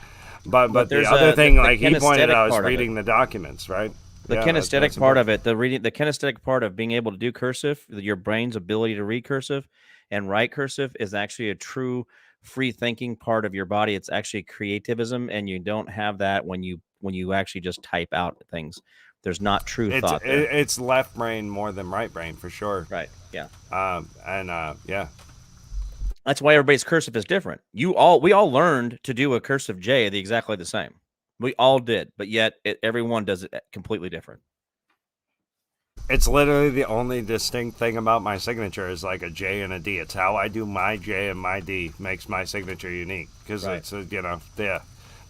Speaker 3: But the other thing, like he pointed out, is reading the documents, right?
Speaker 6: The kinesthetic part of it, the kinesthetic part of being able to do cursive, your brain's ability to read cursive and write cursive is actually a true free thinking part of your body. It's actually creativism, and you don't have that when you actually just type out things. There's not true thought there.
Speaker 3: It's left brain more than right brain for sure.
Speaker 6: Right. Yeah.
Speaker 3: Yeah.
Speaker 6: That's why everybody's cursive is different. We all learned to do a cursive J exactly the same. We all did, but yet everyone does it completely different.
Speaker 3: It's literally the only distinct thing about my signature is like a J and a D. It's how I do my J and my D makes my signature unique because it's the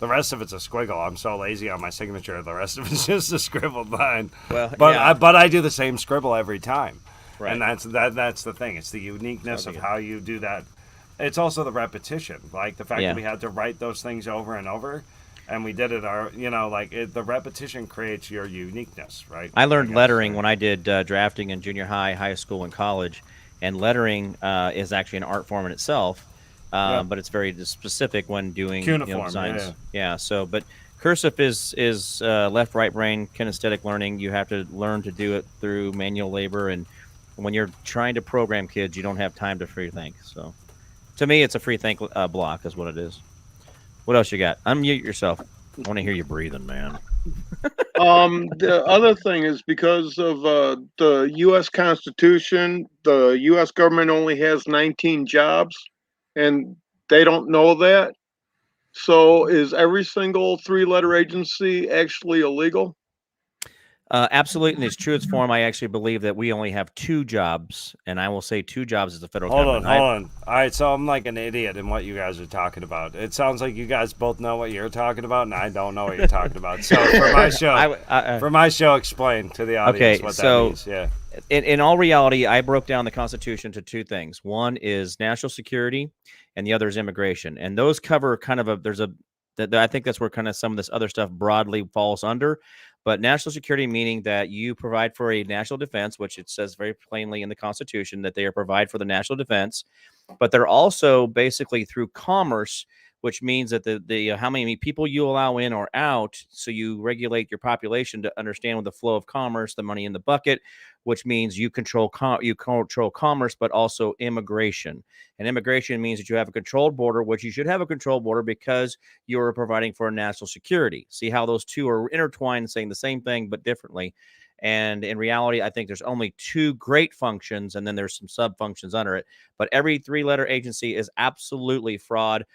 Speaker 3: rest of it's a squiggle. I'm so lazy on my signature. The rest of it's just a scribbled line. Well, but I do the same scribble every time, right. And that's the thing. It's the uniqueness of how you do that. It's also the repetition, like the fact that we had to write those things over and over. And we did it, the repetition creates your uniqueness, right?
Speaker 6: I learned lettering when I did drafting in junior high, high school, and college. And lettering is actually an art form in itself, but it's very specific when doing designs. Yeah. So, but cursive is left, right brain kinesthetic learning. You have to learn to do it through manual labor. And when you're trying to program kids, you don't have time to free think. So, to me, it's a free think block is what it is. What else you got? Unmute yourself. I want to hear you breathing, man.
Speaker 9: The other thing is because of the U.S. Constitution, the U.S. government only has 19 jobs, and they don't know that. So is every single three-letter agency actually illegal?
Speaker 6: Absolutely. In its truest form, I actually believe that we only have 2 jobs, and I will say 2 jobs as the federal government.
Speaker 3: Hold on. All right, so I'm like an idiot in what you guys are talking about. It sounds like you guys both know what you're talking about, and I don't know what you're talking about. So for my show, explain to the audience what that means. Yeah.
Speaker 6: In all reality, I broke down the Constitution to 2 things. One is national security, and the other is immigration. And those cover kind of I think that's where kind of some of this other stuff broadly falls under. But national security meaning that you provide for a national defense, which it says very plainly in the Constitution that they are provide for the national defense. But they're also basically through commerce, which means that the how many people you allow in or out, so you regulate your population to understand the flow of commerce, the money in the bucket, which means you control commerce, but also immigration. And immigration means that you have a controlled border, which you should have a controlled border because you're providing for national security. See how those two are intertwined, saying the same thing but differently. And in reality, I think there's only two great functions, and then there's some sub functions under it. But every 3-letter agency is absolutely fraud.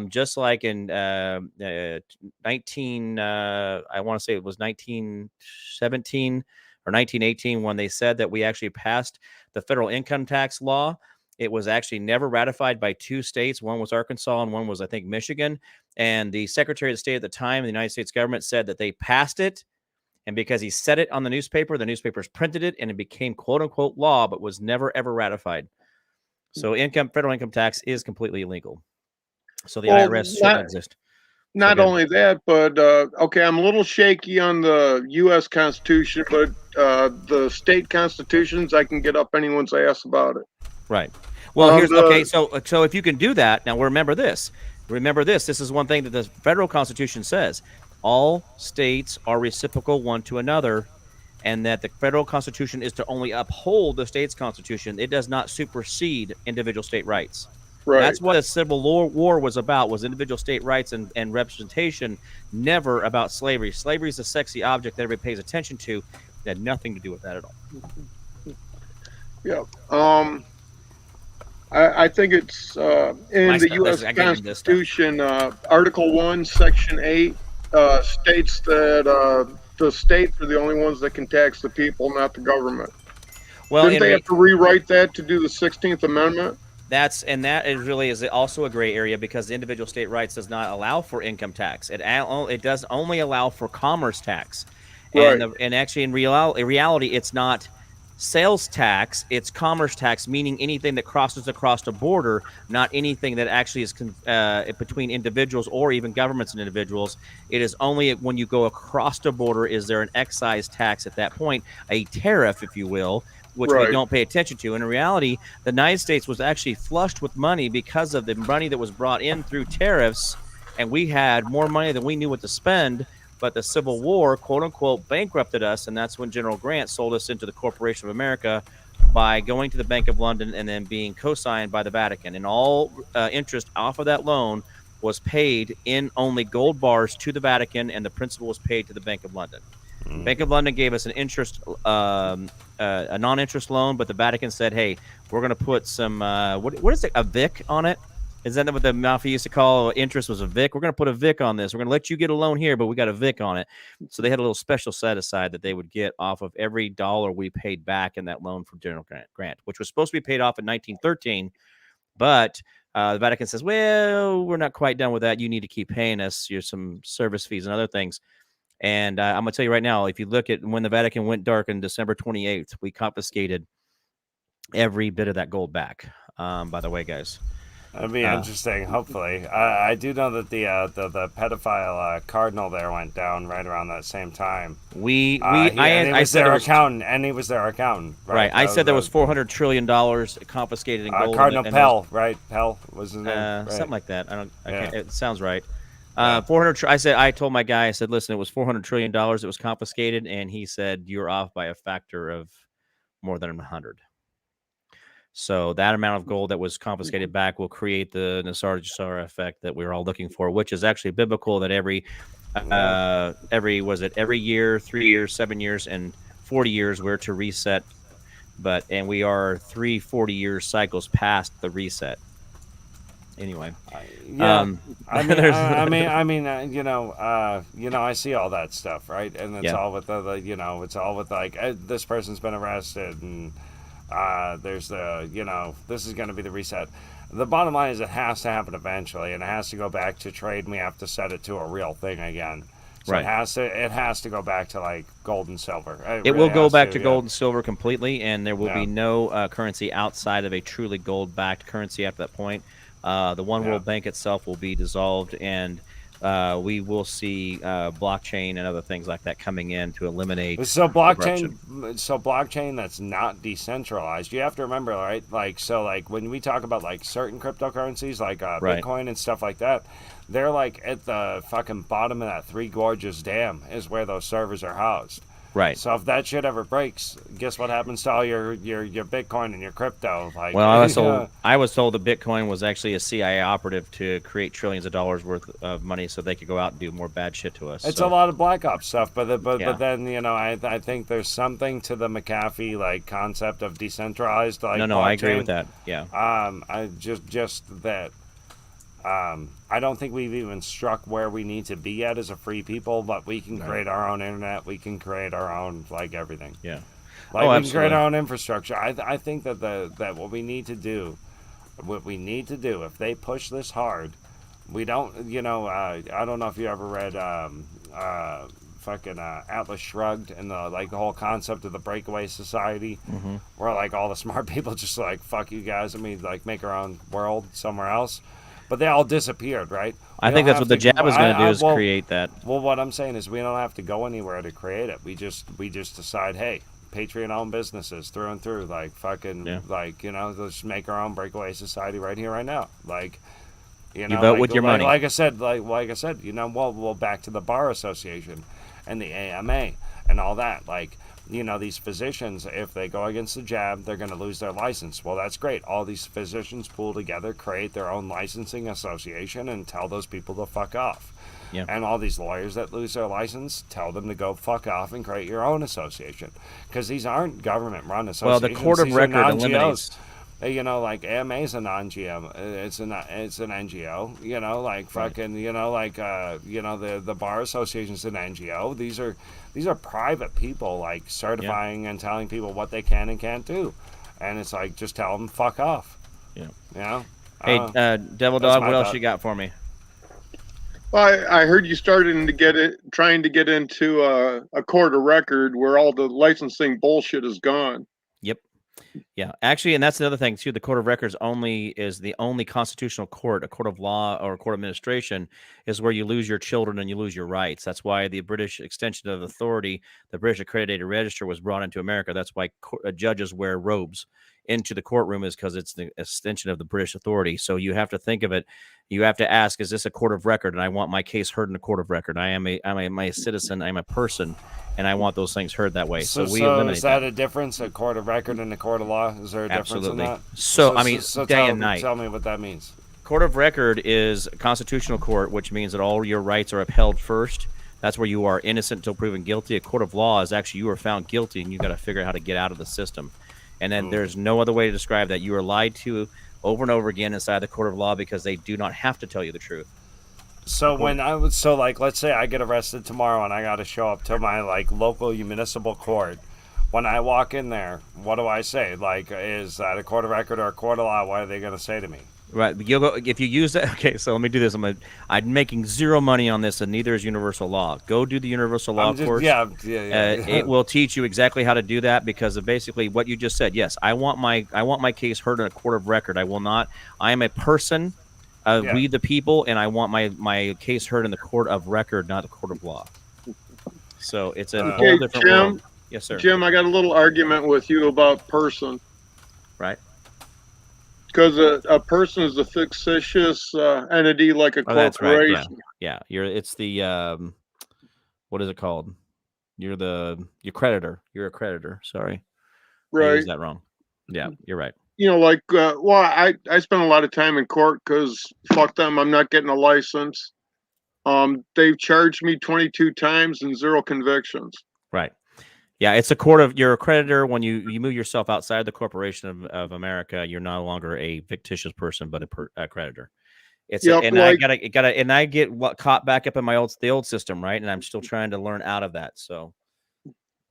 Speaker 6: Just like in 19, I want to say it was 1917 or 1918, when they said that we actually passed the federal income tax law. It was actually never ratified by 2 states. One was Arkansas and one was, I think, Michigan. And the Secretary of State at the time, the United States government, said that they passed it. And because he said it on the newspapers printed it, and it became quote unquote law, but was never ever ratified. So federal income tax is completely illegal. So the IRS shouldn't exist.
Speaker 9: Not only that, but okay, I'm a little shaky on the U.S. Constitution, but the state constitutions, I can get up anyone's ass about it.
Speaker 6: Right. Well, here's okay. So if you can do that, now remember this. This is one thing that the federal Constitution says: all states are reciprocal one to another, and that the federal Constitution is to only uphold the state's constitution. It does not supersede individual state rights. Right. That's what a Civil War was about, was individual state rights and representation, never about slavery. Slavery is a sexy object that everybody pays attention to. It had nothing to do with that at all.
Speaker 9: Yeah. I think it's in the U.S. Constitution, Article 1, Section 8, states that the states are the only ones that can tax the people, not the government. Well, didn't they have to rewrite that to do the 16th Amendment? That is also a gray area, because the individual state rights does not allow for income tax. It does only allow for commerce tax. Right. And actually, in reality, it's not sales tax, it's commerce tax, meaning anything that crosses across a border, not anything that actually is between individuals or even governments and individuals. It is only when you go across the border is there an excise tax at that point, a tariff, if you will, which we don't pay attention to. And in reality, the United States was actually flushed with money because of the money that was brought in through tariffs, and we had more money than we knew what to spend. But the Civil War, quote unquote, bankrupted us, and that's when General Grant sold us into the Corporation of America by going to the Bank of London and then being co-signed by the Vatican. And all interest off of that loan was paid in only gold bars to the Vatican, and the principal was paid to the Bank of London. Bank of London gave us an interest, a non-interest loan, but the Vatican said, "Hey, we're going to put some what is it? A VIC on it? Is that what the mafia used to call interest? Was a VIC? We're going to put a VIC on this. We're going to let you get a loan here, but we got a VIC on it." So they had a little special set aside that they would get off of every dollar we paid back in that loan from General Grant, which was supposed to be paid off in 1913, but the Vatican says, "Well, we're not quite done with that. You need to keep paying us some service fees and other things." And I'm going to tell you right now, if you look at when the Vatican went dark on December 28th, we confiscated every bit of that gold back, by the way, guys.
Speaker 3: That'd be interesting, hopefully. I do know that the pedophile cardinal there went down right around that same time.
Speaker 6: He was their accountant.
Speaker 3: Right.
Speaker 6: I said there was $400 trillion confiscated in gold.
Speaker 3: Cardinal Pell, right? Pell was his name. Right.
Speaker 6: Something like that. It sounds right. 400. I told my guy, I said, listen, it was $400 trillion that was confiscated, and he said, you're off by a factor of more than 100. So that amount of gold that was confiscated back will create the Nasar effect that we're all looking for, which is actually biblical. That every year, 3 years, 7 years, and 40 years we're to reset, and we are 3 40-year cycles past the reset. Anyway,
Speaker 3: I see all that stuff, right? And it's all with it's all with like this person's been arrested, and there's this is going to be the reset. The bottom line is it has to happen eventually, and it has to go back to trade, and we have to set it to a real thing again. So it has to go back to like gold and silver.
Speaker 6: It will go back to gold and silver completely, and there will be no currency outside of a truly gold-backed currency after that point. The One World Bank itself will be dissolved, and
Speaker 10: we will see blockchain and other things like that coming in to eliminate.
Speaker 3: So
Speaker 10: corruption.
Speaker 3: blockchain that's not decentralized. You have to remember, right? Like, so like when we talk about like certain cryptocurrencies, like
Speaker 10: Right.
Speaker 3: Bitcoin and stuff like that, they're like at the fucking bottom of that Three Gorges Dam is where those servers are housed.
Speaker 10: Right.
Speaker 3: So if that shit ever breaks, guess what happens to all your Bitcoin and your crypto? Like,
Speaker 10: Well, I was told that Bitcoin was actually a CIA operative to create trillions of dollars worth of money so they could go out and do more bad shit to us.
Speaker 3: It's
Speaker 10: so.
Speaker 3: a lot of Black Ops stuff, but
Speaker 10: Yeah.
Speaker 3: then I think there's something to the McAfee like concept of decentralized like.
Speaker 10: No, I agree
Speaker 3: blockchain.
Speaker 10: with that. Yeah.
Speaker 3: I just that. I don't think we've even struck where we need to be yet as a free people, but we can create our own internet. We can create our own like everything.
Speaker 10: Yeah.
Speaker 3: Like we can
Speaker 10: absolutely.
Speaker 3: create our own infrastructure. I think that that what we need to do, if they push this hard, we don't. I don't know if you ever read fucking Atlas Shrugged and the whole concept of the breakaway society, where like all the smart people just like fuck you guys. I mean, like make our own world somewhere else. But they all disappeared, right?
Speaker 10: I think that's what the jab is going to do is create that.
Speaker 3: Well, what I'm saying is we don't have to go anywhere to create it. We just decide, hey, Patreon-owned businesses through and through, like fucking, let's make our own breakaway society right here, right now. Like,
Speaker 10: you vote with your money.
Speaker 3: Like I said, we'll back to the Bar Association and the AMA and all that. Like, these physicians, if they go against the jab, they're going to lose their license. Well, that's great. All these physicians pool together, create their own licensing association, and tell those people to fuck off.
Speaker 10: Yeah.
Speaker 3: And all these lawyers that lose their license, tell them to go fuck off and create your own association. Because these aren't government-run associations.
Speaker 10: Well, the court of
Speaker 3: These are
Speaker 10: record
Speaker 3: non-GOs.
Speaker 10: eliminates.
Speaker 3: Like AMA is a non-GM. It's an NGO. The Bar Association is an NGO. These are private people like certifying and telling people what they can and can't do, and it's like just tell them fuck off.
Speaker 10: Yeah. Hey, Devil Dog, what else you got for me?
Speaker 9: Well, I heard you trying to get into a court of record where all the licensing bullshit is gone.
Speaker 10: Yep. Yeah, actually, and that's another thing too. The Court of Records is the only constitutional court, a court of law or a court of administration, is where you lose your children and you lose your rights. That's why the British extension of authority, the British Accredited Register, was brought into America. That's why judges wear robes into the courtroom, is because it's the extension of the British authority. So you have to think of it. You have to ask, is this a court of record? And I want my case heard in a court of record. I'm a citizen. I'm a person, and I want those things heard that way. So we eliminate
Speaker 3: is that a difference, a court of record and a court of law? Is there a difference in that?
Speaker 10: So I mean, day and night.
Speaker 3: Tell me what that means.
Speaker 10: Court of record is a constitutional court, which means that all your rights are upheld first. That's where you are innocent until proven guilty. A court of law is actually you are found guilty, and you got to figure out how to get out of the system. And then there's no other way to describe that. You are lied to over and over again inside the court of law because they do not have to tell you the truth.
Speaker 3: So let's say I get arrested tomorrow and I got to show up to my local municipal court. When I walk in there, what do I say? Like, is that a court of record or a court of law? What are they going to say to me?
Speaker 10: Right. You'll go, if you use that. Okay, so let me do this. I'm making zero money on this, and neither is universal law. Go do the universal law course.
Speaker 3: Yeah.
Speaker 10: It will teach you exactly how to do that, because of basically what you just said. Yes, I want my case heard in a court of record. I will not. I am a person. We the people, and I want my case heard in the court of record, not the court of law. So it's a whole different world. Yes, sir.
Speaker 9: Jim, I got a little argument with you about person.
Speaker 10: Right.
Speaker 9: Because a person is a fictitious entity like a corporation.
Speaker 10: That's right. Yeah. It's the what is it called? You're creditor. You're a creditor. Sorry.
Speaker 9: Right.
Speaker 10: I used that wrong. Yeah, you're right.
Speaker 9: I spent a lot of time in court because fuck them, I'm not getting a license. They've charged me 22 times and 0 convictions.
Speaker 10: Right. Yeah, it's a court of, you're a creditor. When you move yourself outside the corporation of America, you're no longer a fictitious person, but a creditor. I get caught back up in the old system, right? And I'm still trying to learn out of that. So.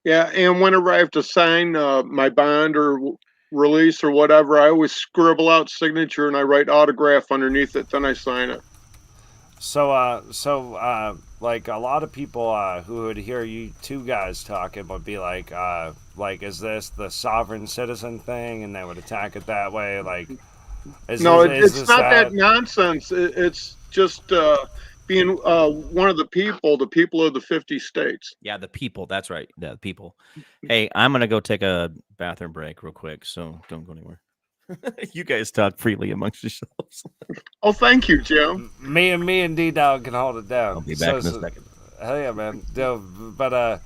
Speaker 9: Yeah, and whenever I have to sign my bond or release or whatever, I always scribble out signature and I write autograph underneath it. Then I sign it.
Speaker 3: So like a lot of people who would hear you two guys talking would be like, is this the sovereign citizen thing? And they would attack it that way. Like,
Speaker 9: it's not that nonsense. It's just being one of the people of the 50 states.
Speaker 10: Yeah, the people. That's right. Yeah, the people. Hey, I'm gonna go take a bathroom break real quick, so don't go anywhere. You guys talk freely amongst yourselves.
Speaker 9: Oh, thank you, Jim.
Speaker 3: Me and D Dog can hold it down.
Speaker 10: I'll be back in a second.
Speaker 3: Hell yeah, man. But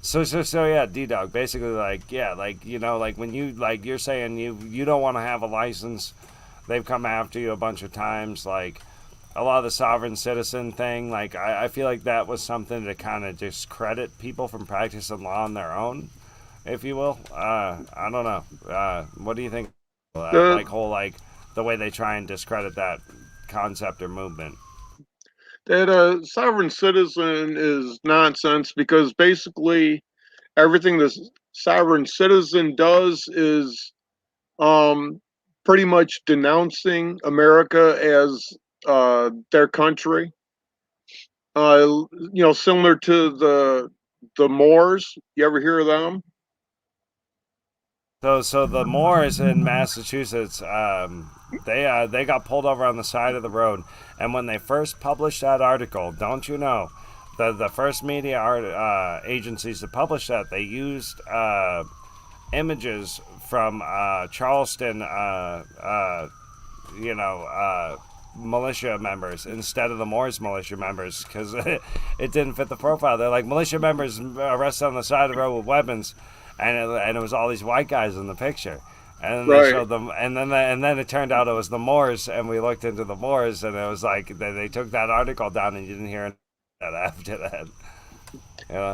Speaker 3: so yeah, D Dog. Basically, like yeah, like you know, like when you like you're saying you don't want to have a license. They've come after you a bunch of times. Like a lot of the sovereign citizen thing. Like I feel like that was something to kind of discredit people from practicing law on their own, if you will. I don't know. What do you think? Like the way they try and discredit that concept or movement.
Speaker 9: That a sovereign citizen is nonsense because basically everything the sovereign citizen does is pretty much denouncing America as their country. Similar to the Moors. You ever hear of them?
Speaker 3: So the Moors in Massachusetts, they got pulled over on the side of the road, and when they first published that article, don't you know, the first media agencies to publish that, they used images from Charleston, militia members instead of the Moors militia members because it didn't fit the profile. They're like militia members arrested on the side of the road with weapons. And it was all these white guys in the picture, and then they showed them, and then it turned out it was the Moors, and we looked into the Moors, and it was like they took that article down, and you didn't hear that after that.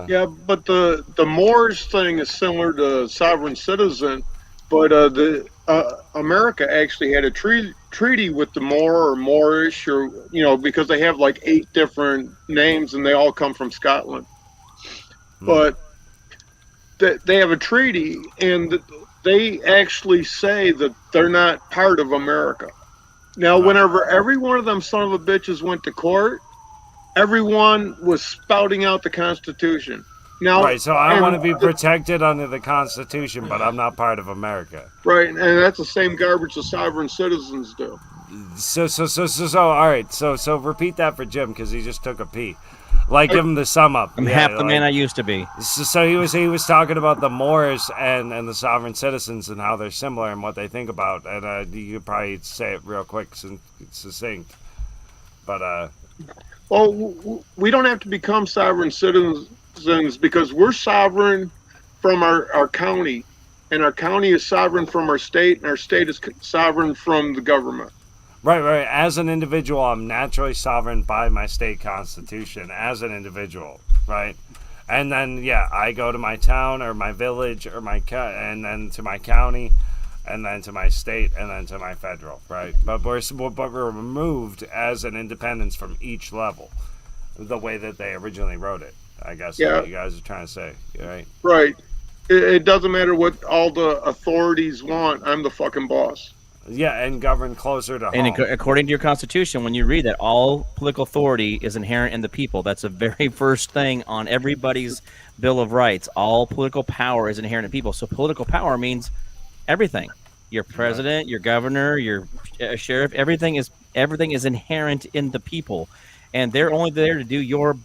Speaker 9: Yeah, but the Moors thing is similar to sovereign citizen, but America actually had a treaty with the Moor or Moorish, or because they have like 8 different names, and they all come from Scotland, but. They have a treaty, and they actually say that they're not part of America. Now, whenever every one of them son of a bitches went to court, everyone was spouting out the Constitution. Now,
Speaker 3: right, so I want to be protected under the Constitution, but I'm not part of America.
Speaker 9: Right, and that's the same garbage the sovereign citizens do.
Speaker 3: So all right, so repeat that for Jim, because he just took a pee. Like, give him the sum up.
Speaker 10: I'm half the man I used to be.
Speaker 3: So he was talking about the Moors and the sovereign citizens and how they're similar and what they think about. And you could probably say it real quick and succinct. But
Speaker 9: well, we don't have to become sovereign citizens because we're sovereign from our county, and our county is sovereign from our state, and our state is sovereign from the government.
Speaker 3: Right. As an individual, I'm naturally sovereign by my state constitution as an individual, right? And then, I go to my town or my village or and then to my county, and then to my state, and then to my federal, right? But we're removed as an independence from each level, the way that they originally wrote it. I guess what you guys are trying to say, right?
Speaker 9: Right. It doesn't matter what all the authorities want. I'm the fucking boss.
Speaker 3: Yeah, and govern closer to home.
Speaker 10: And according to your Constitution, when you read that, all political authority is inherent in the people. That's the very first thing on everybody's Bill of Rights. All political power is inherent in people. So political power means everything. Your president, your governor, your sheriff, everything is inherent in the people. And they're only there to do your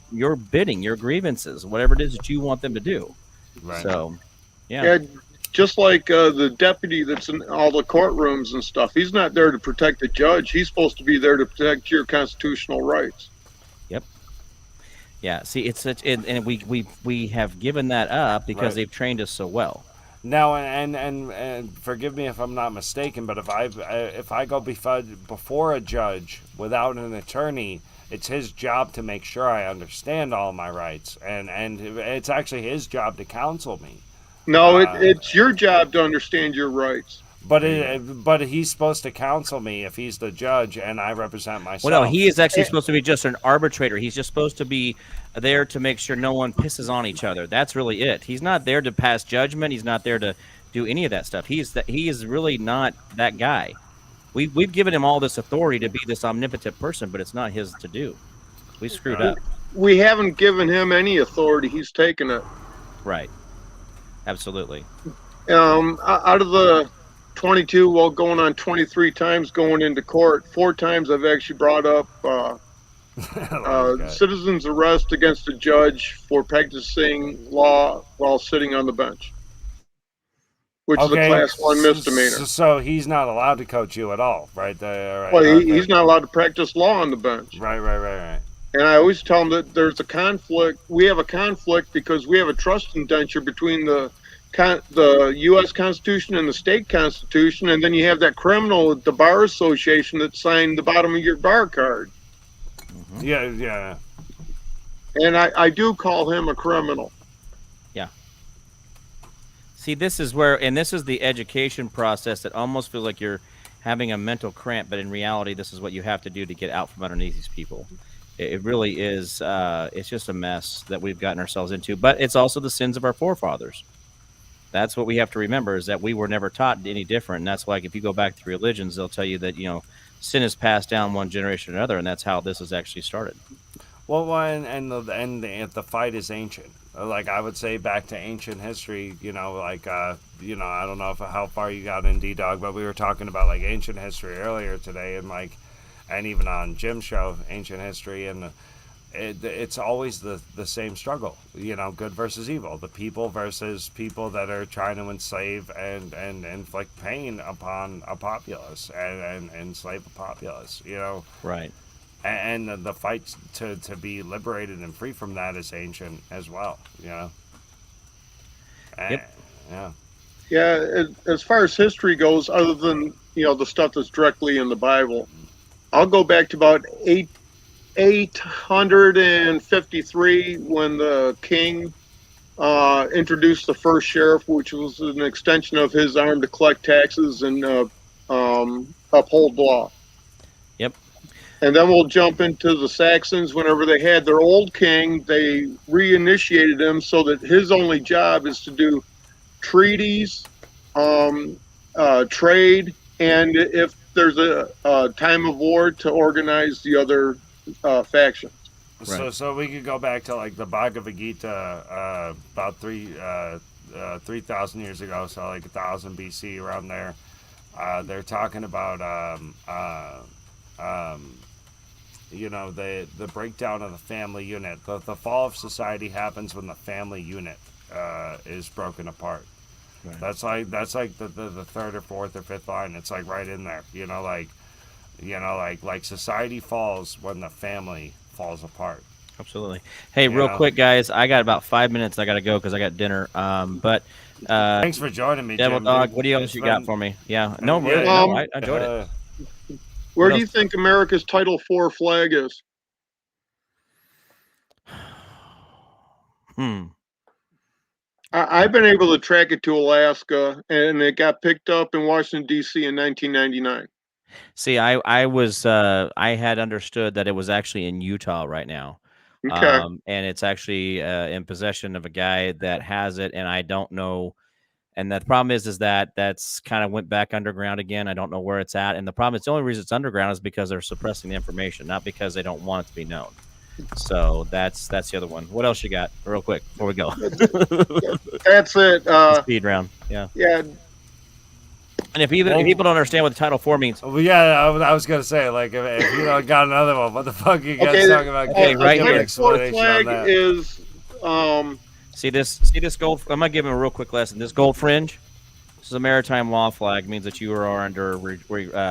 Speaker 10: bidding, your grievances, whatever it is that you want them to do.
Speaker 3: Right.
Speaker 10: So,
Speaker 9: yeah, just like the deputy that's in all the courtrooms and stuff. He's not there to protect the judge. He's supposed to be there to protect your constitutional rights.
Speaker 10: Yep. Yeah. See, it's such, and we have given that up because they've trained us so well.
Speaker 3: Now, and forgive me if I'm not mistaken, but if I go before a judge without an attorney, it's his job to make sure I understand all my rights, and it's actually his job to counsel me.
Speaker 9: No, it's your job to understand your rights.
Speaker 3: But he's supposed to counsel me if he's the judge and I represent myself.
Speaker 10: Well, no, he is actually supposed to be just an arbitrator. He's just supposed to be there to make sure no one pisses on each other. That's really it. He's not there to pass judgment. He's not there to do any of that stuff. He is really not that guy. We've given him all this authority to be this omnipotent person, but it's not his to do. We screwed up.
Speaker 9: We haven't given him any authority. He's taken it.
Speaker 10: Right. Absolutely.
Speaker 9: Out of the 22, going on 23 times going into court, 4 times I've actually brought up Citizen's arrest against a judge for practicing law while sitting on the bench, which is a Class 1 misdemeanor.
Speaker 3: So he's not allowed to coach you at all, right there. Right,
Speaker 9: Well, he's not allowed to practice law on the bench.
Speaker 3: Right.
Speaker 9: And I always tell him that there's a conflict. We have a conflict because we have a trust indenture between the U.S. Constitution and the state constitution, and then you have that criminal at the Bar Association that signed the bottom of your bar card.
Speaker 3: Mm-hmm. Yeah.
Speaker 9: And I do call him a criminal.
Speaker 10: Yeah. See, this is the education process that almost feels like you're having a mental cramp, but in reality, this is what you have to do to get out from underneath these people. It really is. It's just a mess that we've gotten ourselves into, but it's also the sins of our forefathers. That's what we have to remember, is that we were never taught any different. And that's why if you go back to religions, they'll tell you that, sin is passed down one generation to another, and that's how this has actually started.
Speaker 3: Well, the fight is ancient. Like, I would say back to ancient history, I don't know how far you got in D-Dog, but we were talking about, like, ancient history earlier today, and even on Jim's show, ancient history, and it's always the same struggle, good versus evil, the people versus people that are trying to enslave and inflict pain upon a populace and enslave a populace,
Speaker 10: Right.
Speaker 3: And the fight to be liberated and free from that is ancient as well,
Speaker 10: Yep.
Speaker 9: Yeah, as far as history goes, other than, the stuff that's directly in the Bible, I'll go back to about 853 when the king introduced the first sheriff, which was an extension of his arm to collect taxes and uphold law.
Speaker 10: Yep.
Speaker 9: And then we'll jump into the Saxons. Whenever they had their old king, they reinitiated him so that his only job is to do treaties, trade, and if there's a time of war, to organize the other factions.
Speaker 10: Right.
Speaker 3: So we could go back to like the Bhagavad Gita about 3,000 years ago, so like 1,000 BC, around there. They're talking about the breakdown of the family unit. The fall of society happens when the family unit is broken apart.
Speaker 10: Right.
Speaker 3: That's like the third or fourth or fifth line. It's like right in there. Like society falls when the family falls apart.
Speaker 10: Absolutely. Hey, real quick, guys, I got about 5 minutes. I got to go because I got dinner. But
Speaker 3: thanks for joining me,
Speaker 10: Devil
Speaker 3: Jim.
Speaker 10: Dog. What else you got for me? Yeah. No, really. No, I enjoyed it.
Speaker 9: Where do you think America's Title IV flag is? I've been able to track it to Alaska, and it got picked up in Washington, D.C. in 1999.
Speaker 10: See, I had understood that it was actually in Utah right now.
Speaker 9: Okay.
Speaker 10: And it's actually in possession of a guy that has it, and I don't know. And the problem is that that's kind of went back underground again. I don't know where it's at. And the problem is, the only reason it's underground is because they're suppressing the information, not because they don't want it to be known. So that's the other one. What else you got, real quick, before we go?
Speaker 9: That's it.
Speaker 10: Speed round. Yeah.
Speaker 9: Yeah.
Speaker 10: And if people don't understand what the Title IV means,
Speaker 3: well, yeah, I was gonna say, like, if you don't got another one, what the fuck you guys talking about?
Speaker 10: Okay, right here.
Speaker 9: Explanation flag on that. Is
Speaker 10: see this gold. I'm gonna give him a real quick lesson. This gold fringe. This is a maritime law flag. Means that you are under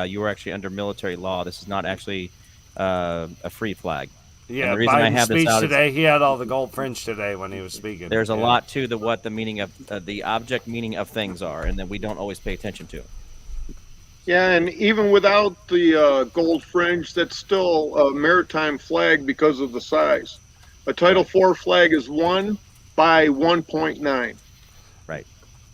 Speaker 10: you are actually under military law. This is not actually a free flag.
Speaker 3: Yeah,
Speaker 10: and the reason
Speaker 3: Biden's
Speaker 10: I have this
Speaker 3: speech
Speaker 10: out
Speaker 3: today, he had all the gold fringe today when he was speaking.
Speaker 10: There's a lot to what the meaning of the object meaning of things are, and that we don't always pay attention to.
Speaker 9: Yeah, and even without the gold fringe, that's still a maritime flag because of the size. A Title IV flag is 1 by 1.9.
Speaker 10: Right.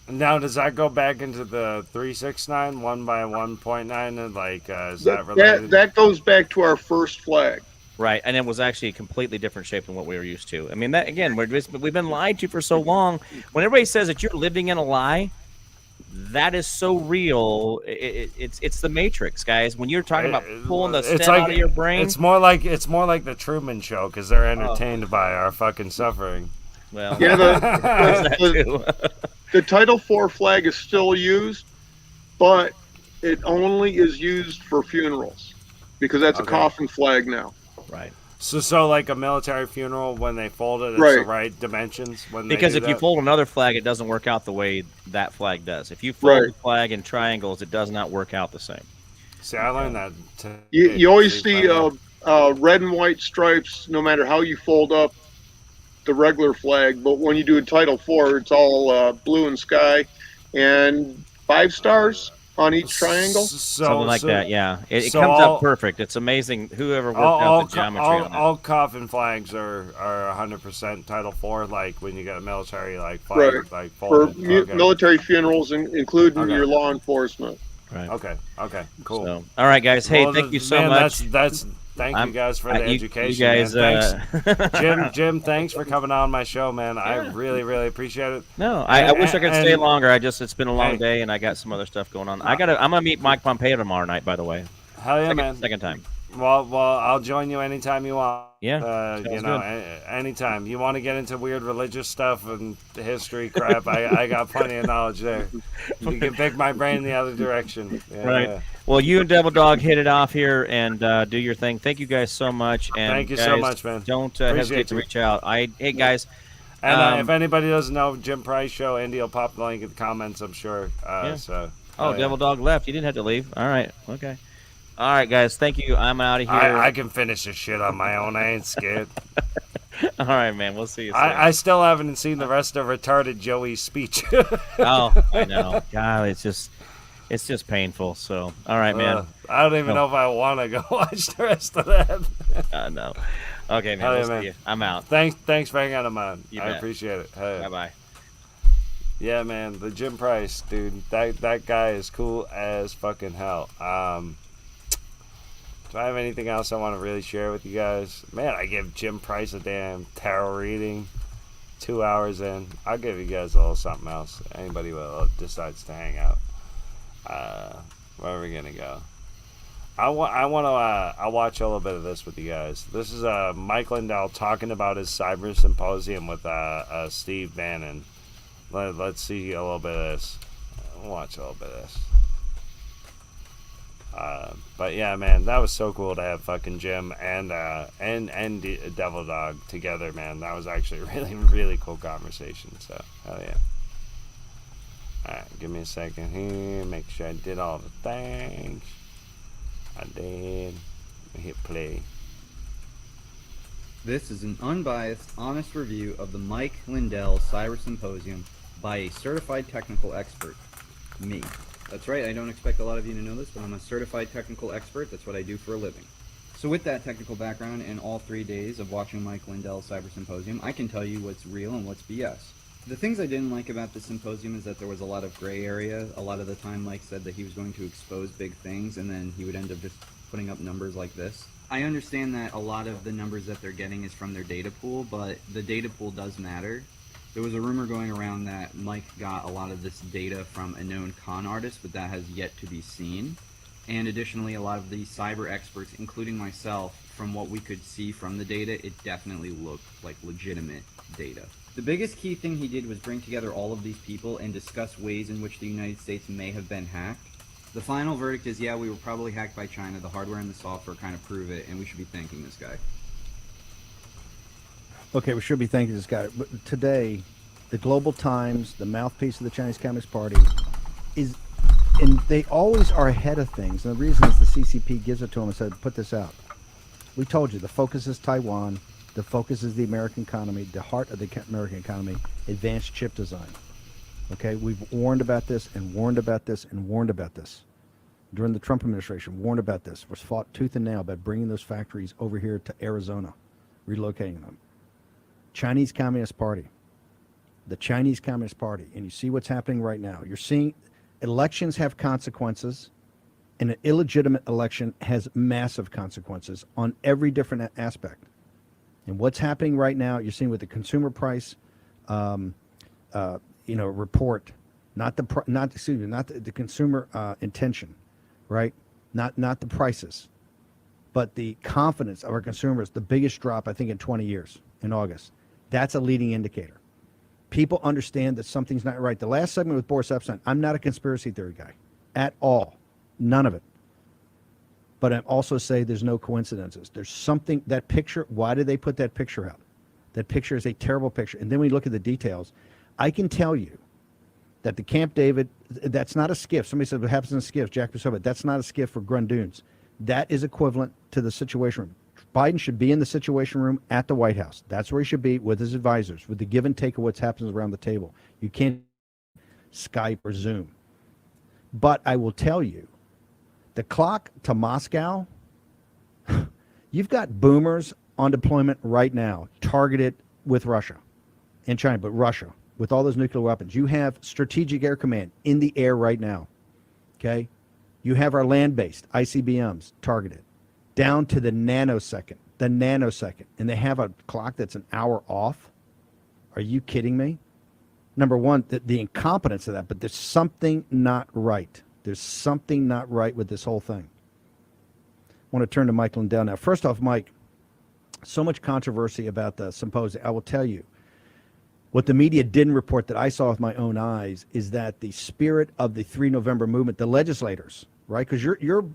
Speaker 3: Now, does that go back into the 369, 1 by 1.9, and like is that related?
Speaker 9: That goes back to our first flag.
Speaker 10: Right, and it was actually a completely different shape than what we were used to. I mean, that again, we've been lied to for so long. When everybody says that you're living in a lie, that is so real. It's the Matrix, guys. When you're talking about pulling the stem out of your brain,
Speaker 3: it's more like the Truman Show, because they're entertained by our fucking suffering.
Speaker 10: Well,
Speaker 9: yeah, the Title IV flag is still used, but it only is used for funerals because that's a coffin flag now.
Speaker 10: Right.
Speaker 3: So like a military funeral, when they fold it, it's
Speaker 9: Right.
Speaker 3: the right dimensions. When
Speaker 10: Because
Speaker 3: they do
Speaker 10: if you
Speaker 3: that?
Speaker 10: fold another flag, it doesn't work out the way that flag does. If you fold
Speaker 9: Right.
Speaker 10: the flag in triangles, it does not work out the same.
Speaker 3: See, I learned that. Today.
Speaker 9: You always
Speaker 3: See,
Speaker 9: see
Speaker 3: but,
Speaker 9: red and white stripes no matter how you fold up the regular flag, but when you do a Title IV, it's all blue and sky, and 5 stars on each triangle.
Speaker 10: Something like that, yeah. It
Speaker 3: so
Speaker 10: comes
Speaker 3: all,
Speaker 10: up perfect. It's amazing whoever worked out the geometry on it.
Speaker 3: all coffin flags are 100% Title IV. Like when you get a military like flag,
Speaker 9: Right.
Speaker 3: like
Speaker 9: For
Speaker 3: folded. Okay.
Speaker 9: military funerals, including
Speaker 3: Okay.
Speaker 9: your law enforcement.
Speaker 10: Right.
Speaker 3: Okay. Cool.
Speaker 10: So, all right, guys. Hey,
Speaker 3: Well,
Speaker 10: thank you so
Speaker 3: man,
Speaker 10: much.
Speaker 3: Thank you guys for the education.
Speaker 10: You guys,
Speaker 3: man. Thanks, Jim. Thanks for coming on my show, man. I really, really appreciate it.
Speaker 10: No, I wish I could stay longer. It's been a long day, and I got some other stuff going on. I'm gonna meet Mike Pompeo tomorrow night, by the way.
Speaker 3: Hell yeah, man.
Speaker 10: Second time.
Speaker 3: Well, I'll join you anytime you want.
Speaker 10: Yeah,
Speaker 3: you know, anytime you want to get into weird religious stuff and history crap. I got plenty of knowledge there. You can pick my brain the other direction. Yeah,
Speaker 10: right.
Speaker 3: Yeah.
Speaker 10: Well, you and Devil Dog hit it off here and do your thing. Thank you guys so much. And
Speaker 3: thank you
Speaker 10: guys,
Speaker 3: so much, man.
Speaker 10: Don't
Speaker 3: Appreciate
Speaker 10: hesitate to
Speaker 3: you.
Speaker 10: reach out. Hey guys.
Speaker 3: And if anybody doesn't know, Jim Price Show, Andy will pop the link in the comments, I'm sure. So.
Speaker 10: Devil Dog left. You didn't have to leave. All right. Okay. All right, guys. Thank you. I'm out of here.
Speaker 3: I can finish this shit on my own. I ain't scared.
Speaker 10: All right, man. We'll see you soon.
Speaker 3: I still haven't seen the rest of Retarded Joey's speech.
Speaker 10: Oh, I know. God, it's just painful. So, all right, man.
Speaker 3: I don't even know if I want to go watch the rest of that.
Speaker 10: No. Okay, man. We'll see you. I'm out.
Speaker 3: Thanks for hanging out, man.
Speaker 10: You
Speaker 3: I
Speaker 10: bet.
Speaker 3: appreciate it. Hey.
Speaker 10: Bye-bye.
Speaker 3: Yeah, man. The Jim Price, dude. That guy is cool as fucking hell. Do I have anything else I want to really share with you guys? Man, I give Jim Price a damn tarot reading 2 hours in. I'll give you guys a little something else. Anybody who decides to hang out. Where are we going to go? I'll watch a little bit of this with you guys. This is Mike Lindell talking about his cyber symposium with Steve Bannon. Let's see a little bit of this. We'll watch a little bit of this. But yeah, man, that was so cool to have fucking Jim and Devil Dog together, man. That was actually a really, really cool conversation. So hell yeah. Alright, give me a second here. Make sure I did all the things. I did. Let me hit play.
Speaker 11: This is an unbiased, honest review of the Mike Lindell Cyber Symposium by a certified technical expert, me. That's right, I don't expect a lot of you to know this, but I'm a certified technical expert. That's what I do for a living. So with that technical background and all 3 days of watching Mike Lindell's Cyber Symposium, I can tell you what's real and what's BS. The things I didn't like about the symposium is that there was a lot of gray area. A lot of the time Mike said that he was going to expose big things, and then he would end up just putting up numbers like this. I understand that a lot of the numbers that they're getting is from their data pool, but the data pool does matter. There was a rumor going around that Mike got a lot of this data from a known con artist, but that has yet to be seen. And additionally, a lot of the cyber experts, including myself, from what we could see from the data, it definitely looked like legitimate data. The biggest key thing he did was bring together all of these people and discuss ways in which the United States may have been hacked. The final verdict is, yeah, we were probably hacked by China. The hardware and the software kind of prove it, and we should be thanking this guy.
Speaker 12: Okay, we should be thanking this guy. But today, the Global Times, the mouthpiece of the Chinese Communist Party, is, and they always are ahead of things. And the reason is the CCP gives it to them and said, put this out. We told you, the focus is Taiwan. The focus is the American economy, the heart of the American economy, advanced chip design. Okay, we've warned about this and warned about this and warned about this. During the Trump administration, warned about this. Was fought tooth and nail about bringing those factories over here to Arizona, relocating them. Chinese Communist Party. The Chinese Communist Party. And you see what's happening right now. You're seeing elections have consequences, and an illegitimate election has massive consequences on every different aspect. And what's happening right now, you're seeing with the consumer price, report, not the consumer intention, right? Not the prices, but the confidence of our consumers. The biggest drop, I think, in 20 years in August. That's a leading indicator. People understand that something's not right. The last segment with Boris Epstein, I'm not a conspiracy theory guy at all. None of it. but I'm also say there's no coincidences. There's something, that picture, why did they put that picture out? That picture is a terrible picture. And then we look at the details. I can tell you that the Camp David, that's not a skiff. Somebody said what happens in skiffs, Jack Purcell, that's not a skiff for Grundoons. That is equivalent to the Situation Room. Biden should be in the Situation Room at the White House. That's where he should be with his advisors, with the give and take of what's happens around the table. You can't Skype or Zoom. But I will tell you, the clock to Moscow, you've got boomers on deployment right now, targeted with Russia and China, but Russia, with all those nuclear weapons. You have Strategic Air Command in the air right now, okay? You have our land-based ICBMs targeted down to the nanosecond, and they have a clock that's an hour off. Are you kidding me? Number one, the incompetence of that, but there's something not right. There's something not right with this whole thing. I want to turn to Mike Lindell now. First off, Mike, so much controversy about the symposium. I will tell you, what the media didn't report that I saw with my own eyes is that the spirit of the 3 November movement, the legislators, right? Because your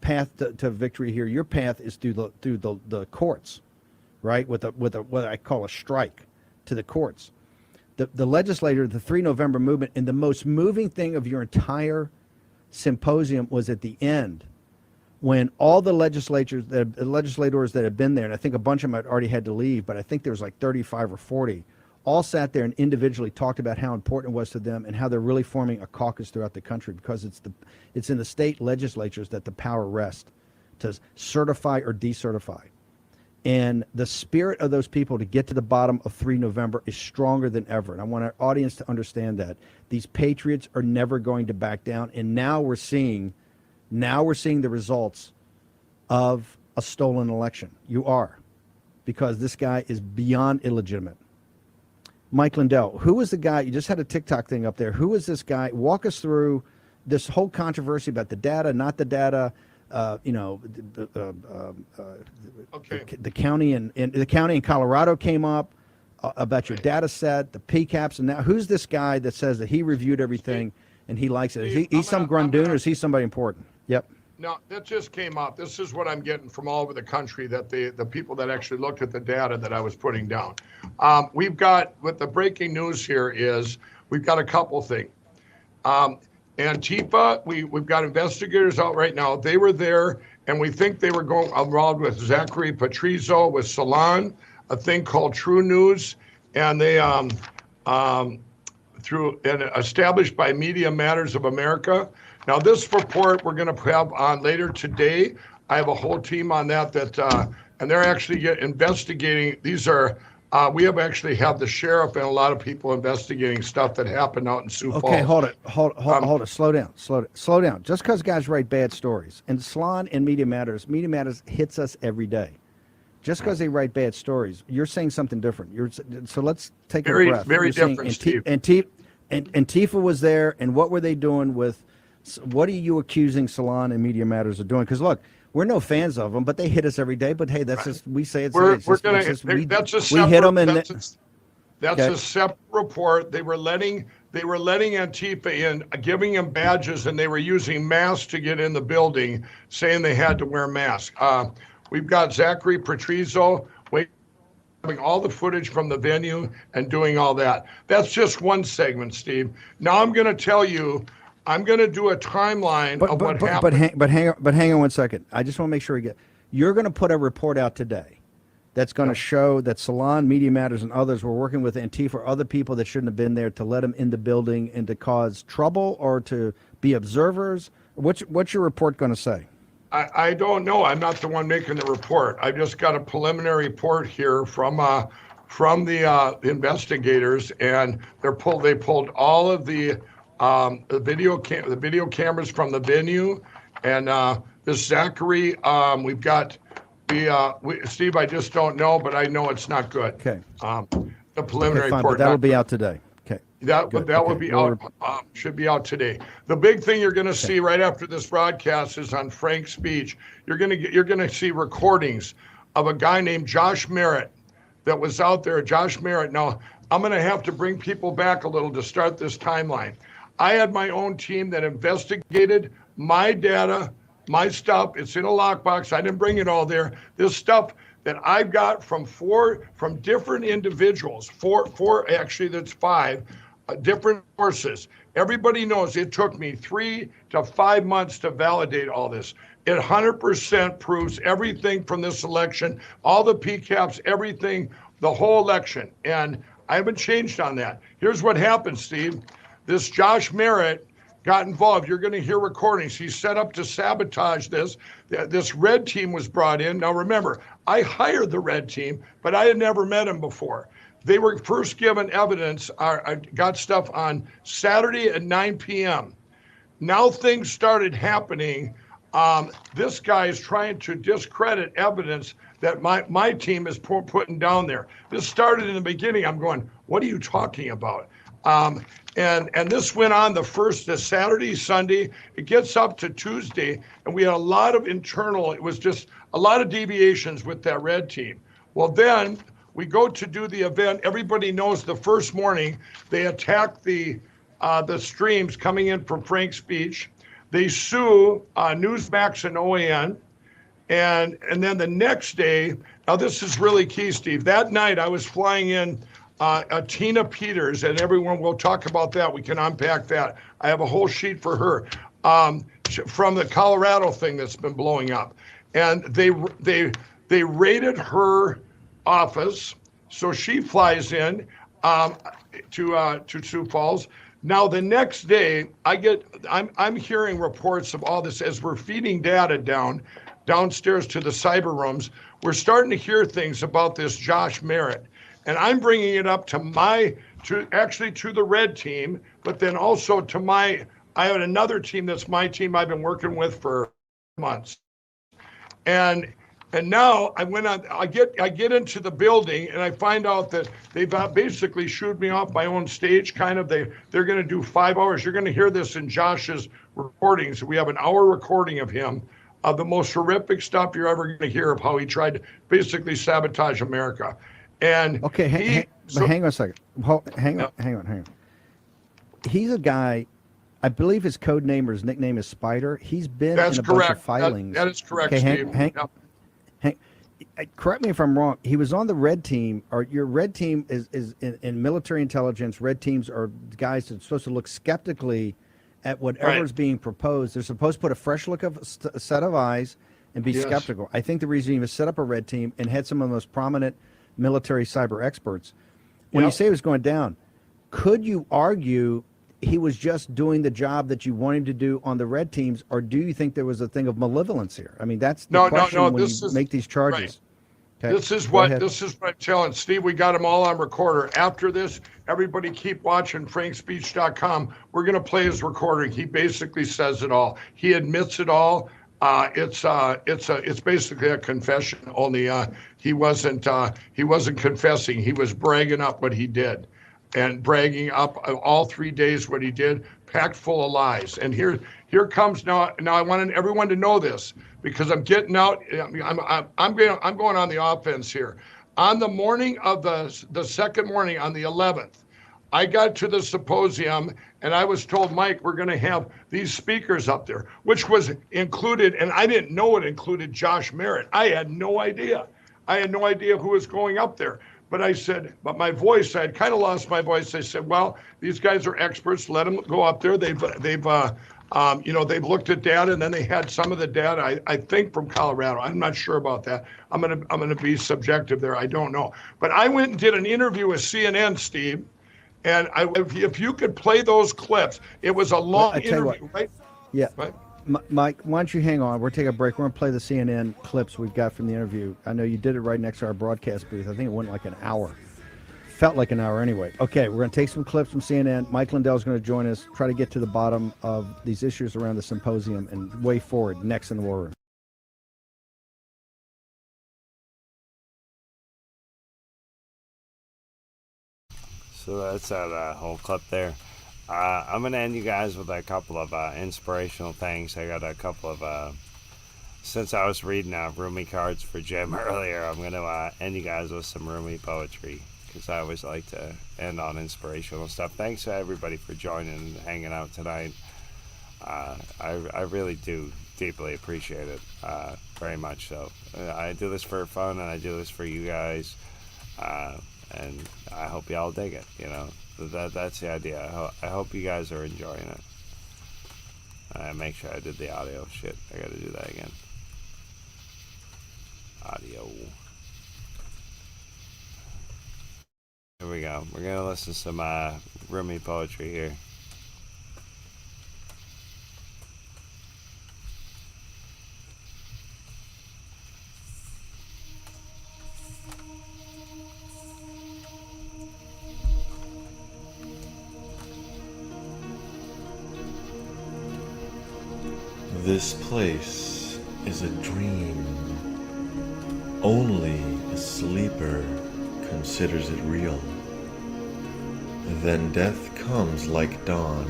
Speaker 12: path to victory here, your path is through the courts, right? With what I call a strike to the courts. The legislator, the 3 November movement, and the most moving thing of your entire symposium was at the end, when all the legislators that had been there, and I think a bunch of them had already had to leave, but I think there was like 35 or 40, all sat there and individually talked about how important it was to them and how they're really forming a caucus throughout the country, because it's in the state legislatures that the power rests to certify or decertify. And the spirit of those people to get to the bottom of 3 November is stronger than ever. And I want our audience to understand that. These patriots are never going to back down. And now we're seeing the results of a stolen election. You are. Because this guy is beyond illegitimate. Mike Lindell, who was the guy? You just had a TikTok thing up there. Who is this guy? Walk us through this whole controversy about the data, not the data. The county in Colorado came up about your data set, the PCAPs, and now who's this guy that says that he reviewed everything and he likes it? Is he some Grundoon, or is he somebody important? Yep.
Speaker 13: No, that just came up. This is what I'm getting from all over the country, that the people that actually looked at the data that I was putting down. We've got, what the breaking news here is, we've got a couple things. Antifa, we've got investigators out right now. They were there, and we think they were going around with Zachary Patrizio, with Salon, a thing called True News, and they established by Media Matters of America. Now, this report we're going to have on later today. I have a whole team on that, and they're actually investigating. These are. We have actually had the sheriff and a lot of people investigating stuff that happened out in Sioux Falls.
Speaker 12: Okay, hold it. Slow down. Just because guys write bad stories, and Salon and Media Matters hits us every day. Just because they write bad stories, you're saying something different. So let's take a breath.
Speaker 13: Very different, Steve.
Speaker 12: Antifa was there, and what were they doing with? What are you accusing Salon and Media Matters of doing? Because look, we're no fans of them, but they hit us every day. But hey, that's just, we say it's.
Speaker 13: We hit them, and that's a separate report. They were letting Antifa in, giving them badges, and they were using masks to get in the building, saying they had to wear masks. We've got Zachary Patrizio having all the footage from the venue and doing all that. That's just one segment, Steve. Now I'm going to tell you. I'm going to do a timeline of what happened.
Speaker 12: But hang on one second. I just want to make sure you're going to put a report out today that's going to show that Salon, Media Matters, and others were working with Antifa or other people that shouldn't have been there to let them in the building and to cause trouble or to be observers. What's your report going to say?
Speaker 13: I don't know. I'm not the one making the report. I just got a preliminary report here from the investigators, and they pulled all of the video cameras from the venue, and this Zachary, we've got Steve, I just don't know, but I know it's not good.
Speaker 12: Okay.
Speaker 13: The preliminary report.
Speaker 12: But that'll be out today. Okay.
Speaker 13: That will be out. Should be out today. The big thing you're going to see right after this broadcast is on Frank's speech. You're going to see recordings of a guy named Josh Merritt that was out there. Josh Merritt. Now I'm going to have to bring people back a little to start this timeline. I had my own team that investigated my data my stuff. It's in a lockbox. I didn't bring it all there. This stuff that I've got from different individuals, four actually, that's 5 different sources. Everybody knows it took me 3 to 5 months to validate all this. It 100% proves everything from this election, all the PCAPs, everything, the whole election. And I haven't changed on that. Here's what happened, Steve. This Josh Merritt got involved. You're going to hear recordings. He's set up to sabotage this. This red team was brought in. Now, remember, I hired the red team, but I had never met him before. They were first given evidence. I got stuff on Saturday at 9 p.m. Now things started happening. This guy is trying to discredit evidence that my team is putting down there. This started in the beginning. I'm going, what are you talking about? And this went on the Saturday, Sunday. It gets up to Tuesday, and we had a lot of internal. It was just a lot of deviations with that red team. Well, then we go to do the event. Everybody knows the first morning they attack the streams coming in from Frank's Beach. They sue Newsmax and OAN. And then the next day, now this is really key, Steve. That night I was flying in Tina Peters, and everyone will talk about that. We can unpack that. I have a whole sheet for her from the Colorado thing that's been blowing up. And they raided her office, so she flies in to Sioux Falls. Now the next day, I'm hearing reports of all this as we're feeding data downstairs to the cyber rooms. We're starting to hear things about this Josh Merritt, and I'm bringing it up to the red team, but then also to I have another team that's my team I've been working with for months, and now I get into the building and I find out that they've basically shooed me off my own stage. Kind of, they're going to do 5 hours. You're going to hear this in Josh's recordings. We have an hour recording of him, of the most horrific stuff you're ever going to hear of how he tried to basically sabotage America. And
Speaker 12: okay, hang on a second. Hang on. He's a guy. I believe his code name or his nickname is Spider. He's been in a bunch of filings.
Speaker 13: That is correct,
Speaker 12: okay,
Speaker 13: Steve.
Speaker 12: Correct me if I'm wrong. He was on the red team, or your red team is in military intelligence. Red teams are guys that are supposed to look skeptically at whatever's being proposed. They're supposed to put a fresh look of a set of eyes and be skeptical. I think the reason he was set up a red team and had some of the most prominent military cyber experts. When you say it was going down, could you argue he was just doing the job that you want him to do on the red teams, or do you think there was a thing of malevolence here? I mean, that's the question when you make these charges.
Speaker 13: Right.
Speaker 12: Okay.
Speaker 13: This is what I'm telling Steve. We got them all on recorder. After this, everybody keep watching frankspeech.com. We're going to play his recording. He basically says it all. He admits it all. It's basically a confession. Only he wasn't confessing. He was bragging up what he did, and bragging up all 3 days what he did, packed full of lies. And here comes now. I wanted everyone to know this, because I'm getting out. I'm going on the offense here. On the morning of the second morning, on the 11th, I got to the symposium and I was told, Mike, we're going to have these speakers up there, which was included, and I didn't know it included Josh Merritt. I had no idea. Who was going up there. But I said, but my voice, I had kind of lost my voice. I said, well, these guys are experts. Let them go up there. They've looked at data, and then they had some of the data, I think, from Colorado. I'm not sure about that. I'm gonna be subjective there. I don't know. But I went and did an interview with CNN, Steve, and if you could play those clips, it was a long interview, right?
Speaker 12: Yeah.
Speaker 13: Right?
Speaker 12: Mike, why don't you hang on? We're taking a break. We're going to play the CNN clips we've got from the interview. I know you did it right next to our broadcast booth. I think it went like an hour. Felt like an hour anyway. Okay, we're going to take some clips from CNN. Mike Lindell's going to join us, try to get to the bottom of these issues around the symposium and way forward next in the War Room.
Speaker 3: So that's that whole clip there. I'm going to end you guys with a couple of inspirational things. I got a couple of, since I was reading Rumi cards for Jim earlier, I'm going to end you guys with some Rumi poetry, because I always like to end on inspirational stuff. Thanks to everybody for joining and hanging out tonight. I really do deeply appreciate it, very much so. I do this for fun, and I do this for you guys, and I hope y'all dig it. You know, that's the idea. I hope you guys are enjoying it. Make sure I did the audio shit. I got to do that again. Audio. Here we go. We're gonna listen to some roomy poetry here.
Speaker 14: This place is a dream. Only a sleeper considers it real. Then death comes like dawn,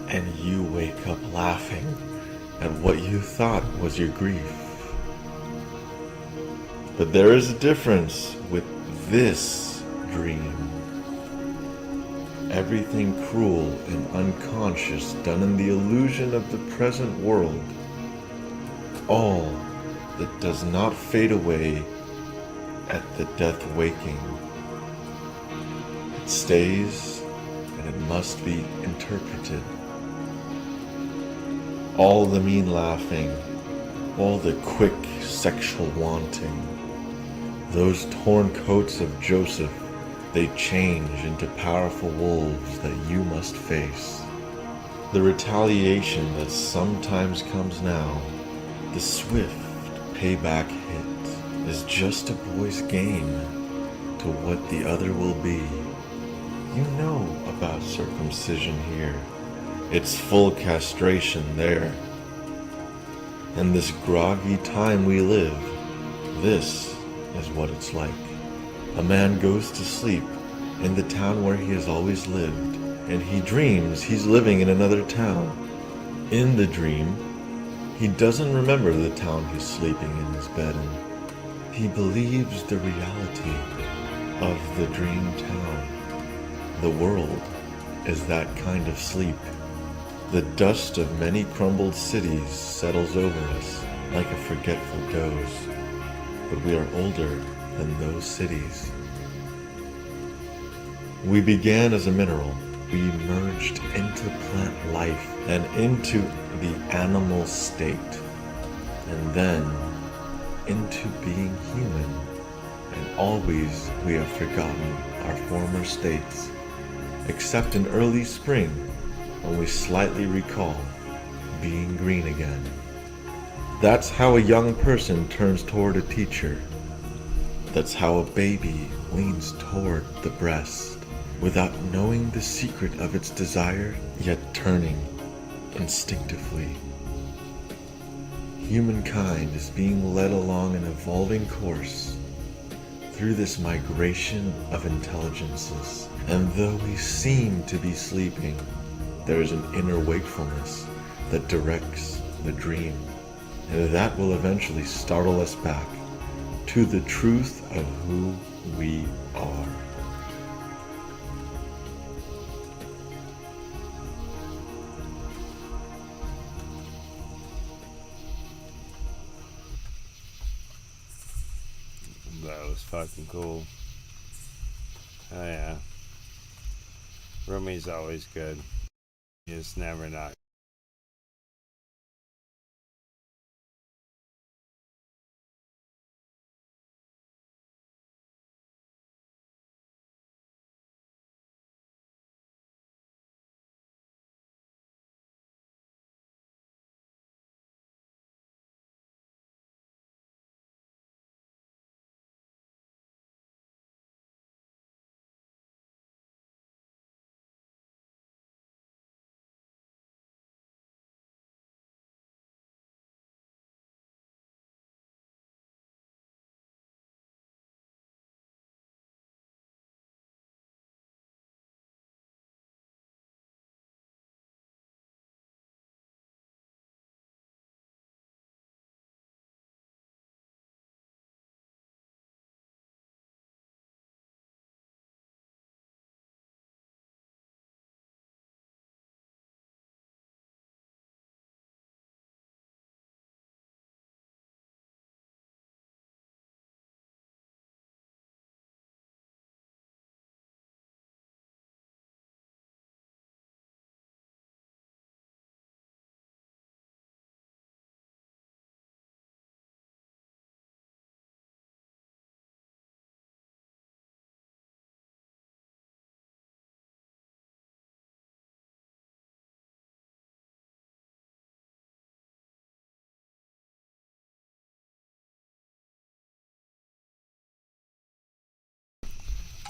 Speaker 14: and you wake up laughing at what you thought was your grief. But there is a difference with this dream. Everything cruel and unconscious done in the illusion of the present world. All that does not fade away at the death waking. It stays, and it must be interpreted. All the mean laughing, all the quick sexual wanting, those torn coats of Joseph, they change into powerful wolves that you must face. The retaliation that sometimes comes now, the swift payback hit, is just a boy's game to what the other will be. You know about circumcision here. It's full castration there. And this groggy time we live, this is what it's like. A man goes to sleep in the town where he has always lived, and he dreams he's living in another town. In the dream, he doesn't remember the town he's sleeping in his bed in. He believes the reality of the dream town. The world is that kind of sleep. The dust of many crumbled cities settles over us like a forgetful doze. But we are older than those cities. We began as a mineral. We merged into plant life and into the animal state, and then into being human. And always we have forgotten our former states, except in early spring when we slightly recall being green again. That's how a young person turns toward a teacher. That's how a baby leans toward the breast, without knowing the secret of its desire, yet turning instinctively. Humankind is being led along an evolving course through this migration of intelligences. And though we seem to be sleeping, there is an inner wakefulness that directs the dream, and that will eventually startle us back to the truth of who we are.
Speaker 3: That was fucking cool. Oh yeah. Rumi's always good. He's never not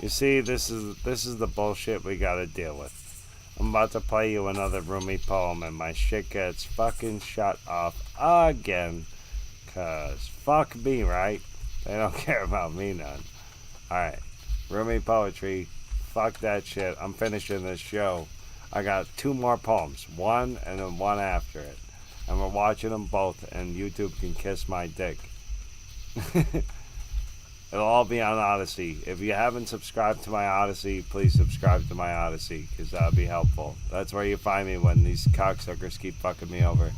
Speaker 3: You see, this is the bullshit we gotta deal with. I'm about to play you another Rumi poem, and my shit gets fucking shut off again. Cause fuck me, right? They don't care about me none. Alright. Rumi poetry. Fuck that shit. I'm finishing this show. I got 2 more poems. One and then one after it. And we're watching them both, and YouTube can kiss my dick. It'll all be on Odyssey. If you haven't subscribed to my Odyssey, please subscribe to my Odyssey, because that'll be helpful. That's where you find me when these cocksuckers keep fucking me over.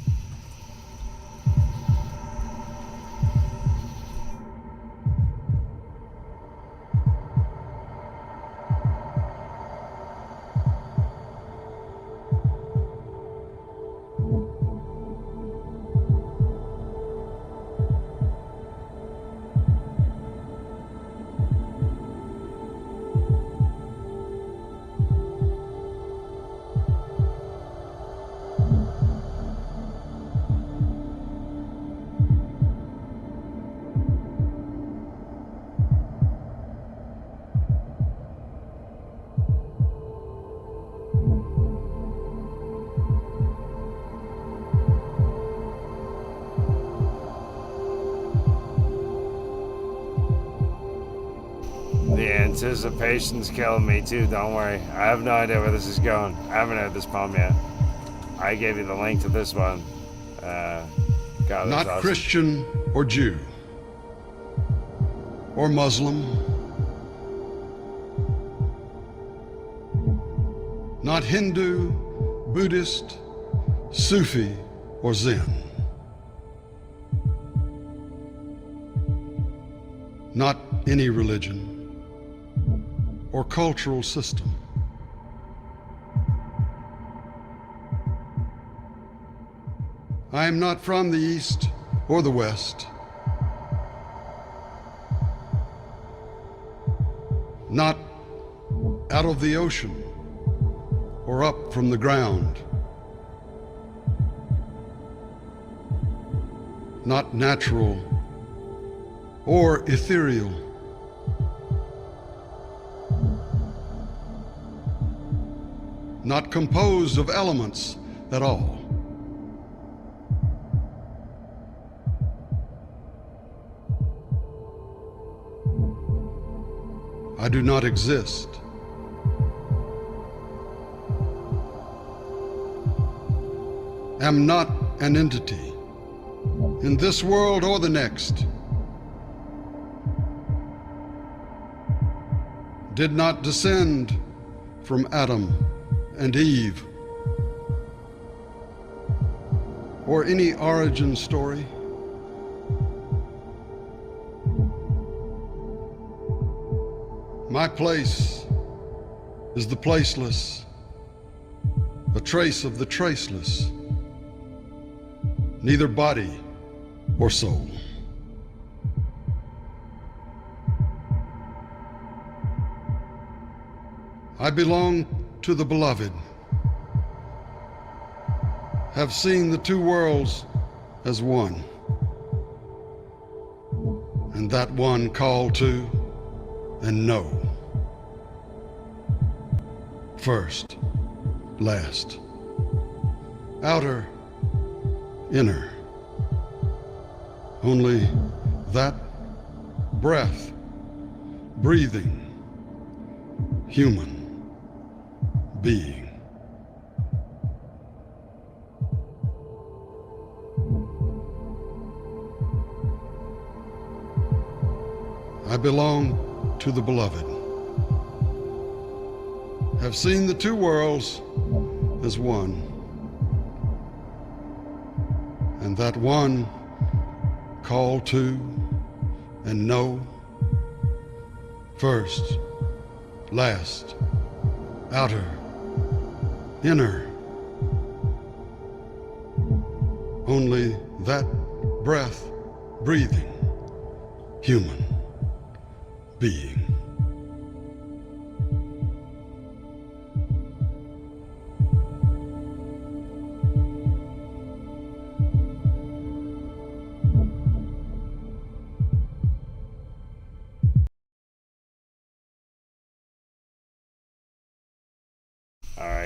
Speaker 3: The anticipation's killing me too, don't worry. I have no idea where this is going. I haven't heard this poem yet. I gave you the link to this one. God,
Speaker 15: not
Speaker 3: awesome.
Speaker 15: Christian or Jew or Muslim, not Hindu, Buddhist, Sufi, or Zen, not any religion or cultural system. I am not from the East or the West, not out of the ocean or up from the ground, not natural or ethereal, not composed of elements at all. I do not exist. Am not an entity in this world or the next. Did not descend from Adam and Eve or any origin story. My place is the placeless, a trace of the traceless, neither body or soul. I belong to the beloved, have seen the two worlds as one, and that one called to and know. First, last, outer, inner. Only that breath, breathing, human being. I belong to the beloved, have seen the two worlds as one, and that one call to and know. First, last, outer, inner. Only that breath, breathing, human being.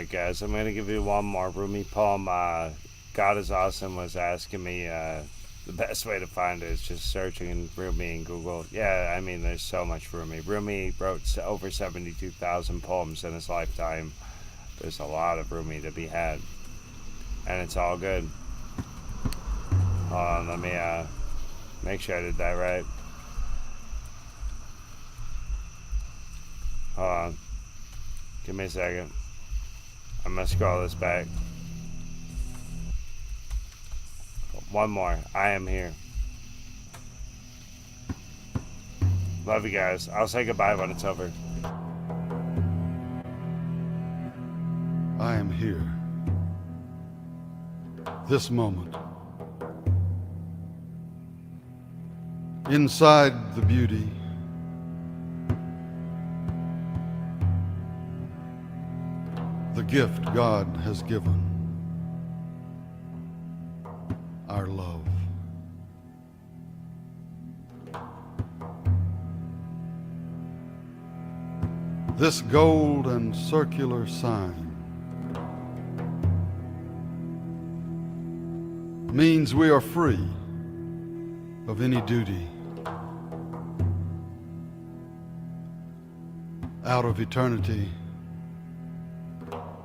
Speaker 3: right, guys, I'm gonna give you one more Rumi poem. God is Awesome was asking me the best way to find it is just searching in Rumi in Google. Yeah, I mean, there's so much Rumi. Rumi wrote over 72,000 poems in his lifetime. There's a lot of Rumi to be had, and it's all good. Hold on, let me make sure I did that right. Hold on. Give me a second. I'm gonna scroll this back. One more. I am here. Love you guys. I'll say goodbye when it's over.
Speaker 15: I am here. This moment. Inside the beauty. The gift God has given. Our love. This gold and circular sign means we are free of any duty. Out of eternity,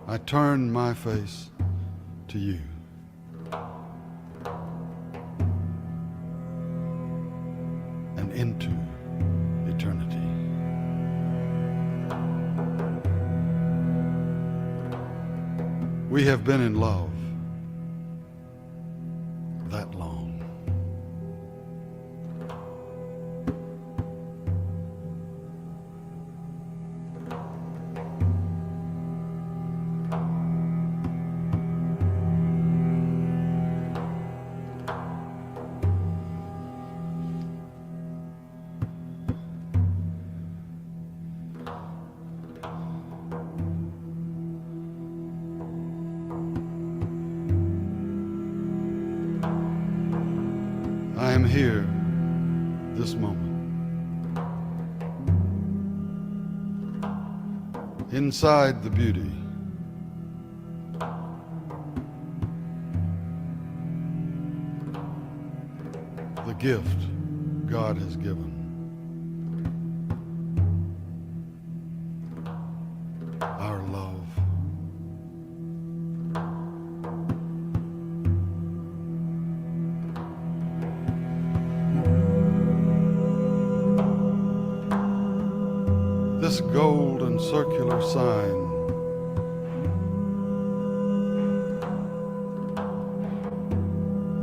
Speaker 15: I turn my face to you. And into eternity. We have been in love that long. I am here this moment. Inside the beauty. The gift God has given. Our love. This gold and circular sign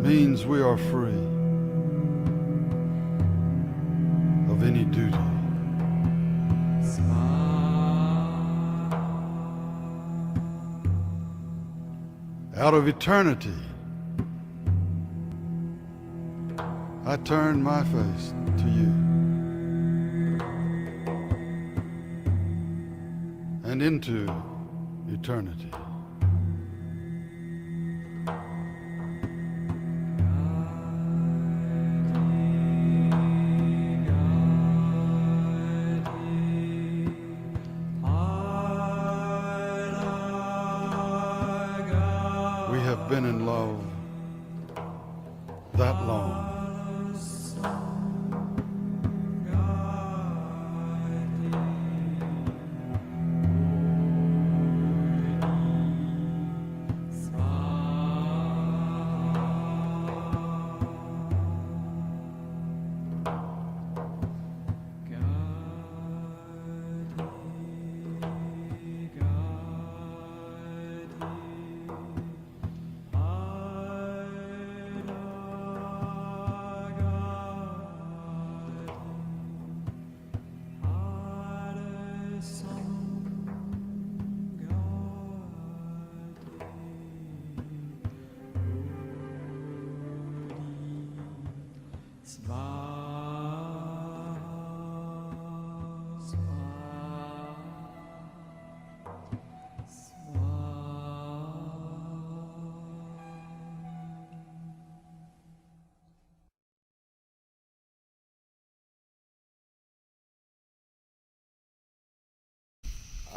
Speaker 15: means we are free of any duty. Out of eternity, I turn my face to you. And into eternity. We have been in love that long.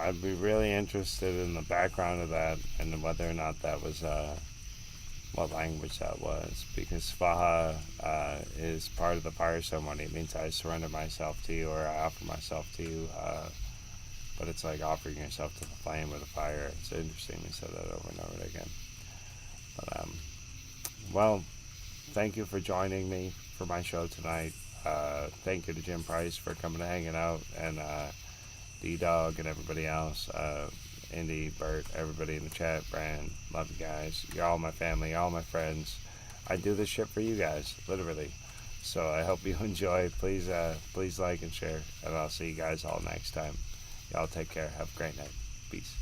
Speaker 3: I'd be really interested in the background of that and whether or not that was what language that was, because Svaha is part of the fire ceremony. It means I surrender myself to you, or I offer myself to you. But it's like offering yourself to the flame or the fire. It's interesting they said that over and over again. But well, thank you for joining me for my show tonight. Thank you to Jim Price for coming and hanging out, and D-Dog and everybody else. Indy, Bert, everybody in the chat, Brand, love you guys. You're all my family, all my friends. I do this shit for you guys, literally. So I hope you enjoy. Please like and share, and I'll see you guys all next time. Y'all take care. Have a great night. Peace.